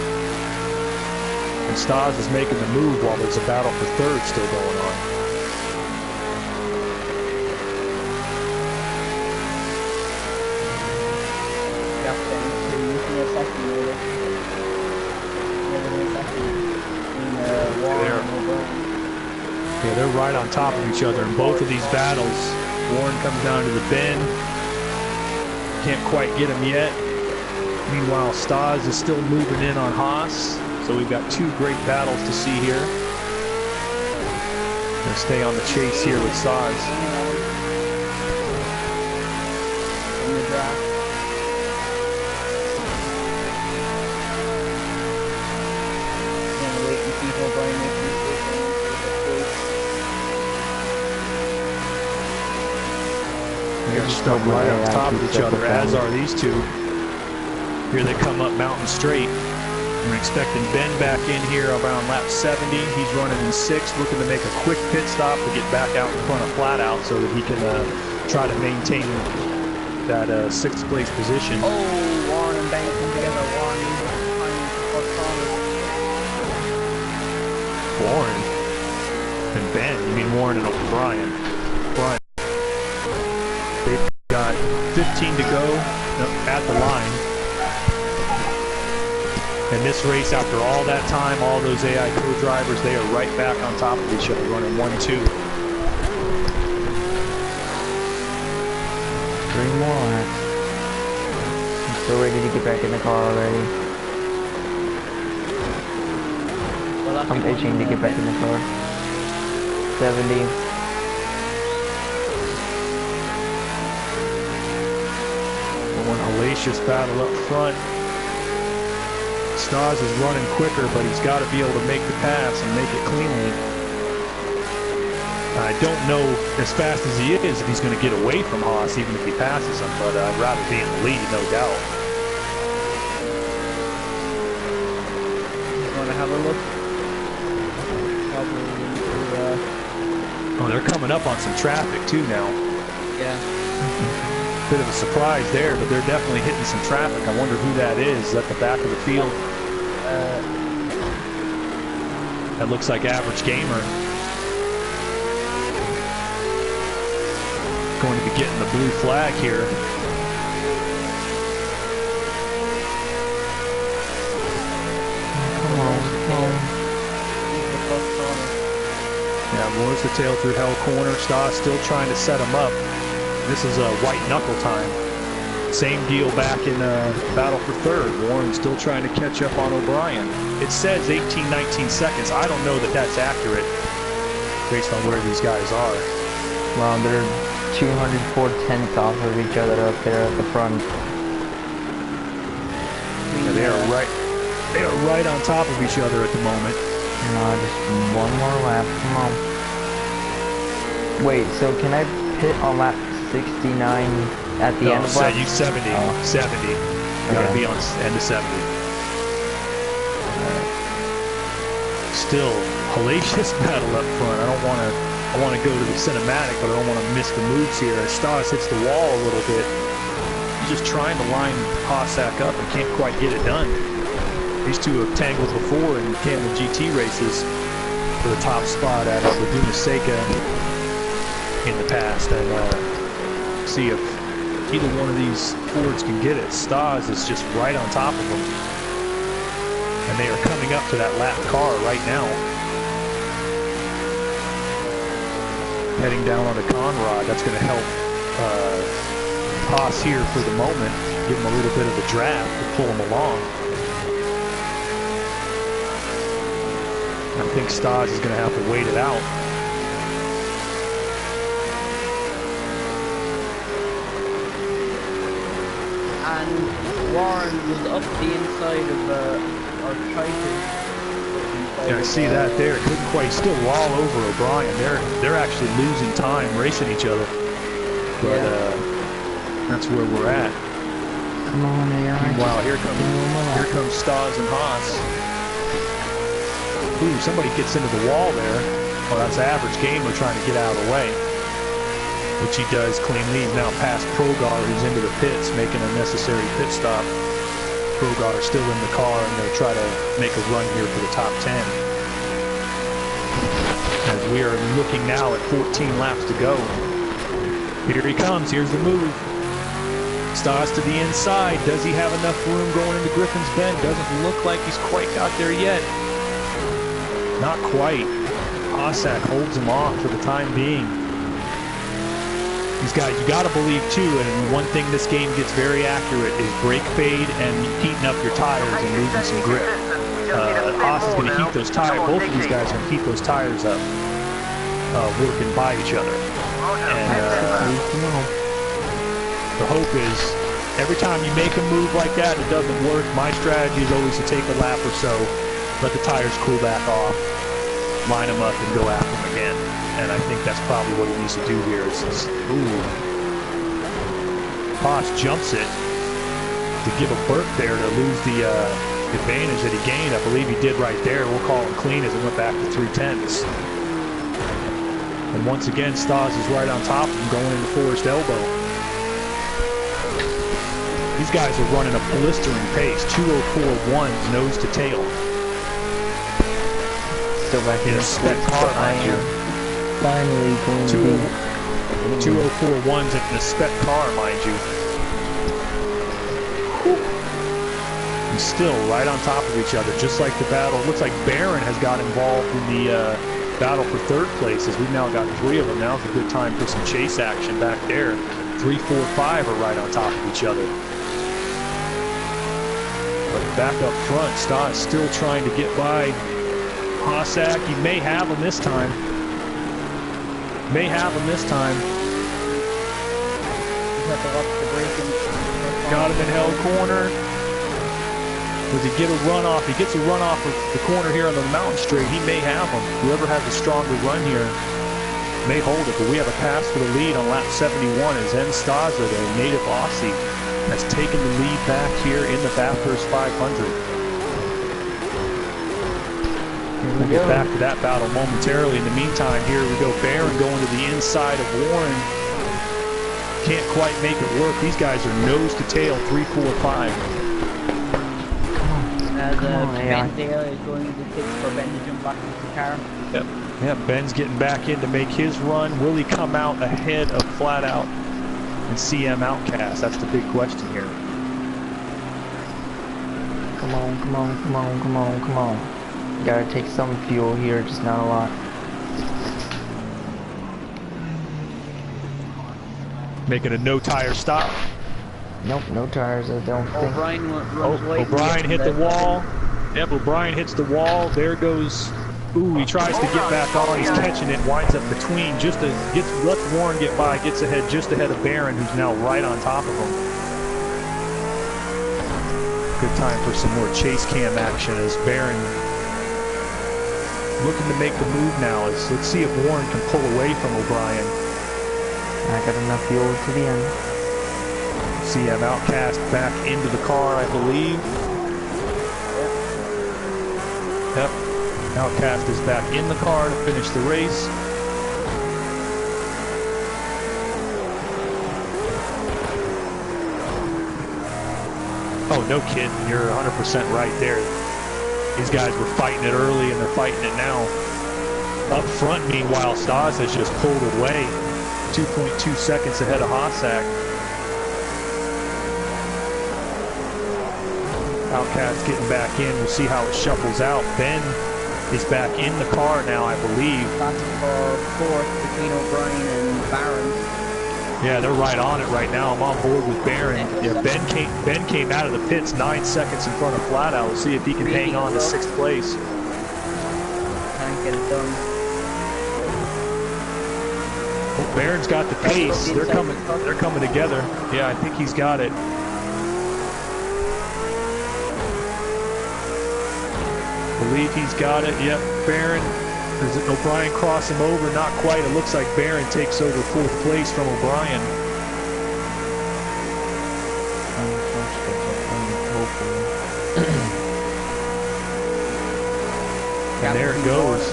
And Stas is making the move while there's a battle for 3rd still going on. Yeah, they're right on top of each other in both of these battles. Warren comes down to the bend. Can't quite get him yet. Meanwhile, Stas is still moving in on Haas. So we've got 2 great battles to see here. Gonna stay on the chase here with Stas. They're stuck right on top of each other, as are these two. Here they come up mountain straight. We're expecting Ben back in here around lap 70. He's running in 6th, looking to make a quick pit stop to get back out in front of Flat Out so that he can try to maintain that 6th place position. Oh, Warren and Ben come together. Warren and Ben? You mean Warren and O'Brien? Brian. They've got 15 to go at the line. And this race, after all that time, all those AI co-drivers, they are right back on top of each other, running 1-2. 3 more. I'm so ready to get back in the car already. I'm itching to get back in the car. 70. One hellacious battle up front. Stas is running quicker, but he's got to be able to make the pass and make it cleanly. I don't know, as fast as he is, if he's going to get away from Haas, even if he passes him, but I'd rather be in the lead, no doubt. You want to have a look? Oh, they're coming up on some traffic, too, now. Yeah. Bit of a surprise there, but they're definitely hitting some traffic. I wonder who that is at the back of the field. That looks like Average Gamer. Going to be getting the blue flag here. Come on. Yeah, Roars the tail through Hell Corner. Stas still trying to set him up. This is white knuckle time. Same deal back in battle for third. Warren still trying to catch up on O'Brien. It says 18, 19 seconds. I don't know that that's accurate based on where these guys are. Well, they're 204 tenths off of each other up there at the front. Yeah, they are right on top of each other at the moment. No, just one more lap. Come on. Wait, so can I pit on lap 69 at the end of lap? You 70. Oh. 70. You gotta be on end of 70. Still, hellacious battle up front. I want to go to the cinematic, but I don't want to miss the moves here. As Stas hits the wall a little bit, he's just trying to line Hossack up and can't quite get it done. These two have tangled before in Camel GT races for the top spot at Laguna Seca in the past, and see if either one of these Fords can get it. Stas is just right on top of them, and they are coming up to that lap car right now. Heading down on the Conrod, that's going to help Haas here for the moment, give him a little bit of a draft to pull him along. I think Stas is going to have to wait it out. And Warren was up the inside of or tried to. Yeah, I see that there. Couldn't quite, still wall over O'Brien. They're actually losing time racing each other. But that's where we're at. Come on, AI. Meanwhile, here comes Stas and Haas. Ooh, somebody gets into the wall there. Oh, that's average gamer trying to get out of the way, which he does cleanly. He's now past Progar, who's into the pits, making a necessary pit stop. Progar still in the car and going to try to make a run here for the top 10. As we are looking now at 14 laps to go. Here he comes. Here's the move. Stas to the inside. Does he have enough room going into Griffin's Bend? Doesn't look like he's quite got there yet. Not quite. Hossack holds him off for the time being. These guys, you got to believe too, and one thing this game gets very accurate is brake fade and heating up your tires and losing some grip. Haas is going to heat those tires. Both of these guys are going to heat those tires up, working by each other. And the hope is every time you make a move like that, it doesn't work. My strategy is always to take a lap or so, let the tires cool back off, line them up, and go after them again. And I think that's probably what he needs to do here. Ooh. Haas jumps it to give a burp there to lose the advantage that he gained. I believe he did right there. We'll call it clean as it went back to 3/10. And once again, Stas is right on top of him going into Forest Elbow. These guys are running a blistering pace, 2:04.1 nose to tail. Still back in a spec car, mind you. Finally going to be 2:04.1s in a spec car, mind you. And still right on top of each other, just like the battle. Looks like Barron has got involved in the battle for third place, as we've now got 3 of them. Now's a good time for some chase action back there. 3, 4, 5 are right on top of each other. But back up front, Stas still trying to get by Hossack. He may have him this time. May have him this time. Got him in held corner. Does he get a run off? He gets a run off of the corner here on the mountain straight. He may have him. Whoever has a stronger run here may hold it. But we have a pass for the lead on lap 71 as En Staza, the native Aussie, has taken the lead back here in the Bathurst 500. We'll get back to that battle momentarily. In the meantime, here we go. Barron going to the inside of Warren. Can't quite make it work. These guys are nose to tail, 3, 4, 5. Ben there is going to the pits for Ben to jump back into the car. Yep, Ben's getting back in to make his run. Will he come out ahead of Flat Out and CM Outcast? That's the big question here. Come on, come on, come on, come on, come on. Gotta take some fuel here, just not a lot. Making a no-tire stop. Nope, no tires, I don't think. O'Brien Oh, O'Brien hit the wall. Yep, O'Brien hits the wall. There goes... Ooh, he tries to get back on. He's catching it. Winds up between. Lets Warren get by. Gets ahead just ahead of Barron, who's now right on top of him. Good time for some more chase cam action as Barron looking to make the move now. Let's see if Warren can pull away from O'Brien. I got enough fuel to the end. CM Outcast back into the car, I believe. Yep. Outcast is back in the car to finish the race. Oh, no kidding. You're 100% right there. These guys were fighting it early and they're fighting it now. Up front, meanwhile, Stas has just pulled away. 2.2 seconds ahead of Hossack. Outcast getting back in. We'll see how it shuffles out. Ben is back in the car now, I believe. Battle for fourth between O'Brien and Barron. Yeah, they're right on it right now. I'm on board with Barron. Yeah, Ben came out of the pits 9 seconds in front of Flatout. We'll see if he can hang on to 6th place. Can't get it done. Oh, Barron's got the pace. They're coming together. Yeah, I think he's got it. Believe he's got it. Yep, Barron. Does O'Brien cross him over? Not quite. It looks like Barron takes over 4th place from O'Brien. And there it goes.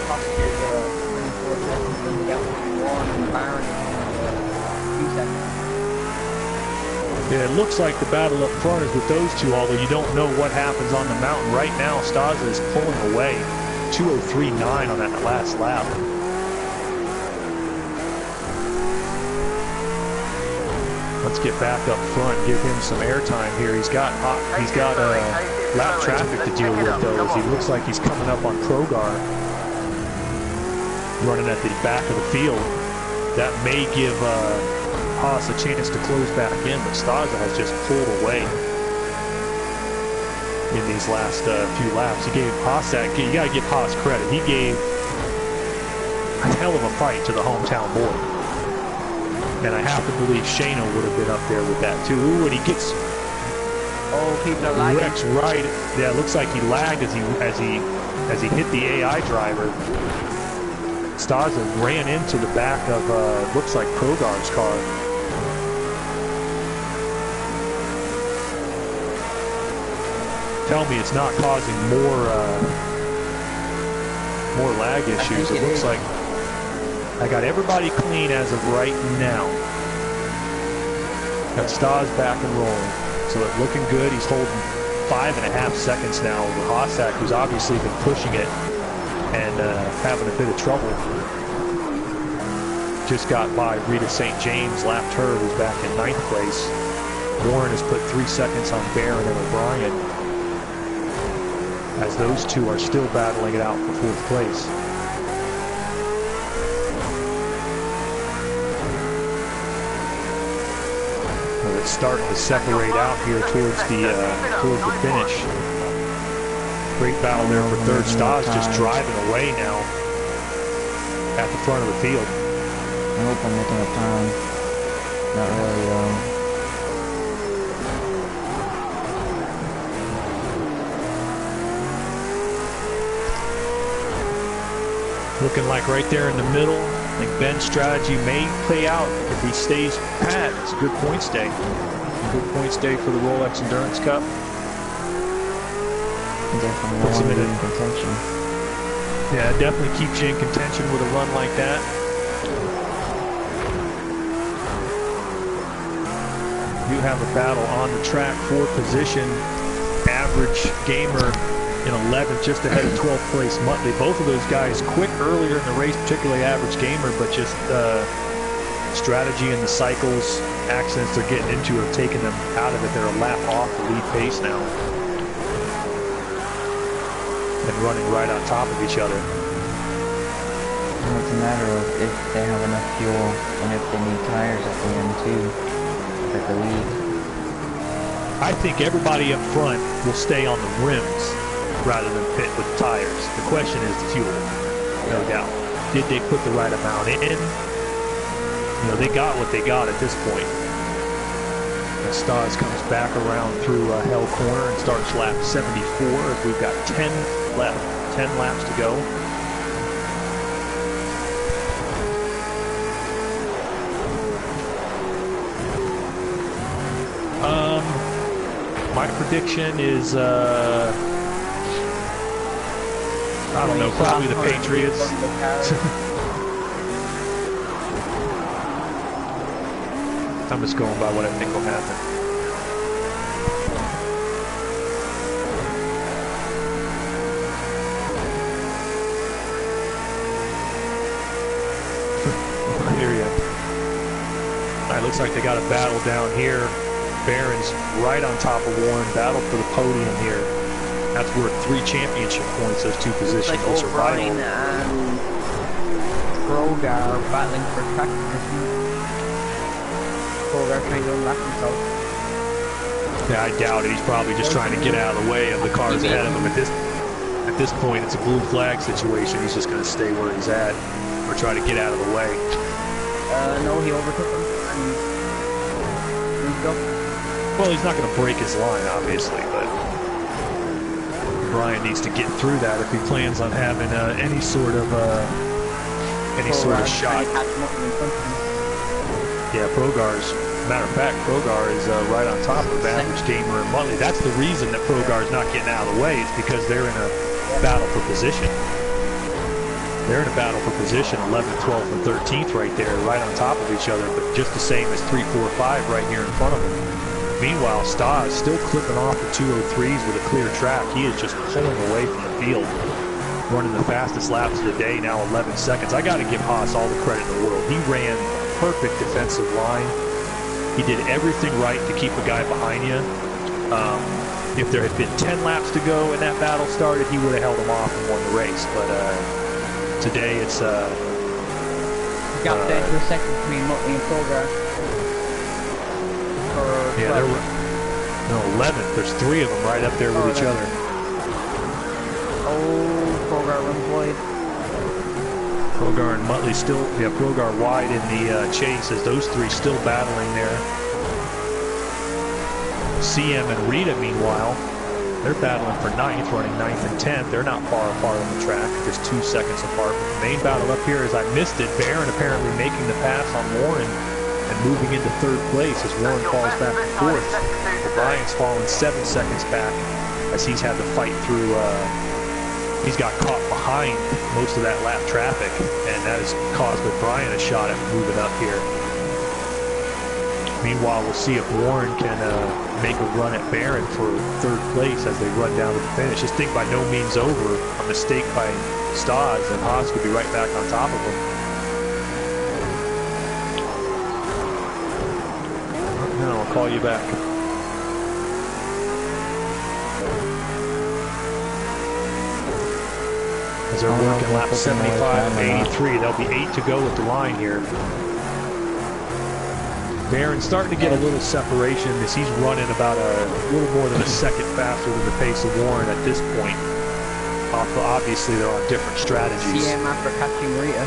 Yeah, it looks like the battle up front is with those two, although you don't know what happens on the mountain. Right now, Staza is pulling away. 2:03.9 on that last lap. Let's get back up front, give him some airtime here. He's got lap traffic to deal with, though, as he looks like he's coming up on Progar, running at the back of the field. That may give Haas a chance to close back in, but Staza has just pulled away in these last few laps. He gave Haas that. You got to give Haas credit. He gave a hell of a fight to the hometown boy, and I have to believe Shano would have been up there with that too. Ooh, and he gets people are lagging. Rex right. Yeah, it looks like he lagged as he hit the AI driver. Staza ran into the back of looks like Progar's car. Tell me it's not causing more lag issues. It looks like I got everybody clean as of right now. Got Stas back and rolling, so it's looking good. He's holding 5.5 seconds now over Hossack, who's obviously been pushing it and having a bit of trouble. Just got by Rita St. James, lapped her, who's back in 9th place. Warren has put 3 seconds on Barron and O'Brien, as those two are still battling it out for 4th place. Well, it's starting to separate out here towards the finish. Great battle there for 3rd. Stas just driving away now at the front of the field. I hope I'm making up time. Not really, Looking like right there in the middle. I think Ben's strategy may play out if he stays pat. It's a good points day. Good points day for the Rolex Endurance Cup. definitely Puts him want to in be in contention. Yeah, it definitely keeps you in contention with a run like that. You have a battle on the track for position. Average Gamer in 11th, just ahead of 12th place Muttley. Both of those guys quick earlier in the race, particularly Average Gamer, but just strategy in the cycles, accidents they're getting into have taken them out of it. They're a lap off the lead pace now, and running right on top of each other. And it's a matter of if they have enough fuel and if they need tires at the end too, at the lead. I think everybody up front will stay on the rims rather than pit with tires. The question is the fuel, no doubt. Did they put the right amount in? You know, they got what they got at this point. And Stas comes back around through Hell Corner and starts lap 74 as we've got 10 left, 10 laps to go. My prediction is, I don't know, probably the Patriots. I'm just going by what I think will happen. I hear ya. All right, looks like they got a battle down here. Barron's right on top of Warren. Battle for the podium here. That's worth 3 championship points. Those two positions. Those are vital. And Kroger battling for track position. Kroger trying to unlock himself. Yeah, I doubt it. He's probably just trying to get out of the way of the cars ahead of him. At this point, it's a blue flag situation. He's just going to stay where he's at or try to get out of the way. No, he overtook him and moved up. Well, he's not going to break his line, obviously, but Brian needs to get through that if he plans on having any sort of shot. Yeah, Progar's, matter of fact, Progar is right on top of Average Gamer and Muttley. That's the reason that Progar's not getting out of the way. It's because they're in a battle for position. They're in a battle for position, 11th, 12th, and 13th right there, right on top of each other, but just the same as 3, 4, 5 right here in front of them. Meanwhile, Stas still clipping off the 203s with a clear track. He is just pulling away from the field, running the fastest laps of the day, now 11 seconds. I got to give Haas all the credit in the world. He ran a perfect defensive line. He did everything right to keep a guy behind you. If there had been 10 laps to go and that battle started, he would have held him off and won the race. But today it's... Got there for a second between Muttley and Kroger. Yeah, they're no 11th. There's 3 of them right up there with each other. Oh, Kroger runs wide. Kroger and Muttley still, yeah, Kroger wide in the chase as those 3 still battling there. CM and Rita, meanwhile, they're battling for 9th, running 9th and 10th. They're not far apart on the track, just 2 seconds apart. But the main battle up here, as I missed it, Barron apparently making the pass on Warren and moving into 3rd place as Warren falls back to 4th. O'Brien's fallen 7 seconds back as he's had to fight through, he's got caught behind most of that lap traffic, and that has caused O'Brien a shot at moving up here. Meanwhile, we'll see if Warren can make a run at Barron for 3rd place as they run down to the finish. This thing by no means over. A mistake by Stas, and Haas could be right back on top of him. No, I'll call you back. As they're working lap 75 and 83, there'll be 8 to go at the line here. Barron's starting to get a little separation as he's running about a little more than a second faster than the pace of Warren at this point. Obviously, they're on different strategies. CM after catching Rita.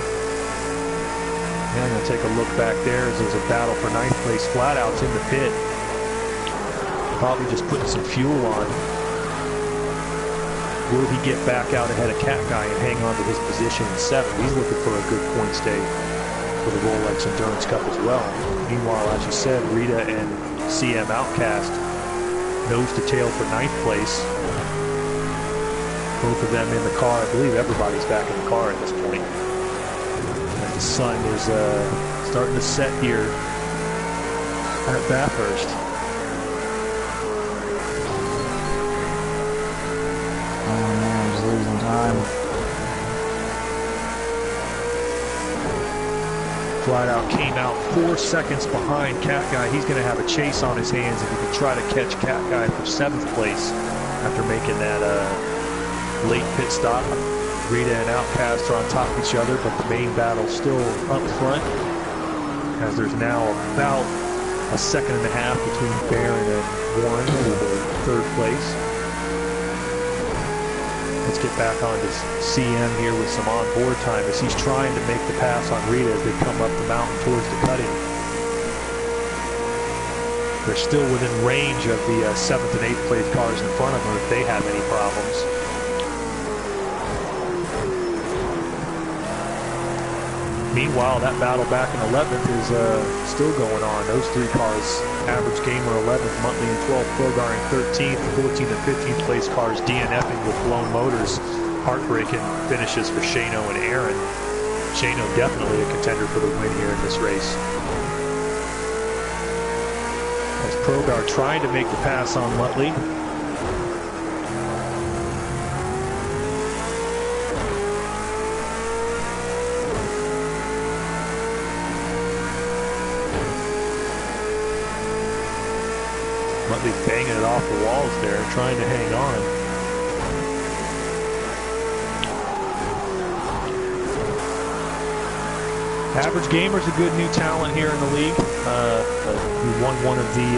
Yeah, I'm going to take a look back there as there's a battle for 9th place. Flatouts in the pit. Probably just putting some fuel on. Will he get back out ahead of Cat Guy and hang on to his position in 7th? He's looking for a good points day for the Rolex Endurance Cup as well. Meanwhile, as you said, Rita and CM Outcast nose to tail for 9th place. Both of them in the car. I believe everybody's back in the car at this point. As the sun is starting to set here at Bathurst. Oh man, I'm just losing time. Flat Out came out 4 seconds behind Cat Guy. He's going to have a chase on his hands if he can try to catch Cat Guy for 7th place after making that late pit stop. Rita and Outcast are on top of each other, but the main battle still up front, as there's now about a second and a half between Barron and Warren for the third place. Let's get back on to CM here with some on-board time as he's trying to make the pass on Rita as they come up the mountain towards the cutting. They're still within range of the 7th and 8th place cars in front of them if they have any problems. Meanwhile, that battle back in 11th is still going on. Those three cars, Average Gamer 11th, Muttley in 12th, Progar in 13th, 14th and 15th place cars DNFing with blown motors. Heartbreaking finishes for Shano and Aaron. Shano definitely a contender for the win here in this race. As Progar trying to make the pass on Muttley. Muttley banging it off the walls there, trying to hang on. Average Gamer's a good new talent here in the league. He won one of the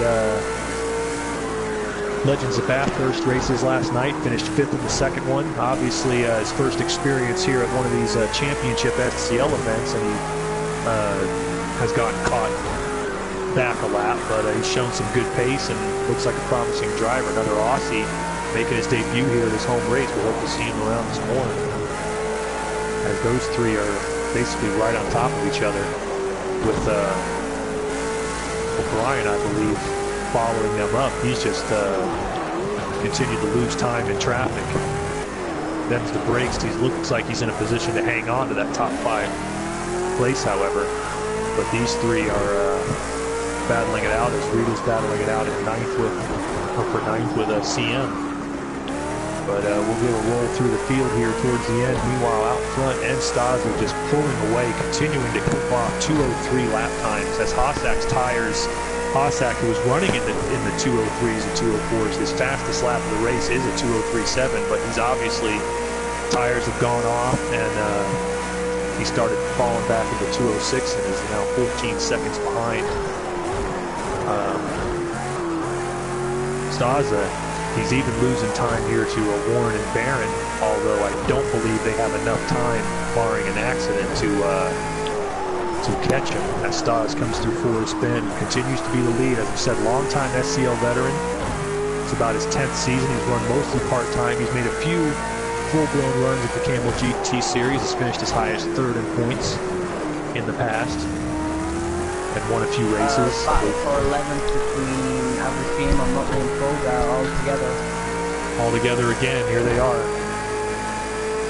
Legends of Bathurst races last night, finished 5th in the second one. Obviously his first experience here at one of these championship SCL events, and he has gotten caught back a lap, but he's shown some good pace and looks like a promising driver. Another Aussie making his debut here at his home race. We hope to see him around some more, as those three are basically right on top of each other, with O'Brien, I believe, following them up. He's just continued to lose time in traffic. Them's the brakes. He looks like he's in a position to hang on to that top 5 place, however. But these three are battling it out, as Rita's battling it out in 9th with, or for 9th with CM. But we'll give a roll through the field here towards the end. Meanwhile, out front, Staza just pulling away, continuing to clip off 2:03 lap times as Hossack's tires. Hossack, who was running in the 2:03s and 2:04s, his fastest lap of the race is a 2:03.7, but he's obviously, tires have gone off, and he started falling back into 2:06 and is now 14 seconds behind. Staza, he's even losing time here to Warren and Barron, although I don't believe they have enough time, barring an accident, to catch him. As Stas comes through for a spin, continues to be the lead. As I said, longtime SCL veteran. It's about his 10th season. He's run mostly part-time. He's made a few full-blown runs at the Camel GT Series. He's finished as high as 3rd in points in the past, and won a few races. Battle for 11th between Average Gamer, Muttley and Progar all together Again, here they are.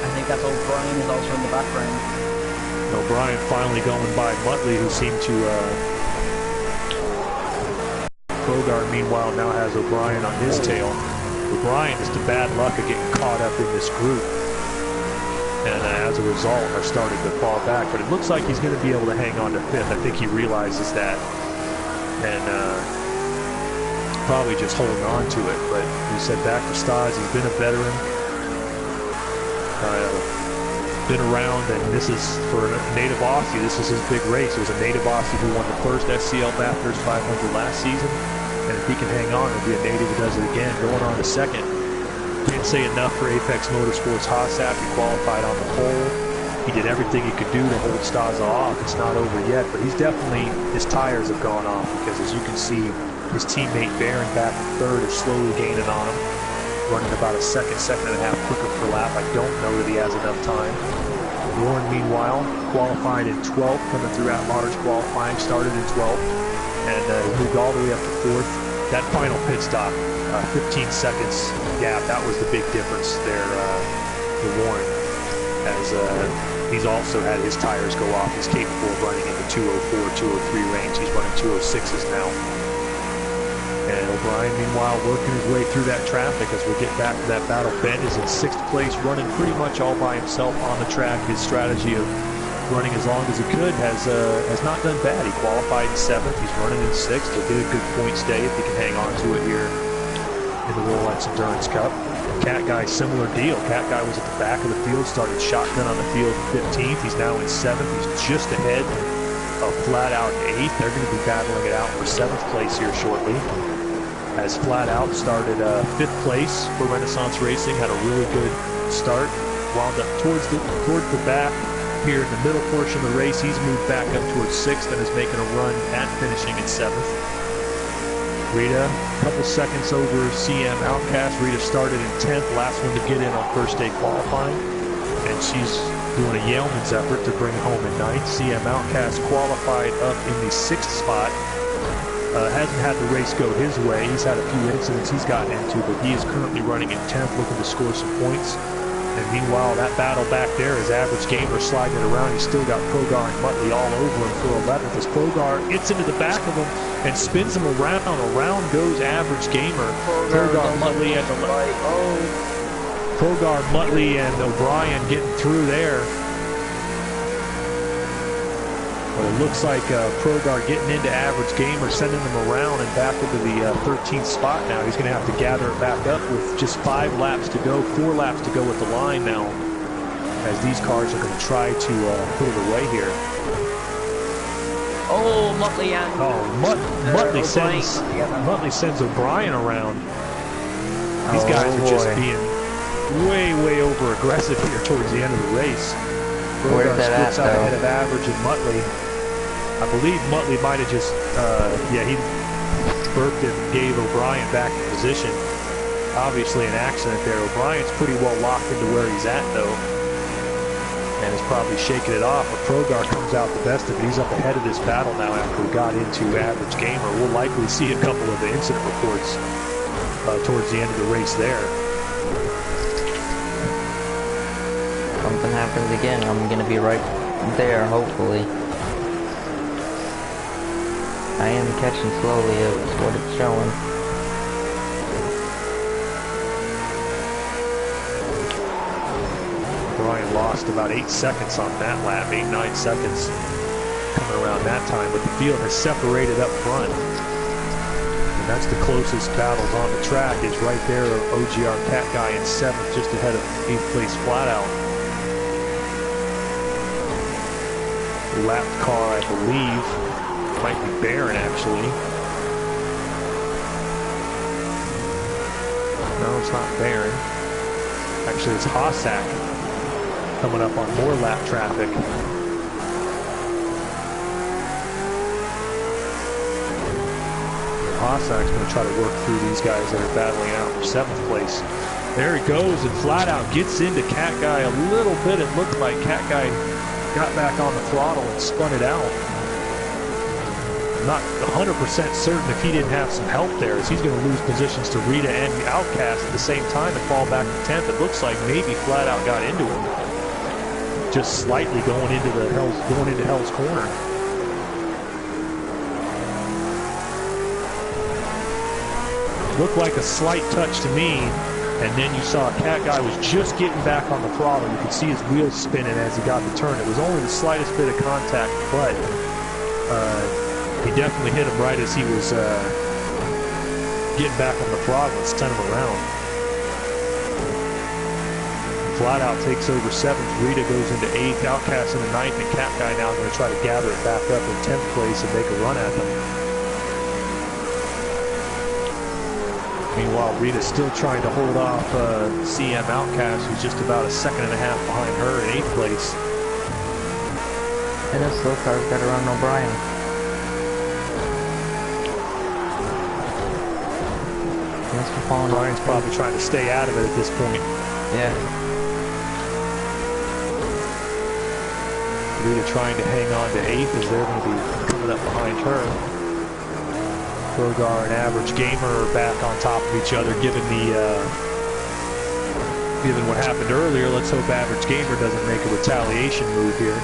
I think that's O'Brien is also in the background. O'Brien finally going by Muttley, who seemed to... Progar, meanwhile, now has O'Brien on his tail. O'Brien is the bad luck of getting caught up in this group, and as a result are starting to fall back. But it looks like he's going to be able to hang on to 5th. I think he realizes that, and probably just holding on to it. But we said back to Stas, he's been a veteran, been around, and this is for a native Aussie. This is his big race. It was a native Aussie who won the first SCL Bathurst 500 last season, and if he can hang on, it'll be a native who does it again, going on to 2nd. Can't say enough for Apex Motorsports Hossack. He qualified on the pole. He did everything he could do to hold Staza off. It's not over yet, but he's definitely, his tires have gone off, because as you can see, his teammate Barron back in 3rd is slowly gaining on him, running about a second and a half quicker per lap. I don't know that he has enough time. Warren, meanwhile, qualified in 12th, coming through at large qualifying, started in 12th, and moved all the way up to 4th. That final pit stop, 15 seconds gap, that was the big difference there for Warren, as he's also had his tires go off. He's capable of running in the 2:04, 2:03 range. He's running 2:06s now. And O'Brien, meanwhile, working his way through that traffic as we get back to that battle. Ben is in 6th place, running pretty much all by himself on the track. His strategy of running as long as he could has not done bad. He qualified in 7th. He's running in 6th. He'll get a good points day if he can hang on to it here in the Rolex Endurance Cup. Cat Guy, similar deal. Cat Guy was at the back of the field, started shotgun on the field 15th. He's now in 7th. He's just ahead of Flat Out in 8th. They're going to be battling it out for 7th place here shortly. As Flat Out started 5th place for Renaissance Racing, had a really good start. Wound up towards the back here in the middle portion of the race. He's moved back up towards 6th and is making a run at finishing in 7th. Rita, a couple seconds over CM Outcast. Rita started in 10th, last one to get in on first day qualifying. And she's doing a yeoman's effort to bring home in 9th. CM Outcast qualified up in the 6th spot. Hasn't had the race go his way. He's had a few incidents he's gotten into, but he is currently running in 10th, looking to score some points. And meanwhile, that battle back there is Average Gamer sliding it around. He's still got Progar and Muttley all over him for 11th as Progar gets into the back of him and spins him around. Around goes Average Gamer. Progar, Muttley, and Progar, Muttley, and O'Brien getting through there. But it looks like Progar getting into Average Gamer, sending him around and back into the 13th spot now. He's going to have to gather it back up with just 5 laps to go, 4 laps to go at the line now, as these cars are going to try to put it away here. Oh, Muttley and... Muttley sends O'Brien around. These guys are just being way over aggressive here towards the end of the race. Where's that splits at, out though? ahead of Average and Muttley. I believe Muttley might have just, he burped and gave O'Brien back in position. Obviously an accident there. O'Brien's pretty well locked into where he's at, though, and is probably shaking it off. But Progar comes out the best of it. He's up ahead of this battle now after we got into Average Gamer. We'll likely see a couple of the incident reports towards the end of the race there. Something happens again, I'm gonna be right there, hopefully. I am catching slowly, it's what it's showing. Brian lost about 8 seconds on that lap, 8-9 seconds coming around that time, but the field has separated up front. And that's the closest battles on the track, is right there, OGR Cat Guy in 7th, just ahead of 8th place Flat Out. Lapped car, I believe, might be Barron actually. No, it's not Barron. Actually, it's Hossack coming up on more lap traffic. Hossack's going to try to work through these guys that are battling out for 7th place. There he goes, and Flat Out gets into Cat Guy a little bit. It looked like Cat Guy got back on the throttle and spun it out. I'm not 100% certain if he didn't have some help there, as he's going to lose positions to Rita and Outcast at the same time and fall back to 10th. It looks like maybe Flat Out got into him, just slightly going into Hell's Corner. Looked like a slight touch to me. And then you saw Cat Guy was just getting back on the throttle. You could see his wheels spinning as he got the turn. It was only the slightest bit of contact, but he definitely hit him right as he was getting back on the throttle and sent him around. Flat Out takes over 7th. Rita goes into 8th. Outcast into 9th. And Cat Guy now going to try to gather it back up in 10th place and make a run at them. Meanwhile, Rita's still trying to hold off CM Outcast, who's just about a second and a half behind her in 8th place. And those slow cars got around O'Brien. O'Brien's probably trying to stay out of it at this point. Yeah. Rita trying to hang on to 8th as they're going to be coming up behind her. Progar and Average Gamer are back on top of each other, given what happened earlier. Let's hope Average Gamer doesn't make a retaliation move here.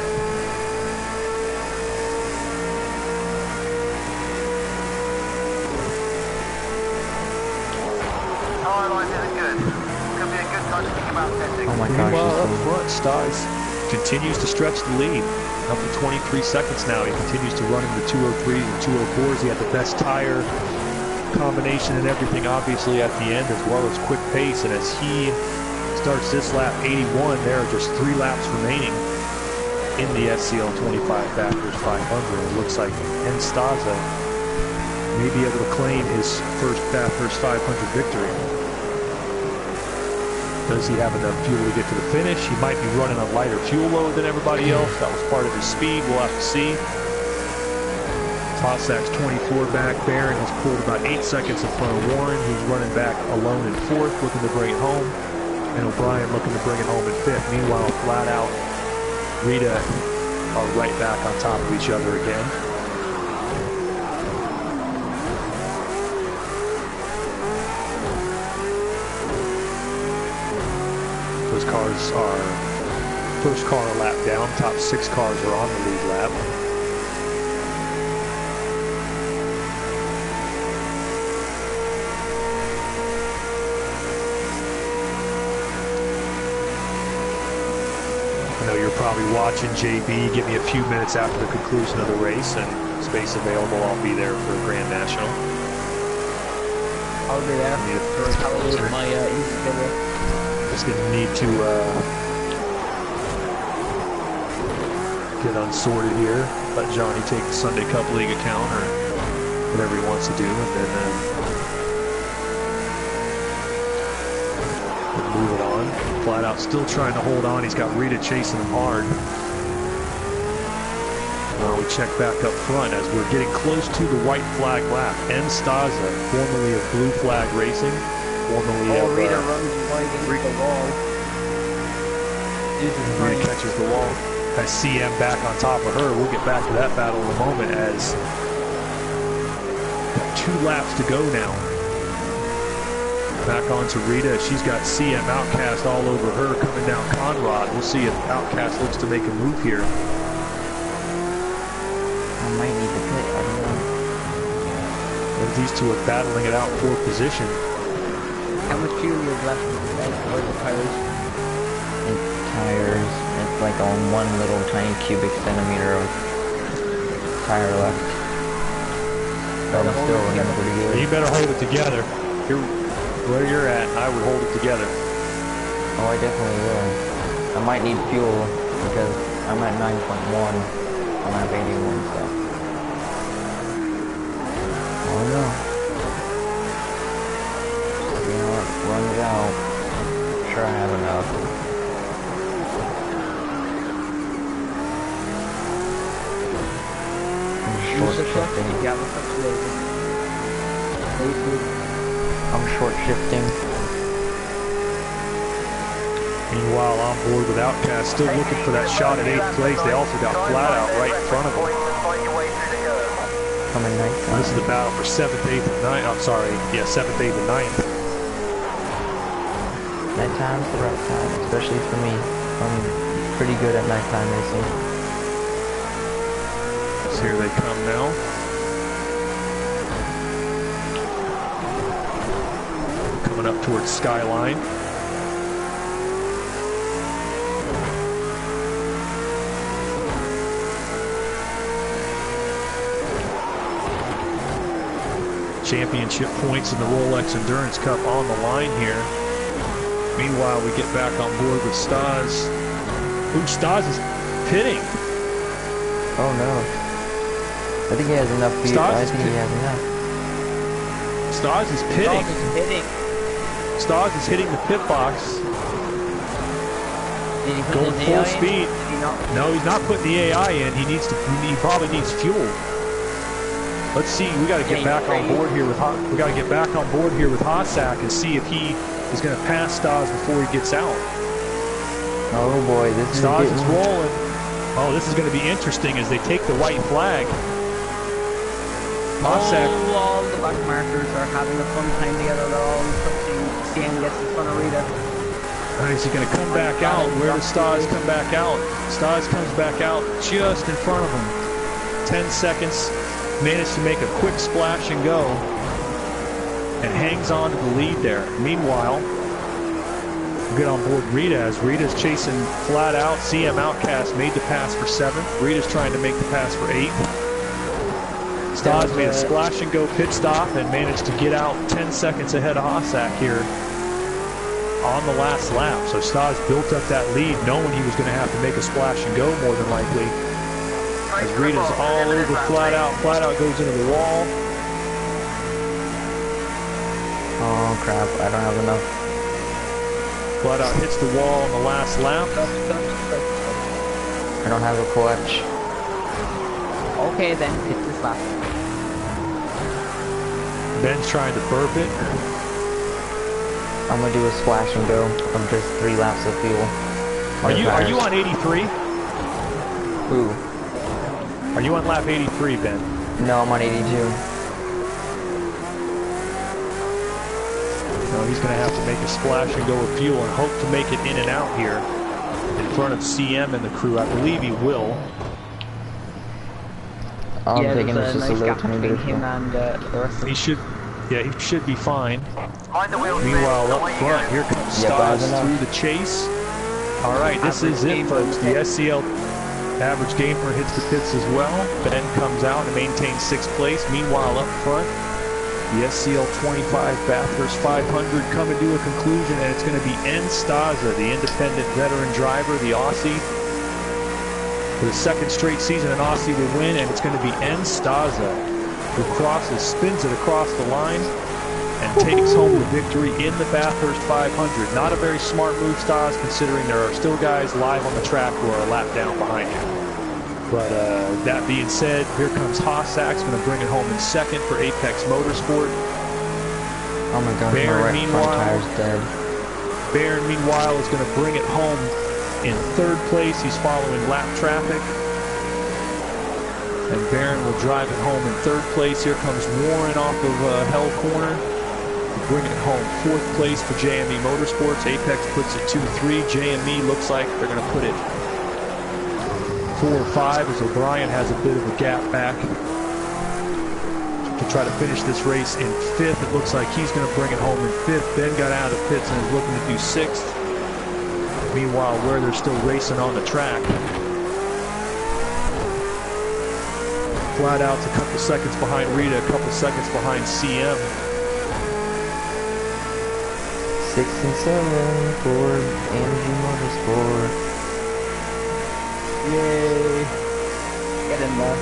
Tire life isn't good. Could be a good time to think about testing. Oh my gosh. Meanwhile, up front, Stas continues to stretch the lead. Up to 23 seconds now. He continues to run in the 203s and 204s. He had the best tire combination and everything, obviously, at the end, as well as quick pace. And as he starts this lap 81, there are just 3 laps remaining in the SCL 25 Bathurst 500. It looks like Enstaza may be able to claim his first Bathurst 500 victory. Does he have enough fuel to get to the finish? He might be running a lighter fuel load than everybody else. That was part of his speed. We'll have to see. Tossak's 24 back. Barron has pulled about 8 seconds in front of Warren. He's running back alone in 4th, looking to bring it home. And O'Brien looking to bring it home in 5th. Meanwhile, flat out, Rita are right back on top of each other again. Those cars are first car a lap down. Top 6 cars are on the lead lap. I know you're probably watching, JB. Give me a few minutes after the conclusion of the race, and space available, I'll be there for Grand National. I'll be there. For my Instagram. Just gonna need to get unsorted here. Let Johnny take the Sunday Cup League account or whatever he wants to do, and then we'll move it on. Flat out still trying to hold on. He's got Rita chasing him hard. We check back up front as we're getting close to the white flag lap. Enstaza, formerly of Blue Flag Racing, formerly of Rita runs wide into the wall. Rita catches the wall. Has CM back on top of her. We'll get back to that battle in a moment as got 2 laps to go now. Back onto Rita. She's got CM Outcast all over her coming down Conrad. We'll see if Outcast looks to make a move here. I might need to pit, I don't know. As these two are battling it out for position. How much fuel is left in the tank for the tires? Tires, it's like on 1 little tiny cubic centimeter of tire left. But I'm still running pretty good. You better hold it together. Where you're at, I would hold it together. Oh, I definitely will. I might need fuel because I'm at 9.1 on lap 81, so. Oh no. You know what? Run it out. I'm sure I have enough. I'm short shifting. Meanwhile, on board with Outcast, still looking for that shot at 8th place. They also got Flat Out right in front of them. Coming nighttime. This is the battle for 7th, 8th, and 9th. I'm sorry, yeah, 7th, 8th, and 9th. Nighttime's the right time, especially for me. I'm pretty good at nighttime racing. So here they come now. Coming up towards Skyline. Championship points in the Rolex Endurance Cup on the line here. Meanwhile, we get back on board with Stas. Ooh, Stas is pitting. Oh no. I think he has enough fuel. I think he has enough. Stas is pitting. Stas is hitting the pit box. Going full speed. No, he's not putting the AI in. He probably needs fuel. Let's see. We got to get back on board here with Hossack and see if he is going to pass Stas before he gets out. Oh boy, this Stas is rolling. Oh, this is going to be interesting as they take the white flag. Hossack. All the back markers are having a fun time together. They're all touching. CM gets in front of Rita. Is he going to come back out? Where does Stas come back out? Stas comes back out just in front of him. 10 seconds. Managed to make a quick splash and go. And hangs on to the lead there. Meanwhile, we get on board Rita as Rita's chasing Flat Out. CM Outcast made the pass for 7th. Rita's trying to make the pass for 8th. Stas made a splash and go pit stop and managed to get out 10 seconds ahead of Hossack here on the last lap. So Stas built up that lead knowing he was going to have to make a splash and go more than likely. As Rita's all over flat out goes into the wall. Oh crap, I don't have enough. Flat out hits the wall on the last lap. I don't have a clutch. Okay then, hit this lap. Ben's trying to burp it. I'm gonna do a splash and go of just 3 laps of fuel. Are you on 83? Who? Are you on lap 83, Ben? No, I'm on 82. No, he's going to have to make a splash and go with fuel and hope to make it in and out here in front of CM and the crew. I believe he will. I'm yeah, thinking there's it's a just a nice little gap tiny bit between of him fuel. and the rest of He should, yeah, he should be fine. Mind the wheels. Meanwhile, up front, here comes Stas through the chase. All right, this is it, folks. The SCL average gamer hits the pits as well. Ben comes out and maintains 6th place. Meanwhile, up front, the SCL 25 Bathurst 500 coming to a conclusion, and it's going to be N. Staza, the independent veteran driver, the Aussie. For the 2nd straight season, an Aussie will win, and it's going to be N. Staza who spins it across the line and takes home the victory in the Bathurst 500. Not a very smart move, Stas, considering there are still guys live on the track who are a lap down behind you. But that being said, here comes Hossack's going to bring it home in 2nd for Apex Motorsport. Oh my god, my right front tire's dead. Baron, meanwhile, is going to bring it home in 3rd place. He's following lap traffic. And Baron will drive it home in 3rd place. Here comes Warren off of Hell Corner. Bringing it home 4th place for JME Motorsports. Apex puts it 2-3. JME looks like they're going to put it 4-5 as O'Brien has a bit of a gap back to try to finish this race in 5th. It looks like he's going to bring it home in 5th. Ben got out of the pits and is looking to do 6th. Meanwhile, where they're still racing on the track. Flat out's a couple seconds behind Rita, a couple seconds behind CM. 6 and 7 for AMG Motorsport. Yay! Get in there.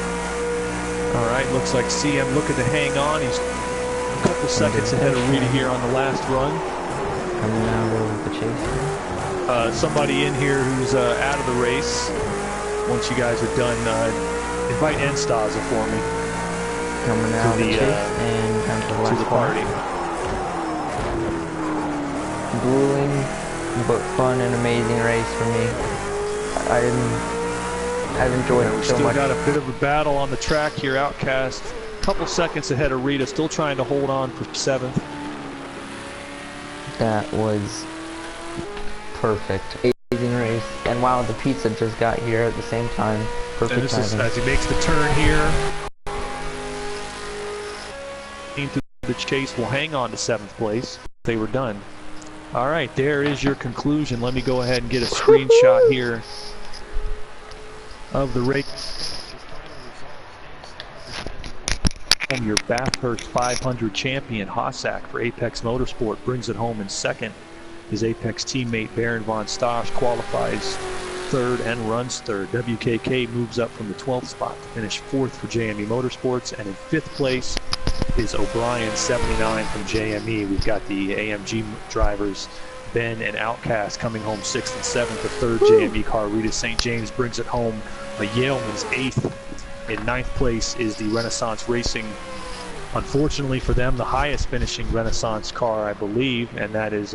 All right, looks like CM looking to hang on. He's a couple seconds ahead of Rita here on the last run. Coming out of the chase. Somebody in here who's out of the race. Once you guys are done, invite Enstaza for me. Coming out of the chase and come to the last party. Grueling, but fun and amazing race for me. I've enjoyed it so much. Still got a bit of a battle on the track here. Outcast, a couple seconds ahead of Rita, still trying to hold on for 7th. That was perfect. Amazing race. And wow, the pizza just got here at the same time. Perfect timing. As he makes the turn here. The chase will hang on to 7th place. They were done. All right, there is your conclusion. Let me go ahead and get a screenshot here of the race. Your Bathurst 500 champion, Hossack, for Apex Motorsport, brings it home in 2nd. His Apex teammate Baron von Stosch qualifies 3rd and runs 3rd. WKK moves up from the 12th spot to finish 4th for JME Motorsports, and in 5th place is O'Brien 79 from JME. We've got the AMG drivers Ben and Outcast coming home 6th and 7th. The 3rd JME car, Rita St. James, brings it home. A Yaleman's 8th. In 9th place is the Renaissance Racing. Unfortunately for them, the highest finishing Renaissance car, I believe, and that is